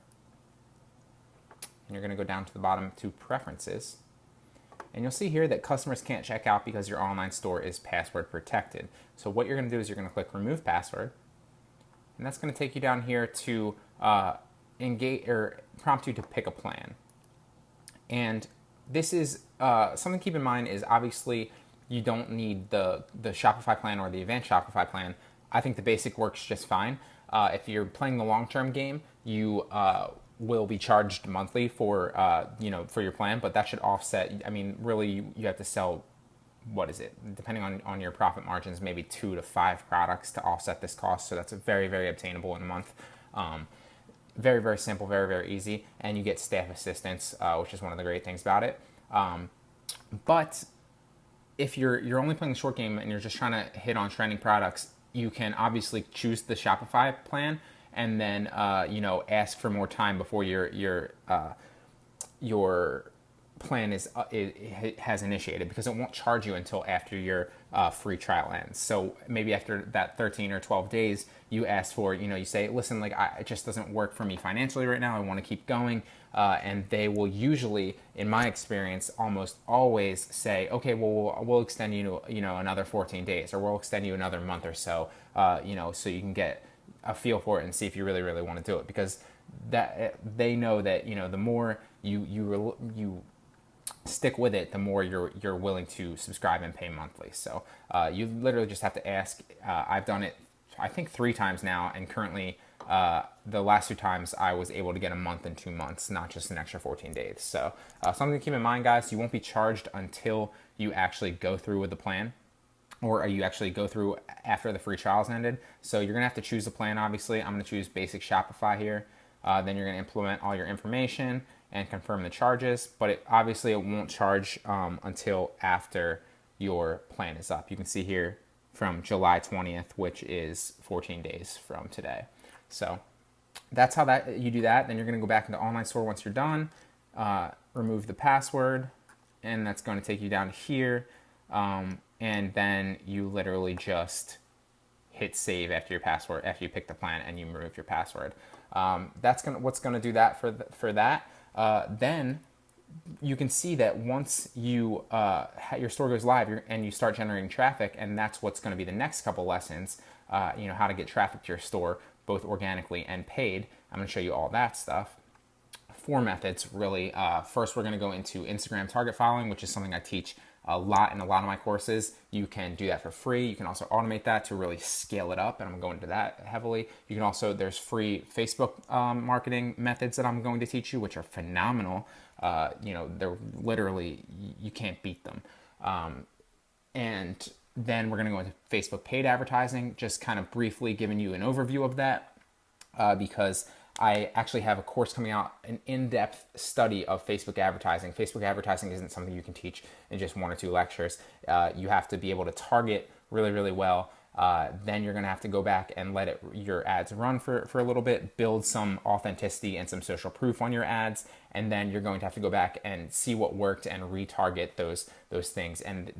and you're going to go down to the bottom to Preferences. And you'll see here that customers can't check out because your online store is password protected. So what you're going to do is you're going to click Remove Password, and that's going to take you down here to engage or prompt you to pick a plan. And this is something to keep in mind is obviously you don't need the Shopify plan or the advanced Shopify plan. I think the basic works just fine. If you're playing the long-term game, you will be charged monthly for for your plan, but that should offset. I mean, really, you have to sell, what is it? Depending on your profit margins, maybe 2 to 5 products to offset this cost. So that's very, very obtainable in a month. Very, very simple, very, very easy, and you get staff assistance, which is one of the great things about it. But if you're only playing the short game and you're just trying to hit on trending products, you can obviously choose the Shopify plan and then ask for more time before your plan has initiated, because it won't charge you until after your free trial ends. So maybe after that 13 or 12 days, you ask for, you say, listen, like it just doesn't work for me financially right now. I want to keep going. And they will usually, in my experience, almost always say, okay, well, we'll extend you, another 14 days, or we'll extend you another month or so, so you can get a feel for it and see if you really, really want to do it, because that they know that, the more you stick with it, the more you're willing to subscribe and pay monthly. So you literally just have to ask. I've done it, I think 3 times now, and currently the last 2 times I was able to get a month and 2 months, not just an extra 14 days. So something to keep in mind, guys, you won't be charged until you actually go through with the plan, or you actually go through after the free trials ended. So you're gonna have to choose a plan, obviously. I'm gonna choose Basic Shopify here. Then you're gonna implement all your information and confirm the charges, but it won't charge until after your plan is up. You can see here from July 20th, which is 14 days from today. So that's how you do that. Then you're gonna go back into Online Store once you're done, remove the password, and that's gonna take you down here. And then you literally just hit save after you pick the plan and you remove your password. That's what's gonna do that for that. Then you can see that once your store goes live and you start generating traffic, and that's what's going to be the next couple lessons, how to get traffic to your store, both organically and paid. I'm going to show you all that stuff. 4 methods, really. First, we're going to go into Instagram target following, which is something I teach a lot in a lot of my courses. You can do that for free. You can also automate that to really scale it up, and I'm going to go into that heavily. You can also, there's free Facebook marketing methods that I'm going to teach you, which are phenomenal. They're literally, you can't beat them. And then we're going to go into Facebook paid advertising, just kind of briefly giving you an overview of that, because I actually have a course coming out, an in-depth study of Facebook advertising. Facebook advertising isn't something you can teach in just 1 or 2 lectures. You have to be able to target really, really well, then you're going to have to go back and let your ads run for a little bit, build some authenticity and some social proof on your ads, and then you're going to have to go back and see what worked and retarget those things. And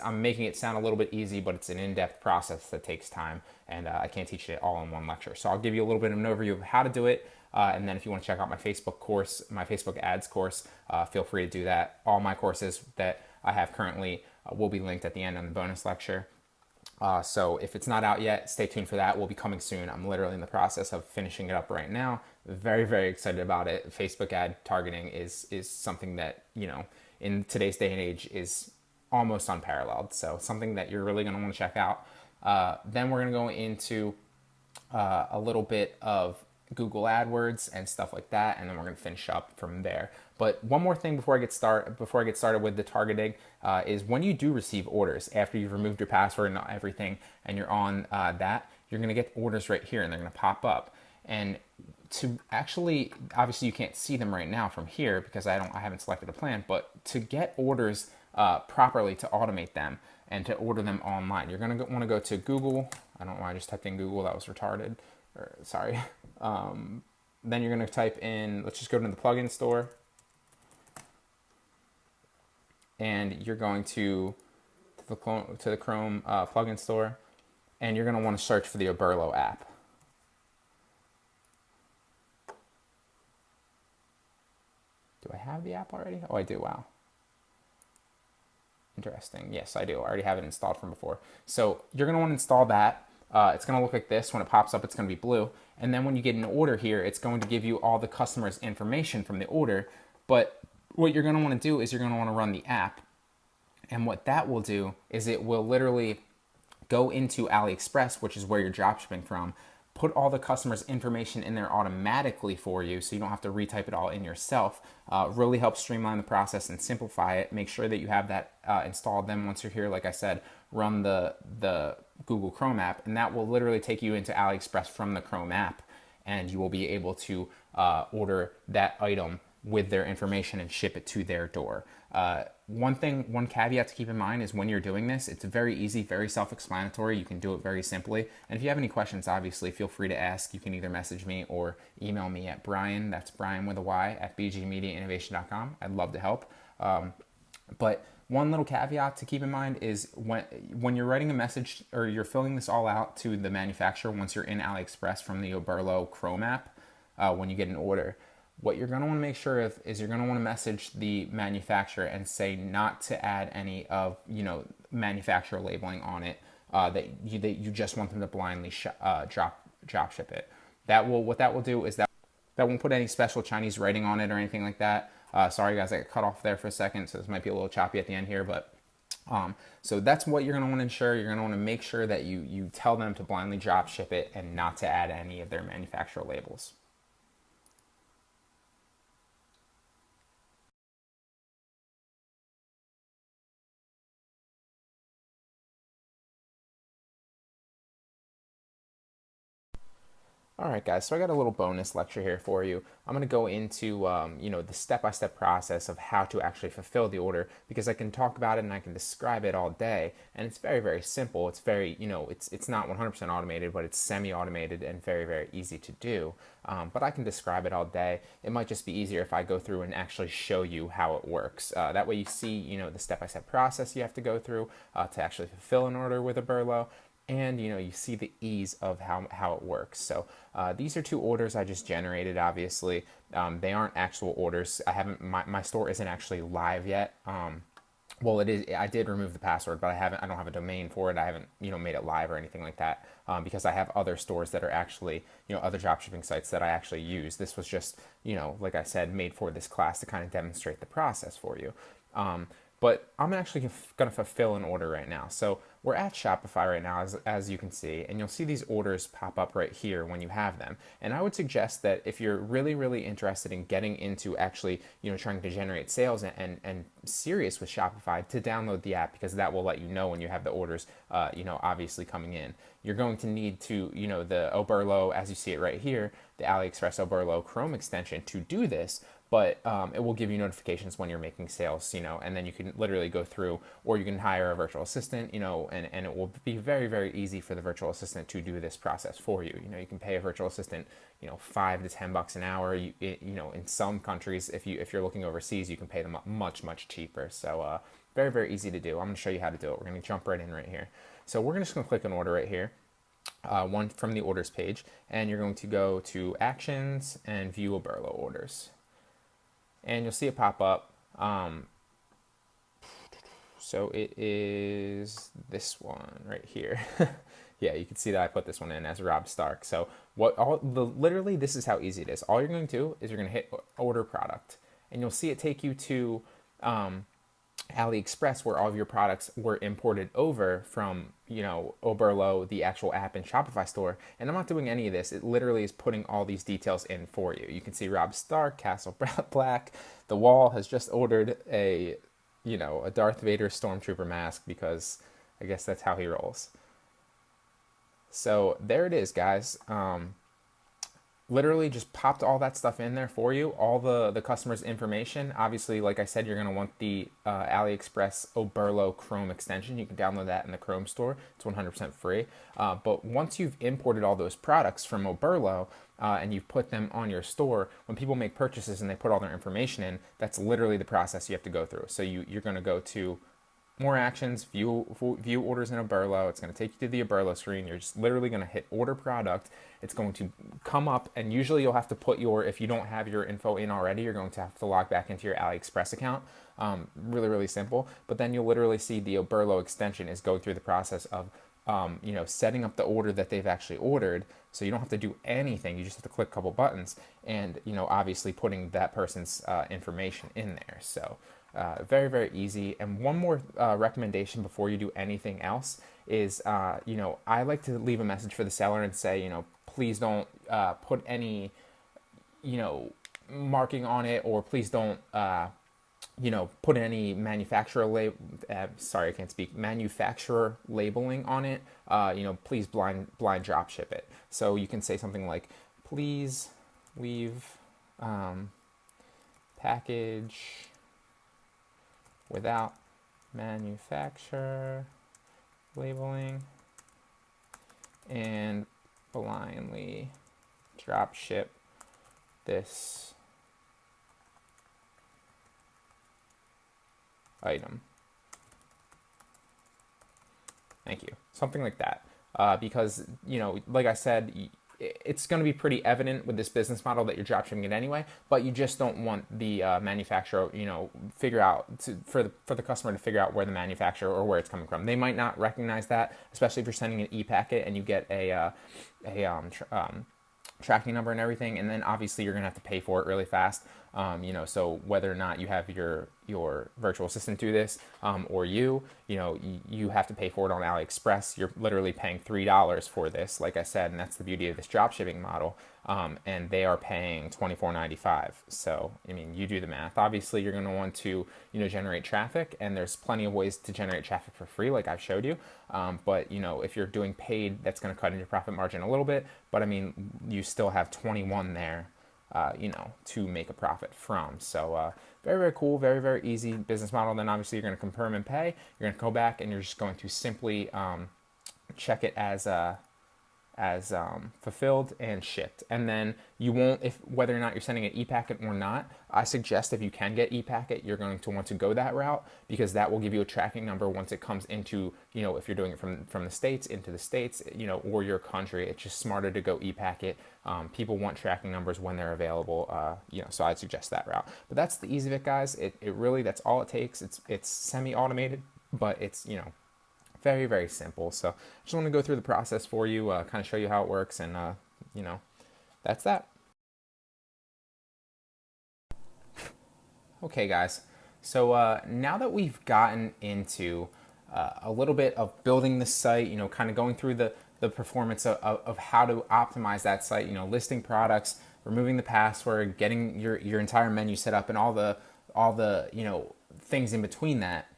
I'm making it sound a little bit easy, but it's an in-depth process that takes time, and I can't teach it all in one lecture. So I'll give you a little bit of an overview of how to do it. And then if you want to check out my Facebook course, my Facebook ads course, feel free to do that. All my courses that I have currently will be linked at the end on the bonus lecture. So if it's not out yet, stay tuned for that. Will be coming soon. I'm literally in the process of finishing it up right now. Very, very excited about it. Facebook ad targeting is something that, in today's day and age is almost unparalleled. So something that you're really going to want to check out. Then we're going to go into a little bit of Google AdWords and stuff like that, and then we're going to finish up from there. But one more thing before I get started with the targeting is when you do receive orders after you've removed your password and everything, and you're on that, you're going to get orders right here, and they're going to pop up. And to actually, obviously you can't see them right now from here because I haven't selected a plan, but to get orders properly, to automate them and to order them online, you're going to want to go to Google. I don't know why I just typed in Google. That was retarded. Sorry. Then you're going to type in, let's just go to the plugin store, and you're going to the Chrome plugin store, and you're going to want to search for the Oberlo app. Do I have the app already? Oh, I do. Wow. Interesting. Yes, I do. I already have it installed from before. So you're going to want to install that. It's going to look like this. When it pops up, it's going to be blue. And then when you get an order here, it's going to give you all the customer's information from the order. But what you're going to want to do is you're going to want to run the app. And what that will do is it will literally go into AliExpress, which is where you're dropshipping from, put all the customer's information in there automatically for you so you don't have to retype it all in yourself. Really helps streamline the process and simplify it. Make sure that you have that installed. Then once you're here, like I said, run the Google Chrome app, and that will literally take you into AliExpress from the Chrome app, and you will be able to order that item with their information and ship it to their door. One caveat to keep in mind is when you're doing this, it's very easy, very self-explanatory. You can do it very simply. And if you have any questions, obviously, feel free to ask. You can either message me or email me at Brian, that's Brian with a Y, at bgmediainnovation.com. I'd love to help. But one little caveat to keep in mind is when you're writing a message or you're filling this all out to the manufacturer once you're in AliExpress from the Oberlo Chrome app, when you get an order, what you're going to want to make sure of is you're going to want to message the manufacturer and say not to add any of manufacturer labeling on it, that you just want them to blindly drop ship it. What that will do is that won't put any special Chinese writing on it or anything like that. Sorry guys, I got cut off there for a second, so this might be a little choppy at the end here, but so that's what you're going to want to ensure. You're going to want to make sure that you tell them to blindly drop ship it and not to add any of their manufacturer labels. All right, guys, so I got a little bonus lecture here for you. I'm going to go into, the step-by-step process of how to actually fulfill the order, because I can talk about it and I can describe it all day, and it's very, very simple. It's very, it's not 100% automated, but it's semi-automated and very, very easy to do. But I can describe it all day. It might just be easier if I go through and actually show you how it works. That way you see, the step-by-step process you have to go through to actually fulfill an order with Oberlo. And you see the ease of how it works. So these are 2 orders I just generated. Obviously, they aren't actual orders. My store isn't actually live yet. Well, it is. I did remove the password, but I don't have a domain for it. I haven't made it live or anything like that because I have other stores that are actually other dropshipping sites that I actually use. This was just like I said, made for this class to kind of demonstrate the process for you. But I'm actually going to fulfill an order right now. So we're at Shopify right now, as you can see, and you'll see these orders pop up right here when you have them. And I would suggest that if you're really, really interested in getting into actually, trying to generate sales and serious with Shopify, to download the app, because that will let you know when you have the orders, obviously coming in. You're going to need to, the Oberlo, as you see it right here, the AliExpress Oberlo Chrome extension to do this. But it will give you notifications when you're making sales, and then you can literally go through, or you can hire a virtual assistant, and it will be very, very easy for the virtual assistant to do this process for you. You can pay a virtual assistant, $5 to $10 an hour. In some countries, if you're looking overseas, you can pay them much, much cheaper. So very, very easy to do. I'm going to show you how to do it. We're going to jump right in right here. So we're just going to click an order right here. One from the orders page, and you're going to go to actions and view Oberlo orders, and you'll see it pop up. So it is this one right here. Yeah, you can see that I put this one in as Rob Stark. So literally this is how easy it is. All you're going to do is you're going to hit order product, and you'll see it take you to AliExpress, where all of your products were imported over from, Oberlo, the actual app and Shopify store. And I'm not doing any of this. It literally is putting all these details in for you. You can see Rob Stark, Castle Black. The Wall has just ordered a Darth Vader Stormtrooper mask, because I guess that's how he rolls. So there it is, guys. Literally just popped all that stuff in there for you, all the customer's information. Obviously, like I said, you're going to want the AliExpress Oberlo Chrome extension. You can download that in the Chrome store. It's 100% free. But once you've imported all those products from Oberlo and you've put them on your store, when people make purchases and they put all their information in, that's literally the process you have to go through. So you're going to go to more actions, view orders in Oberlo. It's going to take you to the Oberlo screen. You're just literally going to hit order product. It's going to come up, and usually you'll have to put if you don't have your info in already, you're going to have to log back into your AliExpress account. Really, really simple. But then you'll literally see the Oberlo extension is going through the process of setting up the order that they've actually ordered. So you don't have to do anything. You just have to click a couple buttons, and obviously putting that person's information in there. So very, very easy. And one more recommendation before you do anything else is, I like to leave a message for the seller and say, please don't put any, marking on it, or please don't, put any manufacturer manufacturer labeling on it. Please blind drop ship it. So you can say something like, please leave package without manufacturer labeling, and blindly drop ship this item. Thank you. Something like that. Because, like I said, it's going to be pretty evident with this business model that you're dropshipping it anyway, but you just don't want the manufacturer, figure out for the customer to figure out where the manufacturer or where it's coming from. They might not recognize that, especially if you're sending an e-packet and you get a tracking number and everything, and then obviously you're gonna have to pay for it really fast. So whether or not you have your virtual assistant do this, or you have to pay for it on AliExpress. You're literally paying $3 for this, like I said, and that's the beauty of this drop shipping model. And they are paying $24.95. So you do the math. Obviously, you're gonna want to generate traffic, and there's plenty of ways to generate traffic for free, like I've showed you. But if you're doing paid, that's gonna cut into your profit margin a little bit. But you still have 21 there, to make a profit from. So very, very cool, very, very easy business model. Then obviously you're going to confirm and pay. You're going to go back and you're just going to simply check it as fulfilled and shipped. And then you won't, whether or not you're sending an e-packet or not, I suggest if you can get e-packet, you're going to want to go that route, because that will give you a tracking number once it comes into, if you're doing it from the States into the States, or your country. It's just smarter to go e-packet. People want tracking numbers when they're available, so I'd suggest that route. But that's the ease of it, guys. It really, that's all it takes. It's semi-automated, but it's, very, very simple. So I just want to go through the process for you, kind of show you how it works, and that's that. Okay, guys. So now that we've gotten into a little bit of building the site, kind of going through the performance of how to optimize that site, listing products, removing the password, getting your entire menu set up, and all the things in between that.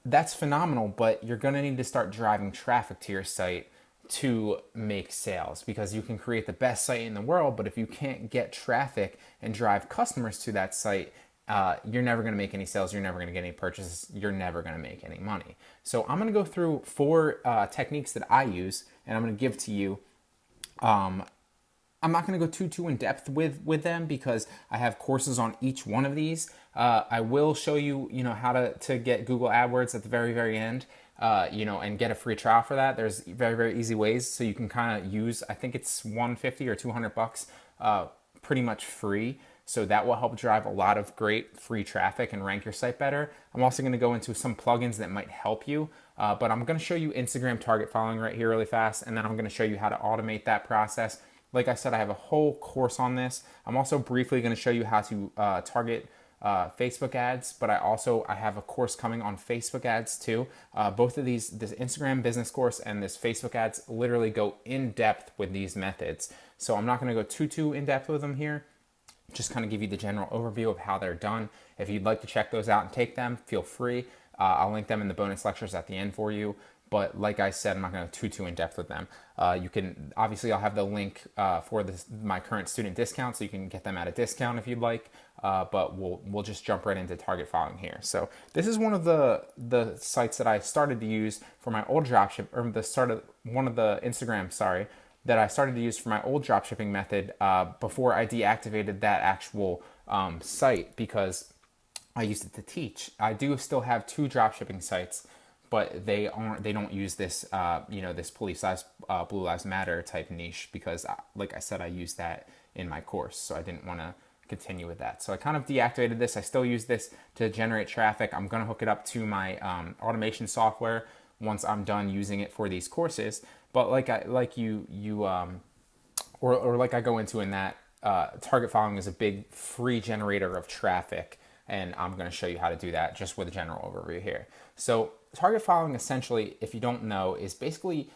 That's phenomenal, but you're going to need to start driving traffic to your site to make sales, because you can create the best site in the world, but if you can't get traffic and drive customers to that site, you're never going to make any sales. You're never going to get any purchases. You're never going to make any money. So I'm going to go through 4 techniques that I use, and I'm going to give to you. I'm not going to go too in depth with them because I have courses on each one of these. I will show you, how to get Google AdWords at the very end, and get a free trial for that. There's very easy ways, so you can kind of use. I think it's $150 or $200, pretty much free. So that will help drive a lot of great free traffic and rank your site better. I'm also going to go into some plugins that might help you, but I'm going to show you Instagram target following right here really fast, and then I'm going to show you how to automate that process. Like I said, I have a whole course on this. I'm also briefly going to show you how to target Facebook ads, but I have a course coming on Facebook ads too. Both of these, this Instagram business course and this Facebook ads, literally go in depth with these methods. So I'm not going to go too in depth with them here. Just kind of give you the general overview of how they're done. If you'd like to check those out and take them, feel free. I'll link them in the bonus lectures at the end for you. But like I said, I'm not going to go too in depth with them. You can, obviously, I'll have the link for my current student discount, so you can get them at a discount if you'd like. But we'll just jump right into target following here. So this is one of the sites that I started to use for my old dropship, or one of the Instagram, that I started to use for my old dropshipping method before I deactivated that actual site because I used it to teach. I do still have 2 dropshipping sites, but they don't use this this Blue Lives Matter type niche because, like I said, I used that in my course, so I didn't want to continue with that. So I kind of deactivated this. I still use this to generate traffic. I'm going to hook it up to my automation software once I'm done using it for these courses. But like I go into in that, target following is a big free generator of traffic, and I'm going to show you how to do that just with a general overview here. So target following, essentially, if you don't know, is basically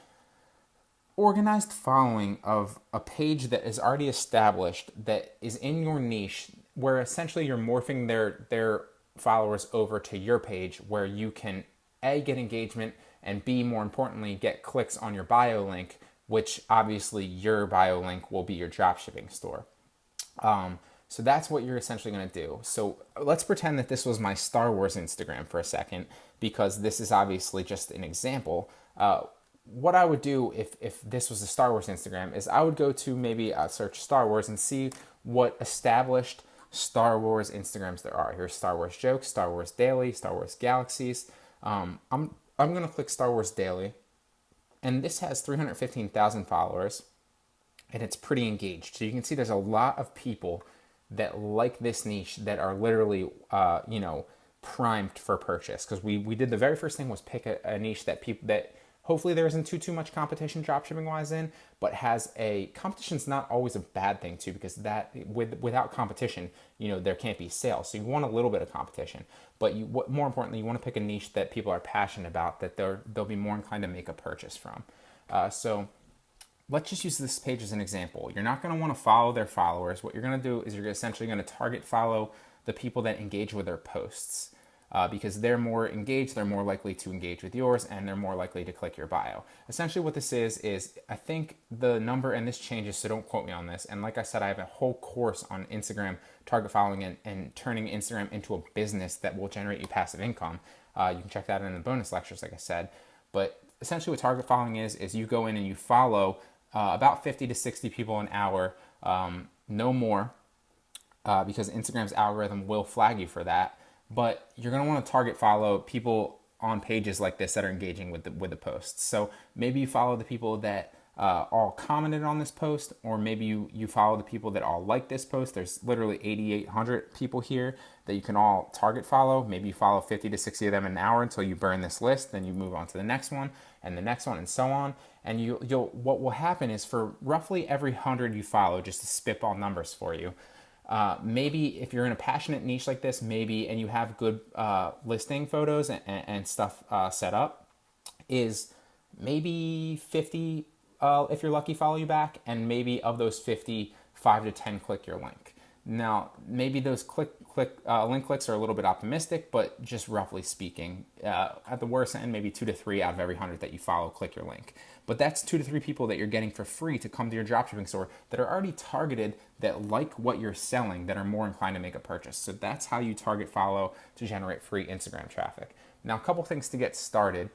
organized following of a page that is already established that is in your niche, where essentially you're morphing their followers over to your page, where you can A, get engagement, and B, more importantly, get clicks on your bio link, which obviously your bio link will be your dropshipping store. So that's what you're essentially going to do. So let's pretend that this was my Star Wars Instagram for a second, because this is obviously just an example. What I would do if this was a Star Wars Instagram is I would go to maybe search Star Wars and see what established Star Wars Instagrams there are. Here's Star Wars Jokes, Star Wars Daily, Star Wars Galaxies. I'm going to click Star Wars Daily, and this has 315,000 followers, and it's pretty engaged. So you can see there's a lot of people that like this niche that are literally, primed for purchase. Because we did the very first thing was pick a niche that hopefully there isn't too much competition dropshipping wise in, but competition's not always a bad thing too, because that without competition, there can't be sales. So you want a little bit of competition, but more importantly, you want to pick a niche that people are passionate about, that they'll be more inclined to make a purchase from. So let's just use this page as an example. You're not going to want to follow their followers. What you're going to do is you're essentially going to target follow the people that engage with their posts. Because they're more engaged, they're more likely to engage with yours, and they're more likely to click your bio. Essentially what this is I think the number, and this changes, so don't quote me on this, and like I said, I have a whole course on Instagram target following and turning Instagram into a business that will generate you passive income. You can check that in the bonus lectures, like I said. But essentially what target following is you go in and you follow about 50 to 60 people an hour, no more, because Instagram's algorithm will flag you for that. But you're going to want to target follow people on pages like this that are engaging with the posts. So maybe you follow the people that all commented on this post, or maybe you follow the people that all like this post. There's literally 8,800 people here that you can all target follow. Maybe you follow 50 to 60 of them in an hour until you burn this list. Then you move on to the next one and the next one and so on. And what will happen is for roughly every 100 you follow, just to spitball numbers for you, maybe if you're in a passionate niche like this, and you have good listing photos and stuff set up, is maybe 50, if you're lucky, follow you back, and maybe of those 50, 5 to 10 click your link. Now, maybe those link clicks are a little bit optimistic, but just roughly speaking, at the worst end, maybe 2 to 3 out of every 100 that you follow click your link. But that's 2 to 3 people that you're getting for free to come to your dropshipping store that are already targeted, that like what you're selling, that are more inclined to make a purchase. So that's how you target follow to generate free Instagram traffic. Now, a couple things to get started.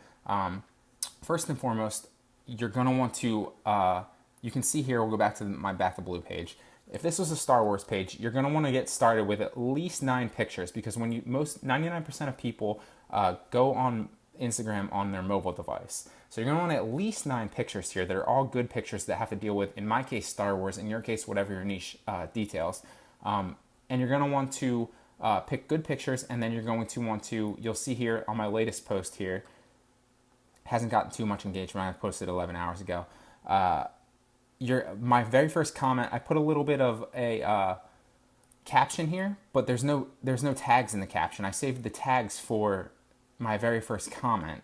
First and foremost, you're going to want to, you can see here, we'll go back to my Back to Blue page. If this was a Star Wars page, you're going to want to get started with at least 9 pictures, because when 99% of people go on Instagram on their mobile device. So you're going to want at least 9 pictures here that are all good pictures that have to deal with, in my case, Star Wars, in your case, whatever your niche details. And you're going to want to pick good pictures, and then you're going to want to, you'll see here on my latest post here, hasn't gotten too much engagement. I posted 11 hours ago. My very first comment, I put a little bit of a caption here, but there's no tags in the caption. I saved the tags for my very first comment.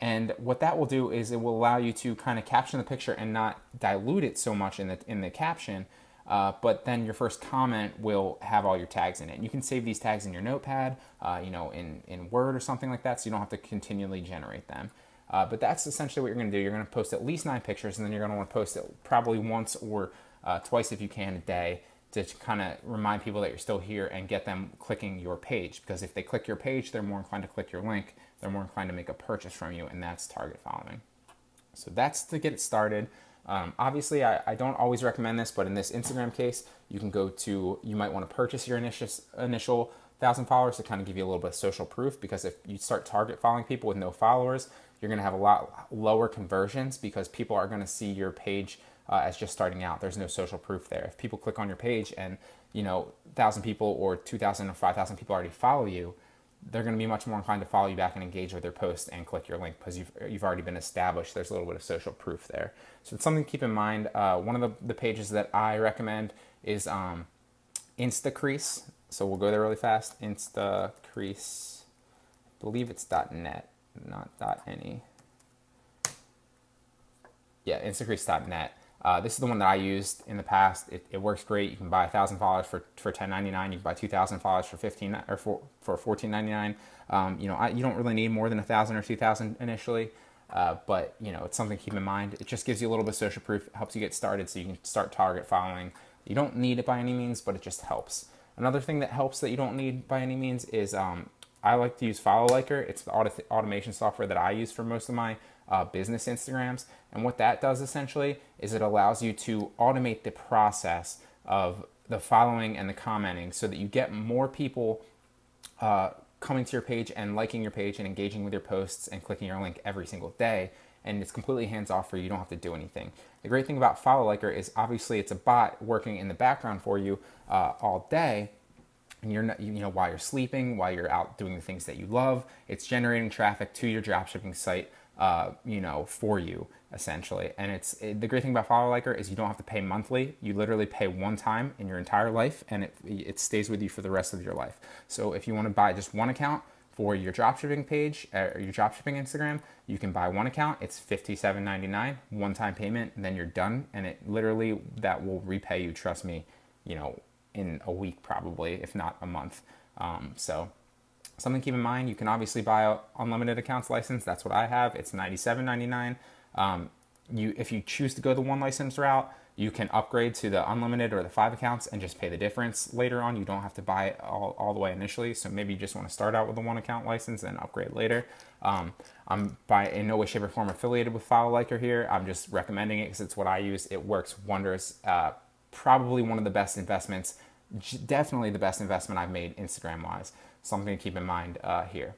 And what that will do is it will allow you to kind of caption the picture and not dilute it so much in the caption. But then your first comment will have all your tags in it. And you can save these tags in your notepad, in Word or something like that, so you don't have to continually generate them. But that's essentially what you're going to do. You're going to post at least 9 pictures, and then you're going to want to post it probably once or twice if you can a day, to kind of remind people that you're still here and get them clicking your page. Because if they click your page, they're more inclined to click your link. They're more inclined to make a purchase from you, and that's target following. So that's to get it started. Obviously, I don't always recommend this, but in this Instagram case, you might want to purchase your initial 1,000 followers to kind of give you a little bit of social proof, because if you start target following people with no followers, you're going to have a lot lower conversions, because people are going to see your page as just starting out. There's no social proof there. If people click on your page and 1,000 people or 2,000 or 5,000 people already follow you, they're going to be much more inclined to follow you back and engage with their post and click your link, because you've already been established. There's a little bit of social proof there. So it's something to keep in mind. One of the pages that I recommend is Instacrease. So we'll go there really fast. Instacrease, I believe it's .net, not .any. Yeah, Instacrease.net. This is the one that I used in the past. It works great. You can buy 1,000 followers for $10.99. You can buy 2,000 followers for $14.99. You don't really need more than 1,000 or 2,000 initially, but it's something to keep in mind. It just gives you a little bit of social proof. It helps you get started, so you can start target following. You don't need it by any means, but it just helps. Another thing that helps that you don't need by any means is I like to use FollowLiker. It's the automation software that I use for most of my business Instagrams. And what that does essentially is it allows you to automate the process of the following and the commenting, so that you get more people coming to your page and liking your page and engaging with your posts and clicking your link every single day. And it's completely hands-off for you. You don't have to do anything. The great thing about FollowLiker is obviously it's a bot working in the background for you all day. And you're not, while you're sleeping, while you're out doing the things that you love, it's generating traffic to your dropshipping site, for you essentially. And the great thing about FollowLiker is you don't have to pay monthly. You literally pay one time in your entire life, and it stays with you for the rest of your life. So if you want to buy just one account for your dropshipping page or your dropshipping Instagram, you can buy one account. It's $57.99, one-time payment, and then you're done. And it literally, that will repay you, trust me, in a week probably, if not a month. So something to keep in mind. You can obviously buy an unlimited accounts license. That's what I have. It's $97.99. If you choose to go the one license route, you can upgrade to the unlimited or the 5 accounts and just pay the difference later on. You don't have to buy it all the way initially. So maybe you just want to start out with a 1 account license and upgrade later. I'm in no way, shape, or form affiliated with FollowLiker here. I'm just recommending it because it's what I use. It works wonders. Probably one of the best investments, definitely the best investment I've made Instagram-wise. Something to keep in mind here.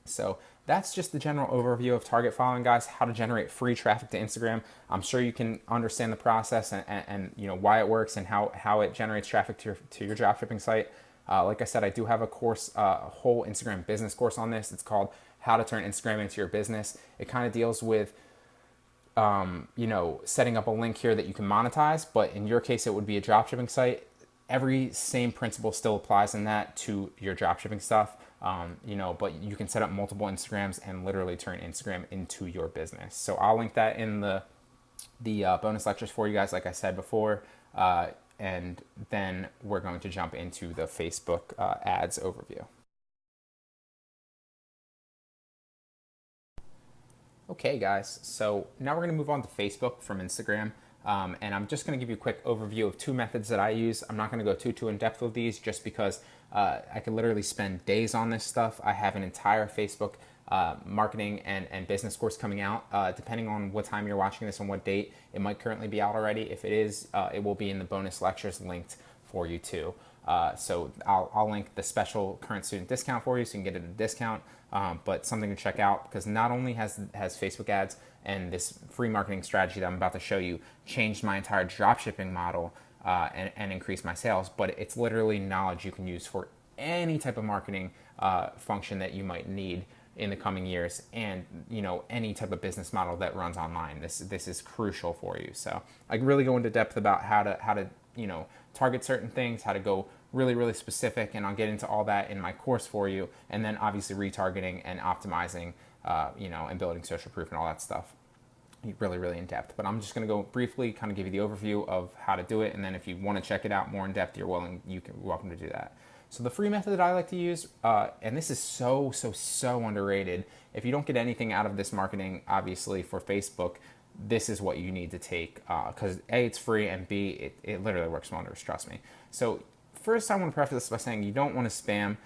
So that's just the general overview of target following, guys, how to generate free traffic to Instagram. I'm sure you can understand the process and why it works and how it generates traffic to your dropshipping site. Like I said, I do have a course, a whole Instagram business course on this. It's called How to Turn Instagram into Your Business. It kind of deals with setting up a link here that you can monetize, but in your case, it would be a dropshipping site. Every same principle still applies in that to your dropshipping stuff, but you can set up multiple Instagrams and literally turn Instagram into your business. So I'll link that in the bonus lectures for you guys. Like I said before, and then we're going to jump into the Facebook ads overview. Okay, guys, so now we're going to move on to Facebook from Instagram. And I'm just going to give you a quick overview of two methods that I use. I'm not going to go too in depth with these just because I could literally spend days on this stuff. I have an entire Facebook marketing and business course coming out. Depending on what time you're watching this and what date, it might currently be out already. If it is, it will be in the bonus lectures linked for you too. So I'll link the special current student discount for you so you can get it at a discount. But something to check out, because not only has Facebook ads and this free marketing strategy that I'm about to show you changed my entire dropshipping model and increased my sales, but it's literally knowledge you can use for any type of marketing function that you might need in the coming years, and any type of business model that runs online. This is crucial for you. So I really go into depth about how to target certain things, how to go really specific, and I'll get into all that in my course for you. And then obviously retargeting and optimizing, and building social proof and all that stuff. Really in depth. But I'm just going to go briefly, kind of give you the overview of how to do it, and then if you want to check it out more in depth, you're welcome to do that. So the free method that I like to use, and this is so underrated. If you don't get anything out of this marketing, obviously for Facebook, this is what you need to take, because A, it's free, and B, it literally works wonders, trust me. So first, I want to preface this by saying you don't want to spam.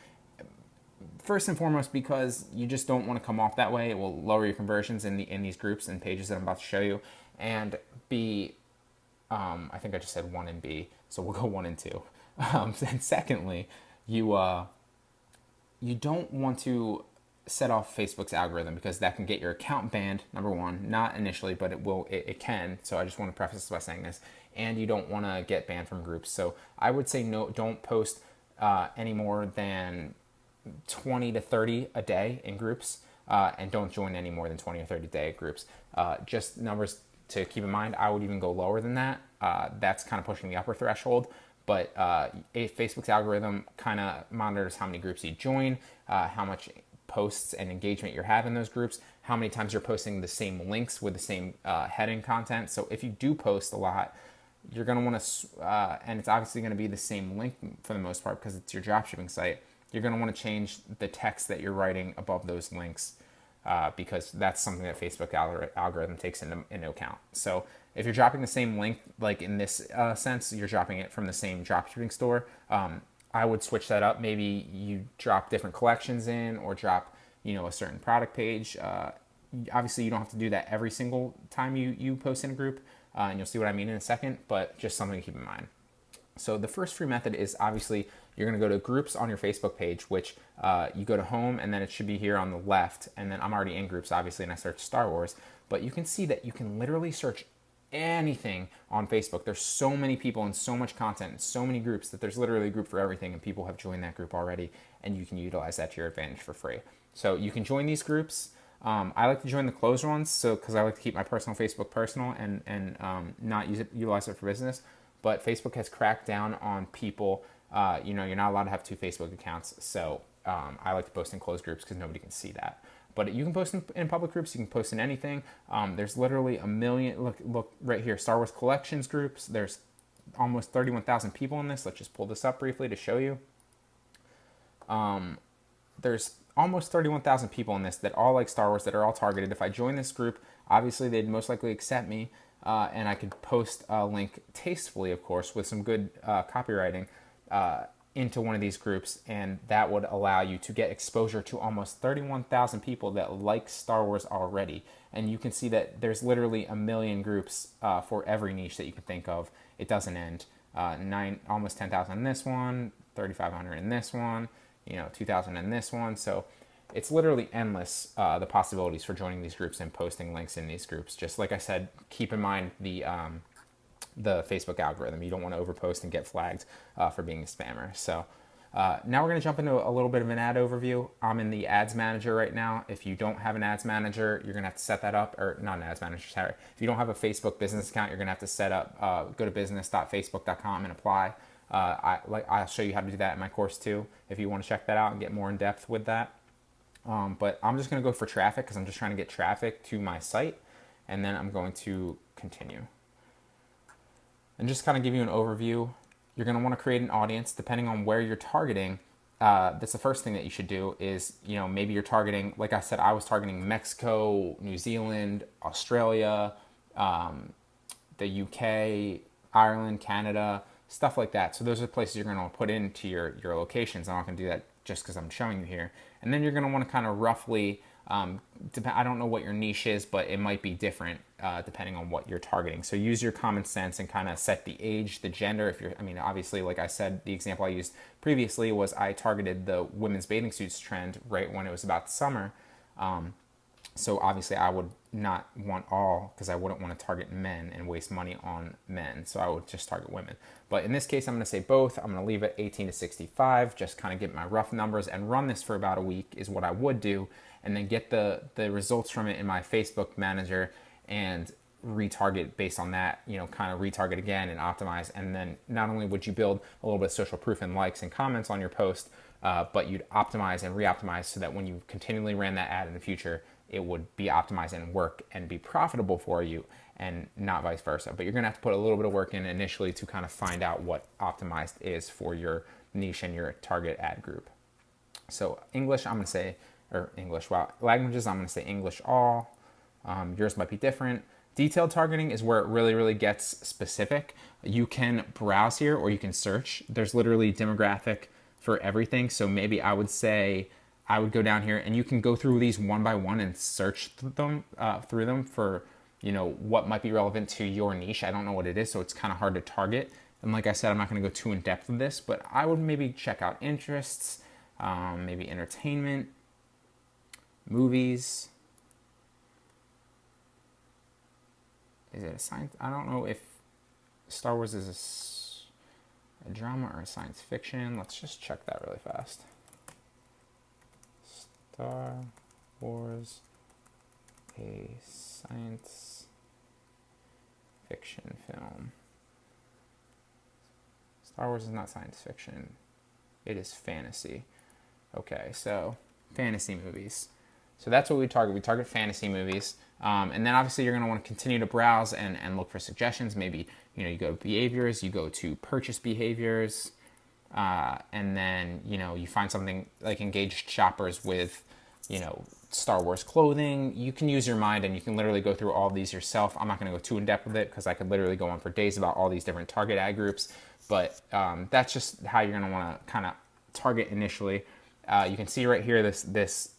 First and foremost, because you just don't want to come off that way. It will lower your conversions in these groups and pages that I'm about to show you. And B, I think I just said 1 and B, so we'll go 1 and 2. And secondly, you don't want to set off Facebook's algorithm, because that can get your account banned, number one. Not initially, but it can. So I just want to preface this by saying this. And you don't want to get banned from groups. So I would say no, don't post any more than 20 to 30 a day in groups, and don't join any more than 20 or 30 a day groups. Just numbers to keep in mind. I would even go lower than that. That's kind of pushing the upper threshold. But Facebook's algorithm kind of monitors how many groups you join, how much posts and engagement you have in those groups, how many times you're posting the same links with the same heading content. So if you do post a lot, you're going to want to, and it's obviously going to be the same link for the most part because it's your dropshipping site, you're going to want to change the text that you're writing above those links, because that's something that Facebook algorithm takes into account. So if you're dropping the same link, like in this sense, you're dropping it from the same dropshipping store, I would switch that up. Maybe you drop different collections in, or drop a certain product page. Obviously, you don't have to do that every single time you post in a group, and you'll see what I mean in a second, but just something to keep in mind. So the first free method is obviously you're going to go to groups on your Facebook page, which you go to home, and then it should be here on the left. And then I'm already in groups, obviously, and I search Star Wars. But you can see that you can literally search anything on Facebook. There's so many people and so much content and so many groups that there's literally a group for everything, and people have joined that group already, and you can utilize that to your advantage for free. So you can join these groups. I like to join the closed ones, so because I like to keep my personal Facebook personal and not utilize it for business. But Facebook has cracked down on people. You're not allowed to have 2 Facebook accounts. So I like to post in closed groups because nobody can see that. But you can post in public groups. You can post in anything. There's literally a million. Look right here, Star Wars collections groups. There's almost 31,000 people in this. Let's just pull this up briefly to show you. There's almost 31,000 people in this that all like Star Wars, that are all targeted. If I join this group, obviously they'd most likely accept me, and I could post a link tastefully, of course, with some good copywriting into one of these groups, and that would allow you to get exposure to almost 31,000 people that like Star Wars already. And you can see that there's literally a million groups for every niche that you can think of. It doesn't end. Almost 10,000 in this one, 3,500 in this one, 2,000 in this one. So it's literally endless, the possibilities for joining these groups and posting links in these groups. Just like I said, keep in mind the Facebook algorithm. You don't want to overpost and get flagged for being a spammer. So now we're going to jump into a little bit of an ad overview. I'm in the ads manager right now. If you don't have an ads manager, you're going to have to set that up, or not an ads manager, sorry. If you don't have a Facebook business account, you're going to have to set up, go to business.facebook.com and apply. I'll show you how to do that in my course too, if you want to check that out and get more in depth with that. But I'm just going to go for traffic because I'm just trying to get traffic to my site, and then I'm going to continue. And just kind of give you an overview. You're going to want to create an audience depending on where you're targeting. That's the first thing that you should do is, maybe you're targeting, like I said, I was targeting Mexico, New Zealand, Australia, the UK, Ireland, Canada, stuff like that. So those are places you're going to put into your locations. I'm not going to do that just because I'm showing you here. And then you're going to want to kind of roughly, I don't know what your niche is, but it might be different depending on what you're targeting. So use your common sense and kind of set the age, the gender. Obviously, like I said, the example I used previously was I targeted the women's bathing suits trend right when it was about summer. So obviously I would not want all, because I wouldn't want to target men and waste money on men. So I would just target women. But in this case, I'm going to say both. I'm going to leave it 18 to 65, just kind of get my rough numbers and run this for about a week is what I would do. And then get the results from it in my Facebook manager and retarget based on that, kind of retarget again and optimize. And then not only would you build a little bit of social proof and likes and comments on your post, but you'd optimize and re-optimize so that when you continually ran that ad in the future, it would be optimized and work and be profitable for you, and not vice versa. But you're going to have to put a little bit of work in initially to kind of find out what optimized is for your niche and your target ad group. So English, I'm going to say, or English, wow, languages, I'm going to say English all. Yours might be different. Detailed targeting is where it really, really gets specific. You can browse here or you can search. There's literally demographic for everything. So maybe I would say, I would go down here and you can go through these one by one and search them through them for, what might be relevant to your niche. I don't know what it is, so it's kind of hard to target. And like I said, I'm not going to go too in depth with this, but I would maybe check out interests, maybe entertainment, movies. Is it a science? I don't know if Star Wars is a drama or a science fiction. Let's just check that really fast. Star Wars, a science fiction film. Star Wars is not science fiction. It is fantasy. Okay, so fantasy movies. So that's what we target. We target fantasy movies. And then obviously you're going to want to continue to browse and look for suggestions. Maybe, you go to behaviors, you go to purchase behaviors, and then, you find something like engaged shoppers with, Star Wars clothing. You can use your mind and you can literally go through all of these yourself. I'm not going to go too in depth with it because I could literally go on for days about all these different target ad groups. But that's just how you're going to want to kind of target initially. You can see right here, this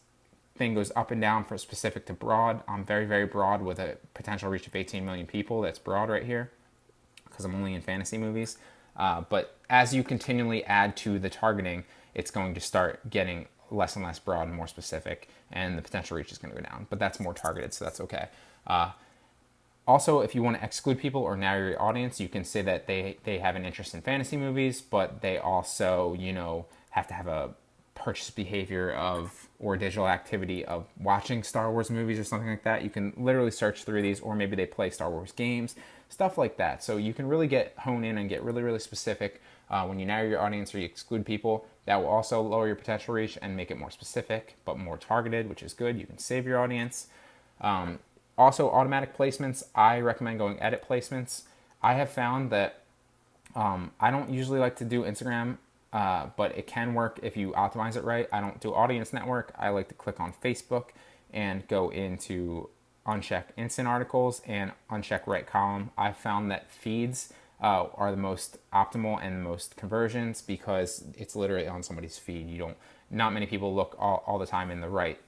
thing goes up and down for specific to broad. I'm very, very broad with a potential reach of 18 million people. That's broad right here because I'm only in fantasy movies. But as you continually add to the targeting, it's going to start getting less and less broad and more specific, and the potential reach is going to go down. But that's more targeted, so that's okay. Also, if you want to exclude people or narrow your audience, you can say that they have an interest in fantasy movies, but they also, have to have a purchase behavior of or digital activity of watching Star Wars movies or something like that. You can literally search through these, or maybe they play Star Wars games, stuff like that. So you can really hone in and get really, really specific when you narrow your audience or you exclude people. That will also lower your potential reach and make it more specific, but more targeted, which is good. You can save your audience. Also, automatic placements. I recommend going edit placements. I have found that I don't usually like to do Instagram, but it can work if you optimize it right. I don't do audience network. I like to click on Facebook and go into uncheck instant articles and uncheck right column. I've found that feeds are the most optimal and the most conversions because it's literally on somebody's feed. Not many people look all the time in the right,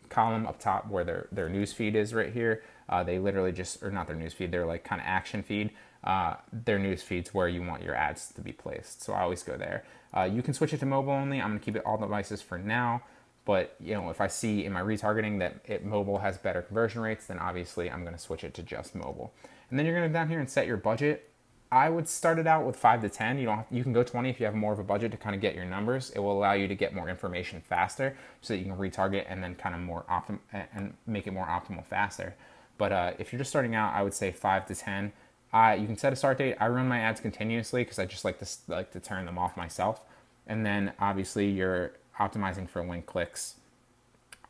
column up top where their news feed is right here. They literally or not their news feed, their like kind of action feed. Their news feed's where you want your ads to be placed. So I always go there. You can switch it to mobile only. I'm gonna keep it all devices for now. But if I see in my retargeting that mobile has better conversion rates, then obviously I'm gonna switch it to just mobile. And then you're gonna down here and set your budget. I would start it out with 5 to 10. You can go 20 if you have more of a budget to kind of get your numbers. It will allow you to get more information faster so that you can retarget and then kind of and make it more optimal faster. But if you're just starting out, I would say 5 to 10. You can set a start date. I run my ads continuously because I just like to turn them off myself. And then obviously you're optimizing for link clicks.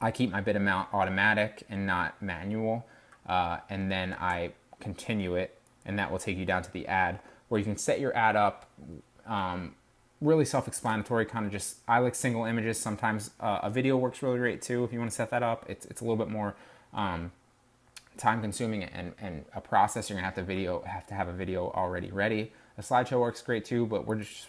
I keep my bid amount automatic and not manual. And then I continue it, and that will take you down to the ad where you can set your ad up really self-explanatory, kind of just, I like single images. Sometimes a video works really great too if you want to set that up. It's a little bit more time consuming and a process. You're gonna have to have a video already ready. A slideshow works great too, but we're just,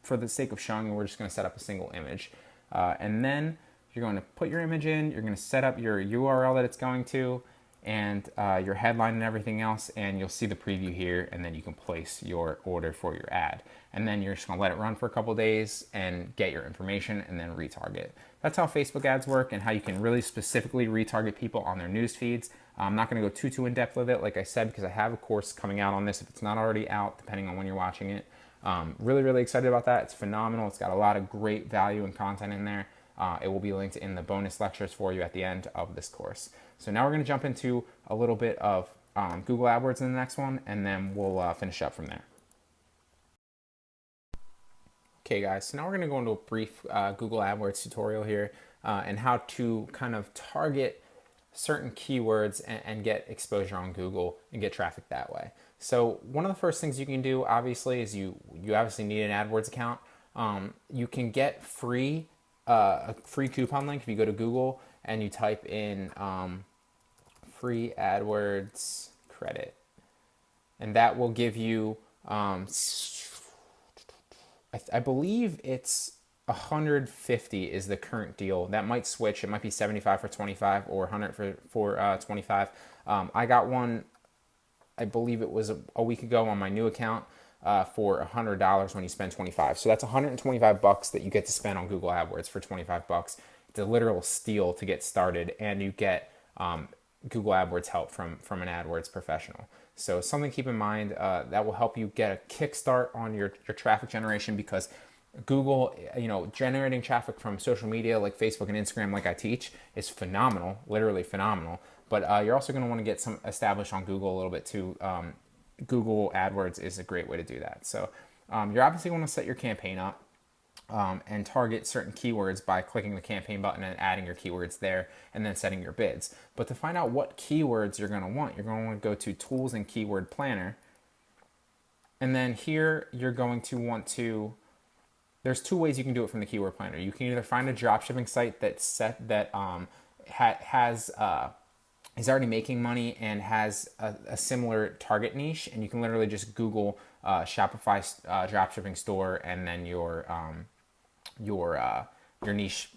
for the sake of showing you, we're just gonna set up a single image. And then you're going to put your image in, you're gonna set up your URL that it's going to, and your headline and everything else, and you'll see the preview here, and then you can place your order for your ad. And then you're just gonna let it run for a couple days and get your information and then retarget. That's how Facebook ads work and how you can really specifically retarget people on their news feeds. I'm not gonna go too in depth with it, like I said, because I have a course coming out on this if it's not already out, depending on when you're watching it. Really excited about that. It's phenomenal. It's got a lot of great value and content in there. It will be linked in the bonus lectures for you at the end of this course. So now we're going to jump into a little bit of Google AdWords in the next one, and then we'll finish up from there. Okay guys, so now we're going to go into a brief Google AdWords tutorial here and how to kind of target certain keywords and get exposure on Google and get traffic that way. So one of the first things you can do obviously is you obviously need an AdWords account. You can get a free coupon link if you go to Google and you type in free AdWords credit, and that will give you I believe it's 150 is the current deal. That might switch. It might be 75 for 25 or 100 for 25. I got one, I believe it was a week ago on my new account for $100 when you spend 25. So that's 125 bucks that you get to spend on Google AdWords for 25 bucks. It's a literal steal to get started, and you get Google AdWords help from an AdWords professional. So something to keep in mind, that will help you get a kickstart on your traffic generation, because Google, generating traffic from social media like Facebook and Instagram, like I teach, is phenomenal, literally phenomenal. But you're also going to want to get some established on Google a little bit too. Google AdWords is a great way to do that. So you're obviously going to set your campaign up and target certain keywords by clicking the campaign button and adding your keywords there, and then setting your bids. But to find out what keywords you're going to want, you're going to want to go to Tools and Keyword Planner. And then here you're going to want to, there's two ways you can do it from the Keyword Planner. You can either find a dropshipping site that's is already making money and has a similar target niche, and you can literally just Google Shopify dropshipping store and then your niche,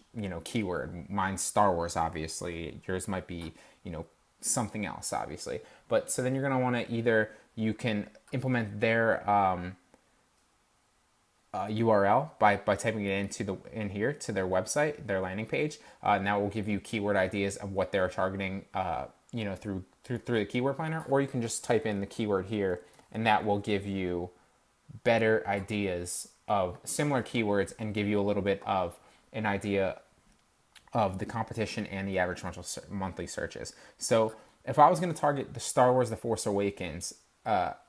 keyword. Mine's Star Wars, obviously. Yours might be, something else, obviously. But so then you're gonna want to either, you can implement their URL by typing it in here to their website, their landing page, and that will give you keyword ideas of what they're targeting, through the keyword planner. Or you can just type in the keyword here, and that will give you better ideas of similar keywords and give you a little bit of an idea of the competition and the average monthly searches. So if I was going to target the Star Wars The Force Awakens,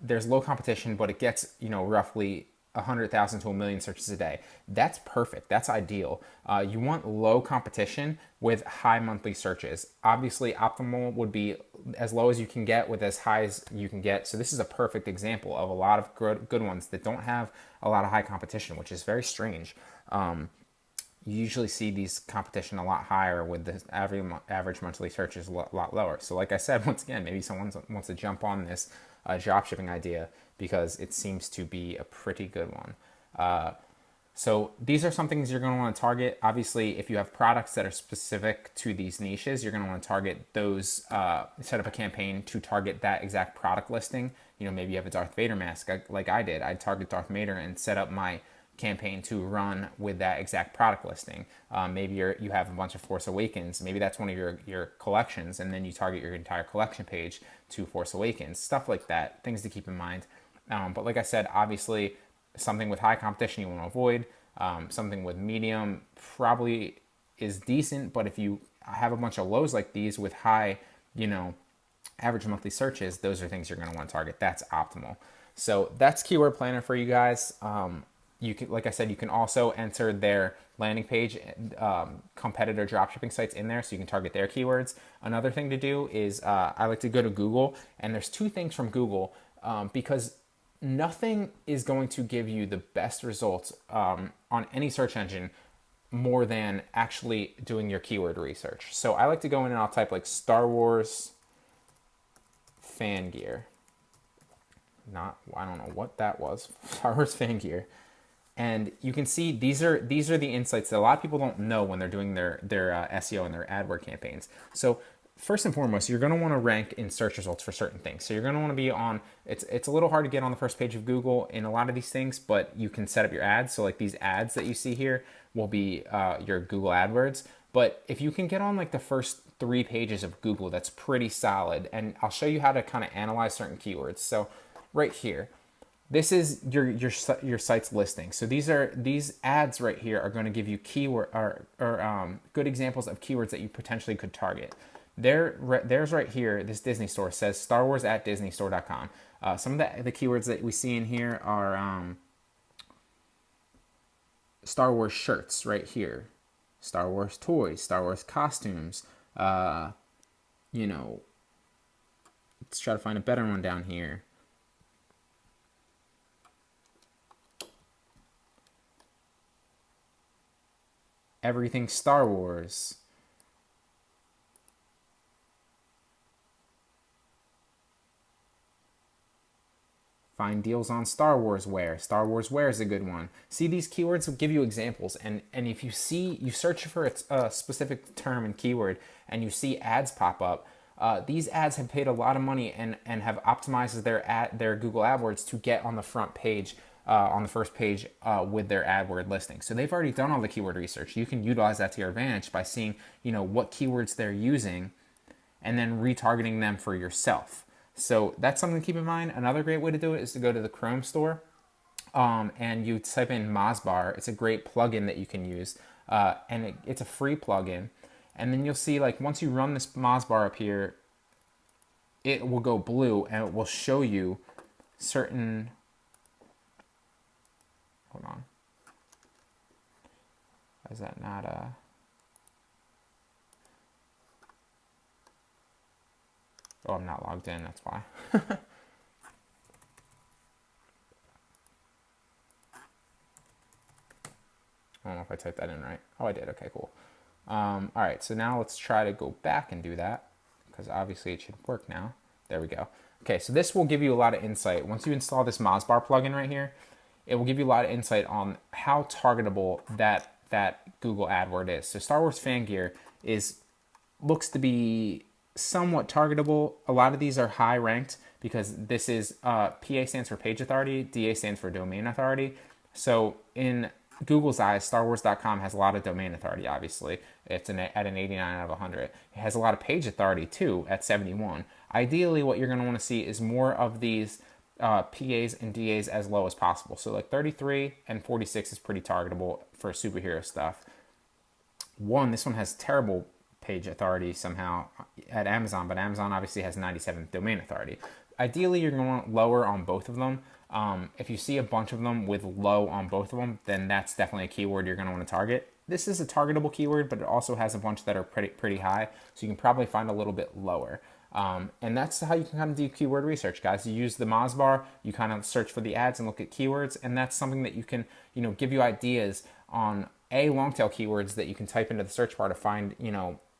there's low competition, but it gets, roughly 100,000 to 1 million searches a day. That's perfect. That's ideal. You want low competition with high monthly searches. Obviously, optimal would be as low as you can get with as high as you can get. So this is a perfect example of a lot of good ones that don't have a lot of high competition, which is very strange. You usually see these competition a lot higher with the average monthly searches a lot lower. So like I said, once again, maybe someone wants to jump on this dropshipping idea because it seems to be a pretty good one. So these are some things you're going to want to target. Obviously, if you have products that are specific to these niches, you're going to want to target those, set up a campaign to target that exact product listing. Maybe you have a Darth Vader mask, like I did. I'd target Darth Vader and set up my campaign to run with that exact product listing. Maybe you have a bunch of Force Awakens. Maybe that's one of your collections, and then you target your entire collection page to Force Awakens. Stuff like that, things to keep in mind. But like I said, obviously, something with high competition you want to avoid. Something with medium probably is decent, but if you have a bunch of lows like these with high, average monthly searches, those are things you're going to want to target. That's optimal. So that's Keyword Planner for you guys. You can, like I said, you can also enter their landing page, competitor dropshipping sites in there, so you can target their keywords. Another thing to do is I like to go to Google, and there's two things from Google because nothing is going to give you the best results on any search engine more than actually doing your keyword research. So I like to go in and I'll type like Star Wars fan gear. I don't know what that was. Star Wars fan gear. And you can see these are the insights that a lot of people don't know when they're doing their SEO and their AdWord campaigns. So first and foremost, you're going to want to rank in search results for certain things. So you're going to want to be on. It's a little hard to get on the first page of Google in a lot of these things, but you can set up your ads. So like these ads that you see here will be your Google AdWords. But if you can get on like the first 3 pages of Google, that's pretty solid. And I'll show you how to kind of analyze certain keywords. So right here. This is your site's listing. So these ads right here are going to give you keyword or good examples of keywords that you potentially could target. There's right here. This Disney store says Star Wars at DisneyStore.com. Some of the keywords that we see in here are Star Wars shirts right here, Star Wars toys, Star Wars costumes. Let's try to find a better one down here. Everything Star Wars. Find deals on Star Wars wear. Star Wars wear is a good one. See, these keywords will give you examples. And if you search for a specific term and keyword and you see ads pop up, these ads have paid a lot of money and have optimized their Google AdWords to get on the front page, on the first page with their AdWord listing. So they've already done all the keyword research. You can utilize that to your advantage by seeing, what keywords they're using and then retargeting them for yourself. So that's something to keep in mind. Another great way to do it is to go to the Chrome store and you type in Mozbar. It's a great plugin that you can use and it's a free plugin. And then you'll see, like, once you run this Mozbar up here, it will go blue and it will show you certain. Hold on. Is that not Oh, I'm not logged in, that's why. I don't know if I typed that in right. Oh, I did. Okay, cool. All right, so now let's try to go back and do that because obviously it should work now. There we go. Okay, so this will give you a lot of insight. Once you install this Mozbar plugin right here, it will give you a lot of insight on how targetable that Google AdWord is. So Star Wars fan gear looks to be somewhat targetable. A lot of these are high ranked because this is PA stands for page authority, DA stands for domain authority. So in Google's eyes, StarWars.com has a lot of domain authority, obviously. It's at an 89 out of 100. It has a lot of page authority, too, at 71. Ideally, what you're going to want to see is more of these PAs and DAs as low as possible. So like 33 and 46 is pretty targetable for superhero stuff. This one has terrible page authority somehow at Amazon, but Amazon obviously has 97 domain authority. Ideally, you're going to want lower on both of them. If you see a bunch of them with low on both of them, then that's definitely a keyword you're going to want to target. This is a targetable keyword, but it also has a bunch that are pretty high, so you can probably find a little bit lower. And that's how you can kind of do keyword research, guys. You use the Mozbar, you kind of search for the ads and look at keywords, and that's something that you can, give you ideas on A, long tail keywords that you can type into the search bar to find,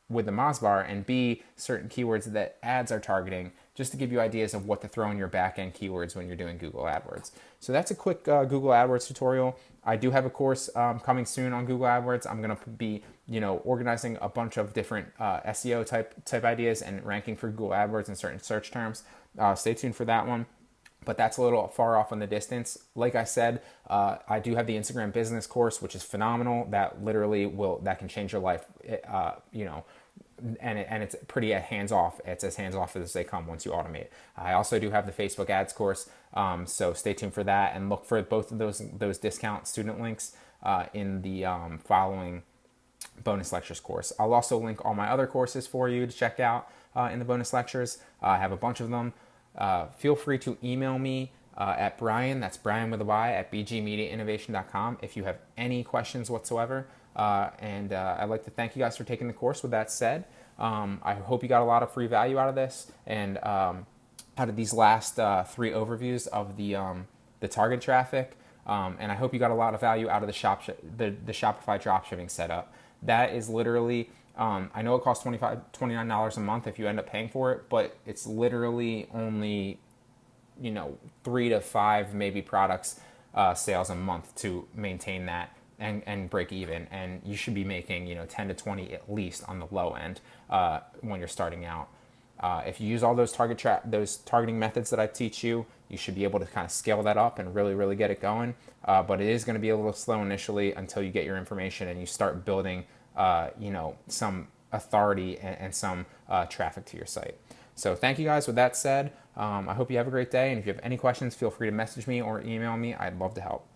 with the Mozbar, and B, certain keywords that ads are targeting, just to give you ideas of what to throw in your back-end keywords when you're doing Google AdWords. So that's a quick Google AdWords tutorial. I do have a course coming soon on Google AdWords. I'm going to be, organizing a bunch of different SEO type ideas and ranking for Google AdWords in certain search terms. Stay tuned for that one. But that's a little far off in the distance. Like I said, I do have the Instagram business course, which is phenomenal. That literally that can change your life, and it's pretty hands-off. It's as hands-off as they come once you automate. I also do have the Facebook ads course, so stay tuned for that and look for both of those discount student links in the following bonus lectures course. I'll also link all my other courses for you to check out in the bonus lectures. I have a bunch of them. Feel free to email me at Brian, that's Brian with a Y, at bgmediainnovation.com if you have any questions whatsoever. And I'd like to thank you guys for taking the course. With that said, I hope you got a lot of free value out of this and out of these last 3 overviews of the the target traffic. And I hope you got a lot of value out of the Shopify dropshipping setup. That is literally, I know it costs $29 a month if you end up paying for it, but it's literally only, 3 to 5 maybe products sales a month to maintain that and break even. And you should be making 10 to 20 at least on the low end when you're starting out. If you use all those those targeting methods that I teach you, you should be able to kind of scale that up and really, really get it going. But it is going to be a little slow initially until you get your information and you start building, some authority and some traffic to your site. So thank you guys. With that said, I hope you have a great day. And if you have any questions, feel free to message me or email me. I'd love to help.